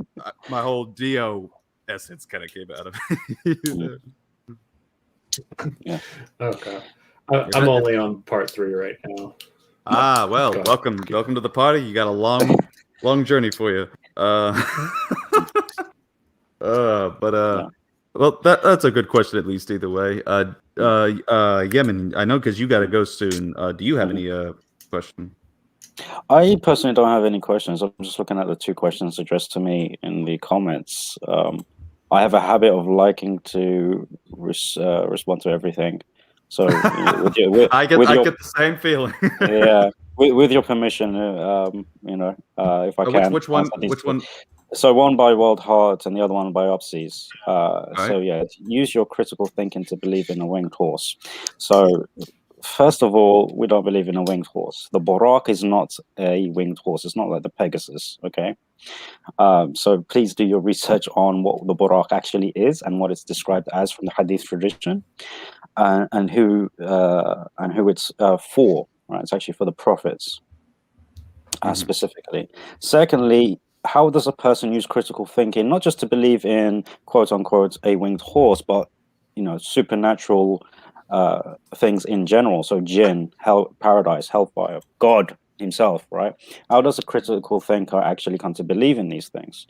my whole Dio essence kind of came out of it. Yeah. Okay. I'm only on part 3 right now. Well, welcome to the party. You got a long journey for you. Well, that's a good question, at least, either way. Yemen, I know because you got to go soon. Do you have any question? I personally don't have any questions. I'm just looking at the 2 questions addressed to me in the comments. I have a habit of liking to respond to everything. So I get the same feeling. Yeah, with your permission, if I can. Which one? So one by World Heart and the other one Biopsies. So yeah, use your critical thinking to believe in a winged horse. So first of all, we don't believe in a winged horse. The Buraq is not a winged horse. It's not like the Pegasus, okay? So please do your research on what the Buraq actually is and what it's described as from the Hadith tradition, and who it's for. Right? It's actually for the prophets specifically. Secondly, how does a person use critical thinking, not just to believe in quote unquote a winged horse, but supernatural things in general? So jinn, hell, paradise, hellfire, God himself, right? How does a critical thinker actually come to believe in these things?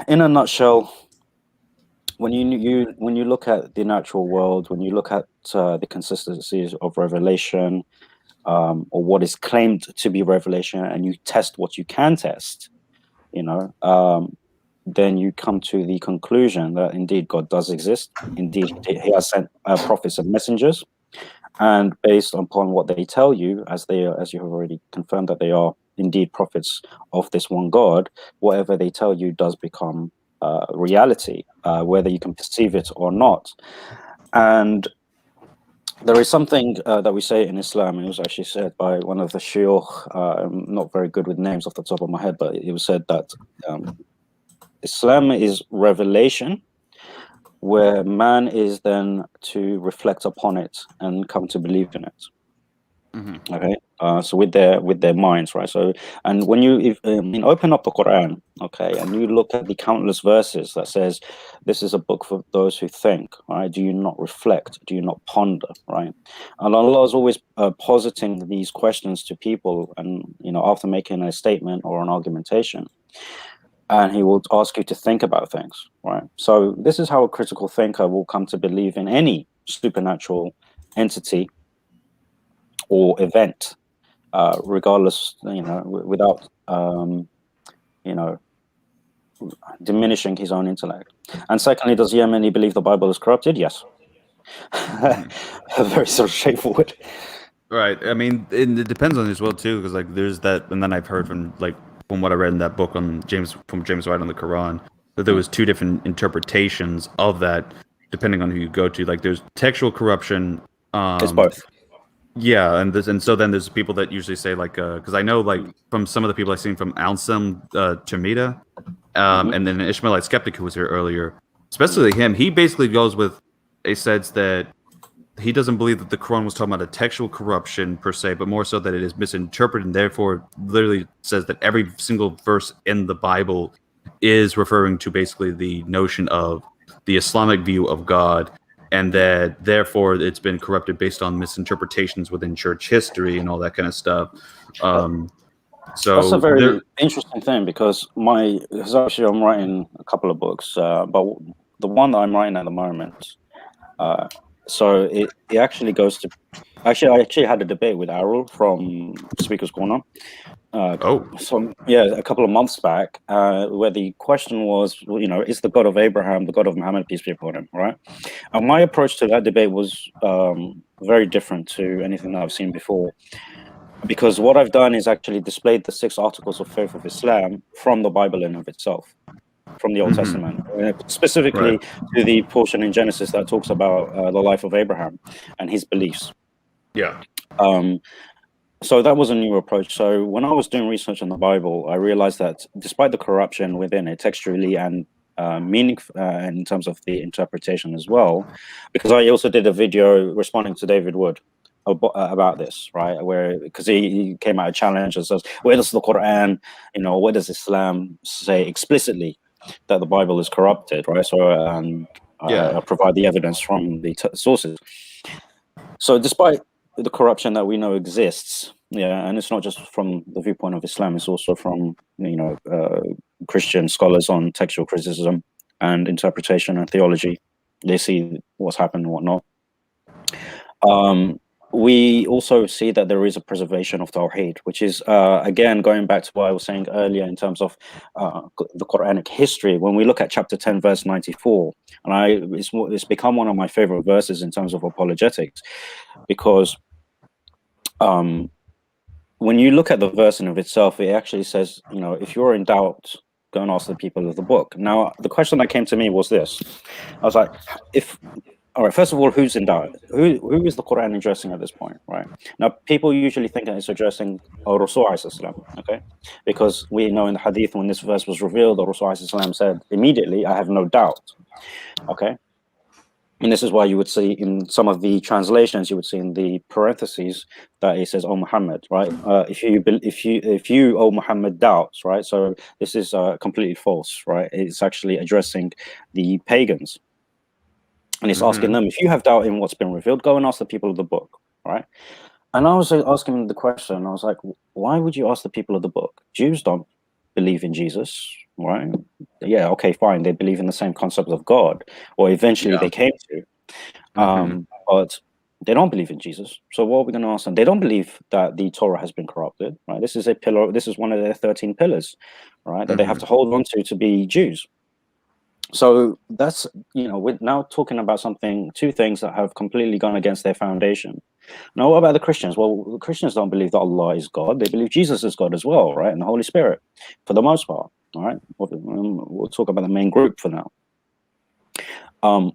In a nutshell, when you look at the natural world, when you look at the consistencies of revelation, or what is claimed to be revelation, and you test what you can test, then you come to the conclusion that indeed God does exist. Indeed, he has sent prophets and messengers, and based upon what they tell you, as you have already confirmed that they are indeed prophets of this one God, whatever they tell you does become reality, whether you can perceive it or not. And there is something that we say in Islam. It was actually said by one of the shuyukh. I'm not very good with names off the top of my head, but it was said that Islam is revelation, where man is then to reflect upon it and come to believe in it. Mm-hmm. Okay, so with their minds, right? So, and when you open up the Quran, okay, and you look at the countless verses that says this is a book for those who think, right? Do you not reflect? Do you not ponder, right? And Allah is always positing these questions to people, and after making a statement or an argumentation, and he will ask you to think about things, right? So this is how a critical thinker will come to believe in any supernatural entity or event, regardless, without, diminishing his own intellect. And secondly, does Yemeni believe the Bible is corrupted? Yes. Very sort of straightforward. Right. I mean, it depends on it as well too, because there's that, and then I've heard from what I read in that book from James White on the Quran, that there was two different interpretations of that, depending on who you go to. There's textual corruption. It's both. Yeah, and so then there's people that usually say because I know from some of the people I've seen from Anselm Chamita, and then an Ishmaelite skeptic who was here earlier, especially him, he basically goes with a sense that he doesn't believe that the Quran was talking about a textual corruption per se, but more so that it is misinterpreted, and therefore literally says that every single verse in the Bible is referring to basically the notion of the Islamic view of God, and that therefore it's been corrupted based on misinterpretations within church history and all that kind of stuff. So that's a very interesting thing, because actually I'm writing a couple of books, but the one that I'm writing at the moment, so it actually goes to, I actually had a debate with Arul from Speaker's Corner. A couple of months back, where the question was, is the God of Abraham the God of Muhammad, peace be upon him, right? And my approach to that debate was very different to anything that I've seen before, because what I've done is actually displayed the 6 articles of faith of Islam from the Bible in of itself, from the Old Testament, specifically to the portion in Genesis that talks about the life of Abraham and his beliefs. Yeah. So that was a new approach. So when I was doing research on the Bible, I realized that despite the corruption within it, textually and meaning, in terms of the interpretation as well, because I also did a video responding to David Wood about this, right? Because he came out a challenge and says, where does the Quran, where does Islam say explicitly that the Bible is corrupted, right? So I provide the evidence from the sources. So despite the corruption that we know exists, and it's not just from the viewpoint of Islam, it's also from Christian scholars on textual criticism and interpretation and theology. They see what's happened and whatnot. We also see that there is a preservation of Tawheed, which is, again, going back to what I was saying earlier in terms of the Quranic history. When we look at chapter 10, verse 94, and it's become one of my favorite verses in terms of apologetics, because when you look at the verse in of itself, it actually says, if you're in doubt, go and ask the people of the book. Now, the question that came to me was this. I was like, all right, first of all, who's in doubt? Who is the Quran addressing at this point, right? Now, people usually think that it's addressing Rasul, okay? Because we know in the hadith, when this verse was revealed, the Rasul said, immediately, I have no doubt, okay? And this is why you would see in some of the translations, you would see in the parentheses that it says, "Oh Muhammad," right? If you, "Oh Muhammad," doubts, right? So this is completely false, right? It's actually addressing the pagans, and it's asking them, if you have doubt in what's been revealed, go and ask the people of the book, right? And I was asking the question, I was like, why would you ask the people of the book? Jews don't believe in Jesus, right? Yeah, okay, fine. They believe in the same concept of God, or eventually they came to, but they don't believe in Jesus. So what are we going to ask them? They don't believe that the Torah has been corrupted, right? This is a pillar. This is one of their 13 pillars, right? That they have to hold on to be Jews. So that's, we're now talking about two things that have completely gone against their foundation. Now, what about the Christians? Well, the Christians don't believe that Allah is God. They believe Jesus is God as well, right? And the Holy Spirit, for the most part, all right? We'll talk about the main group for now.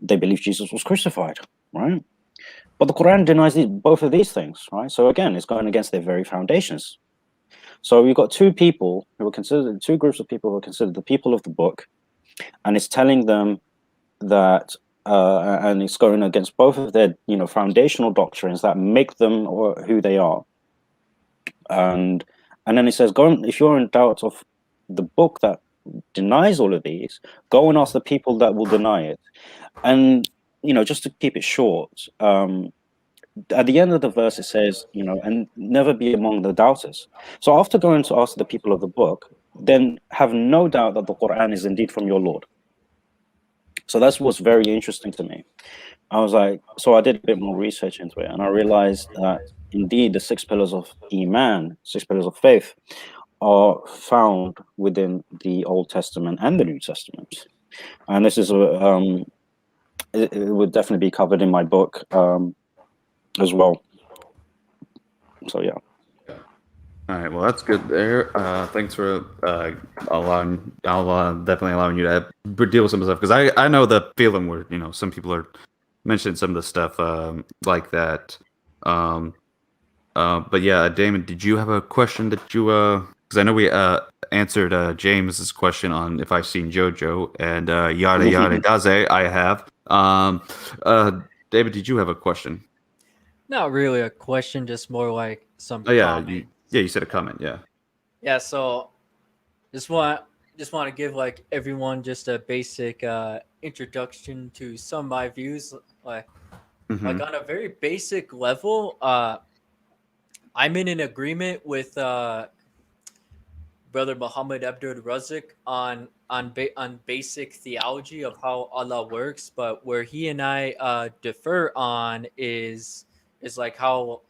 They believe Jesus was crucified, right? But the Quran denies both of these things, right? So again, it's going against their very foundations. So you've got two groups of people who are considered the people of the book, and it's telling them that, and it's going against both of their, foundational doctrines that make them who they are. And then it says, if you're in doubt of the book that denies all of these, go and ask the people that will deny it. And just to keep it short, at the end of the verse it says, and never be among the doubters. So after going to ask the people of the book, then have no doubt that the Quran is indeed from your Lord. So that's what's very interesting to me. I was like, so I did a bit more research into it, and I realized that indeed the 6 pillars of Iman, 6 pillars of faith, are found within the Old Testament and the New Testament. And this is it would definitely be covered in my book as well. So yeah. All right, well, that's good there. Thanks for definitely allowing you to deal with some of the stuff, because I know the feeling where some people are mentioning some of the stuff like that. But yeah, Damon, did you have a question that you because I know we answered James's question on if I've seen JoJo, and yada yada daze, I have. David, did you have a question? Not really a question, just more like some. Oh yeah, comment. you said a comment. Yeah. Yeah. So, just want to give like everyone just a basic introduction to some of my views, like on a very basic level. I'm in an agreement with Brother Muhammad Abdul Razik on basic theology of how Allah works, but where he and I differ on is like how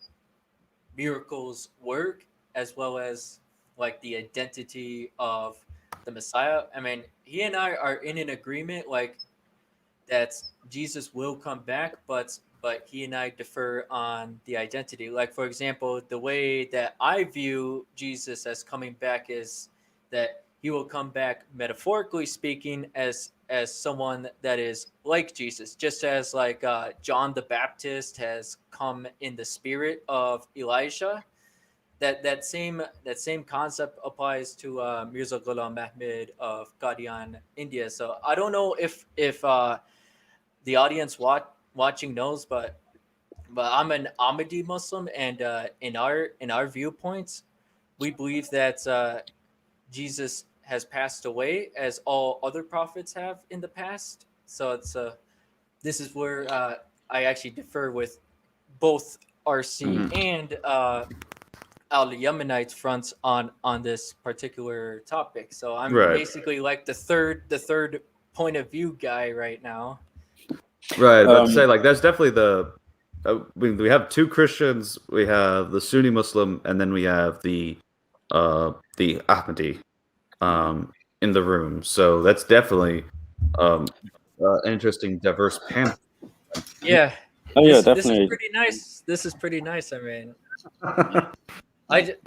miracles work, as well as like the identity of the Messiah. I mean, he and I are in an agreement like that Jesus will come back, but he and I differ on the identity. Like, for example, the way that I view Jesus as coming back is that he will come back, metaphorically speaking, as someone that is like Jesus, just as like John the Baptist has come in the spirit of Elijah. That same concept applies to Mirza Ghulam Ahmad of Qadian, India. So I don't know if the audience watching knows, but I'm an Ahmadi Muslim, and in our viewpoints, we believe that Jesus has passed away, as all other prophets have in the past. So it's this is where I actually differ with both RC and Al-Yemenites fronts on this particular topic. So I'm basically like the third point of view guy right now. Right, but to say like there's definitely we have two Christians, we have the Sunni Muslim, and then we have the Ahmadi in the room. So that's definitely an interesting, diverse panel. Yeah. Oh yeah, this definitely. This is pretty nice. This is pretty nice. I mean, I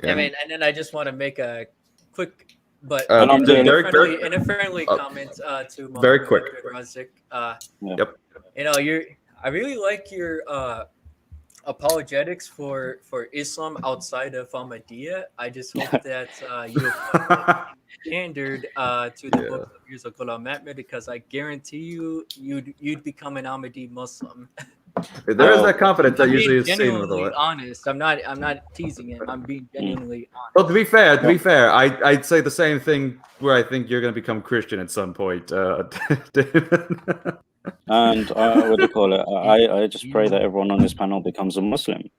mean, and then I just want to make a quick, but in a friendly comment to very quick. Razik. Yep. I really like your apologetics for Islam outside of Ahmadiyya. I just hope that you apply standard to the book of Mirza Ghulam Ahmad, because I guarantee you'd become an Ahmadi Muslim. There is that confidence that usually is seen with genuinely honest. I'm not teasing him. I'm being genuinely honest. Well, to be fair, I'd say the same thing where I think you're going to become Christian at some point. And what do you call it? I just pray that everyone on this panel becomes a Muslim.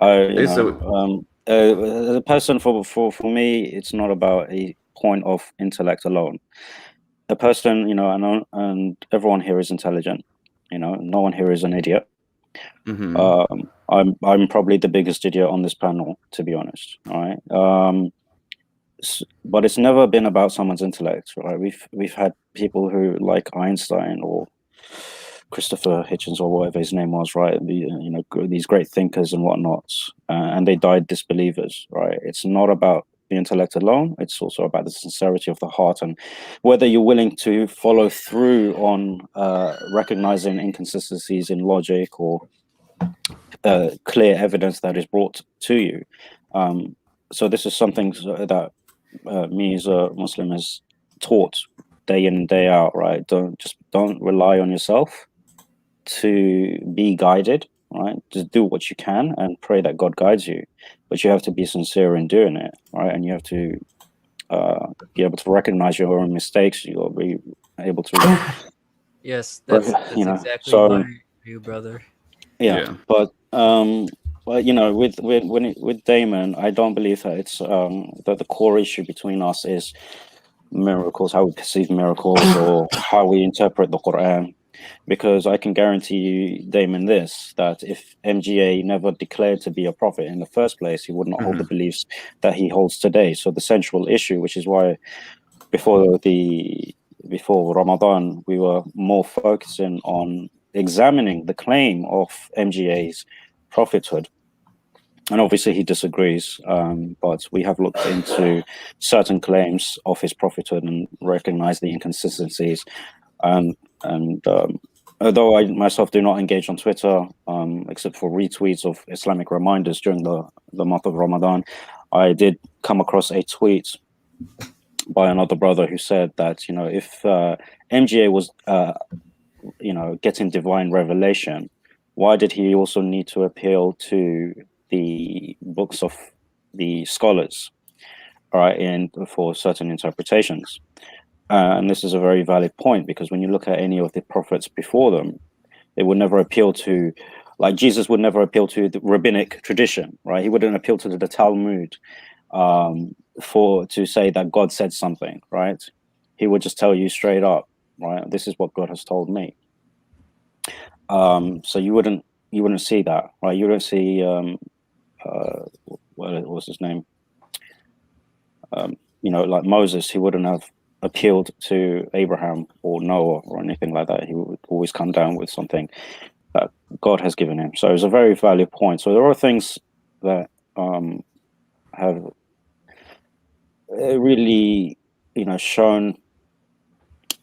As a person, for me, it's not about a point of intellect alone. A person, and everyone here is intelligent. No one here is an idiot. I'm probably the biggest idiot on this panel, to be honest. All right. But it's never been about someone's intellect, right? We've had people who, like Einstein or Christopher Hitchens or whatever his name was, right? These great thinkers and whatnot, and they died disbelievers, right? It's not about the intellect alone. It's also about the sincerity of the heart and whether you're willing to follow through on recognizing inconsistencies in logic or clear evidence that is brought to you. So this is something that me as a Muslim is taught day in and day out, right? Don't rely on yourself to be guided, right? Just do what you can and pray that God guides you, but you have to be sincere in doing it, right? And you have to be able to recognize your own mistakes. You'll be able to Yes, that's exactly my view, brother. Yeah. But with Damon, I don't believe that it's that the core issue between us is miracles, how we perceive miracles, or how we interpret the Quran. Because I can guarantee you, Damon, that if MGA never declared to be a prophet in the first place, he would not hold the beliefs that he holds today. So the central issue, which is why before Ramadan, we were more focusing on examining the claim of MGA's prophethood. And obviously he disagrees, but we have looked into certain claims of his prophethood and recognized the inconsistencies. And although I myself do not engage on Twitter, except for retweets of Islamic reminders during the month of Ramadan, I did come across a tweet by another brother who said that, if MGA was, getting divine revelation, why did he also need to appeal to the books of the scholars, right, and for certain interpretations? And this is a very valid point, because when you look at any of the prophets before them, they would never appeal to, like Jesus would never appeal to the rabbinic tradition, right? He wouldn't appeal to the Talmud to say that God said something, right? He would just tell you straight up, right? This is what God has told me. So you wouldn't see that, right? You don't see what was his name? Like Moses, he wouldn't have appealed to Abraham or Noah or anything like that. He would always come down with something that God has given him. So it's a very valid point. So there are things that have really, shown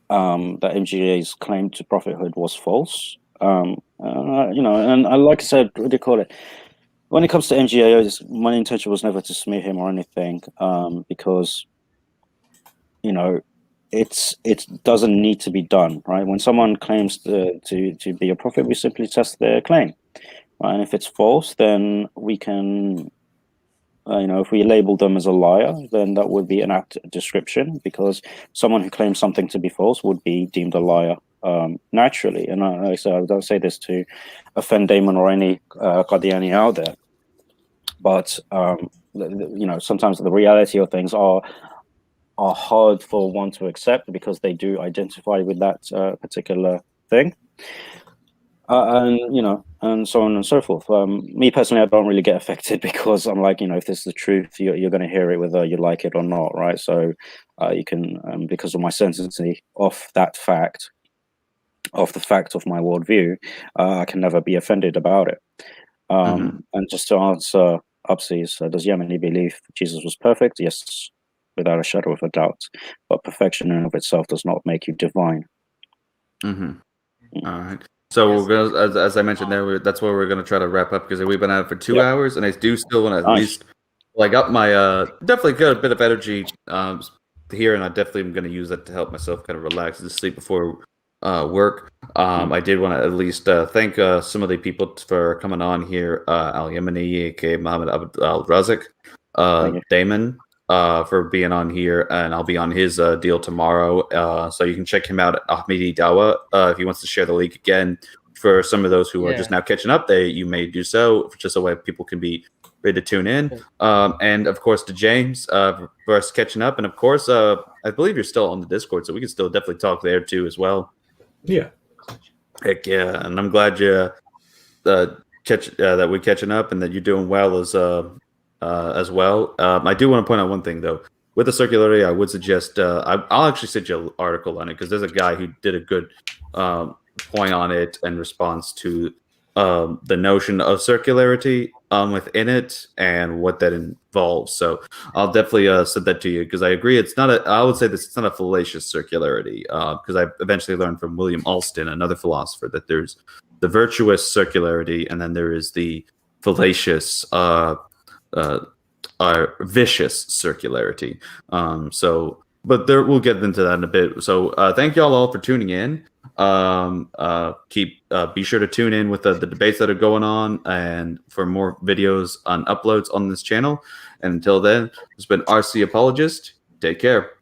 that MGA's claim to prophethood was false. And like I said, what do you call it? When it comes to MGA, my intention was never to smear him or anything, because it doesn't need to be done, right? When someone claims to be a prophet, we simply test their claim, right? And if it's false, then we can, if we label them as a liar, then that would be an apt description, because someone who claims something to be false would be deemed a liar naturally. And I don't say this to offend Damon or any Qadiani out there, but sometimes the reality of things are hard for one to accept, because they do identify with that particular thing, and so on and so forth. Me personally, I don't really get affected, because I'm like, if this is the truth, you're going to hear it whether you like it or not, right? So you can, because of my sensitivity of that fact, of the fact of my worldview, I can never be offended about it. And just to answer Upsies, does Yemeni believe Jesus was perfect? Yes, without a shadow of a doubt. But perfection in and of itself does not make you divine. All right. So we're gonna, as I mentioned there, that's where we're going to try to wrap up, because we've been at it for 2 hours, and I do still want to at least, I got my definitely got a bit of energy here, and I definitely am going to use that to help myself kind of relax and sleep before work. I did want to at least thank some of the people for coming on here. Al Yemeni, aka Mohammed Al Razak, Damon, for being on here, and I'll be on his deal tomorrow. So you can check him out at Ahmedi Dawa if he wants to share the link again. For some of those who are just now catching up, you may do so, just so way people can be ready to tune in. And of course to James for us catching up, and of course I believe you're still on the Discord, so we can still definitely talk there too as well. Yeah. Heck yeah, and I'm glad you that we're catching up and that you're doing well as well. I do want to point out one thing though. With the circularity, I would suggest I'll actually send you an article on it, because there's a guy who did a good point point on it in response to the notion of circularity within it and what that involves. So I'll definitely send that to you, because I agree it's not I would say this, it's not a fallacious circularity, because I eventually learned from William Alston, another philosopher, that there's the virtuous circularity and then there is the fallacious vicious circularity. But we'll get into that in a bit. So thank y'all all for tuning in. Be sure to tune in with the debates that are going on, and for more videos on uploads on this channel. And until then, it's been RC Apologist. Take care.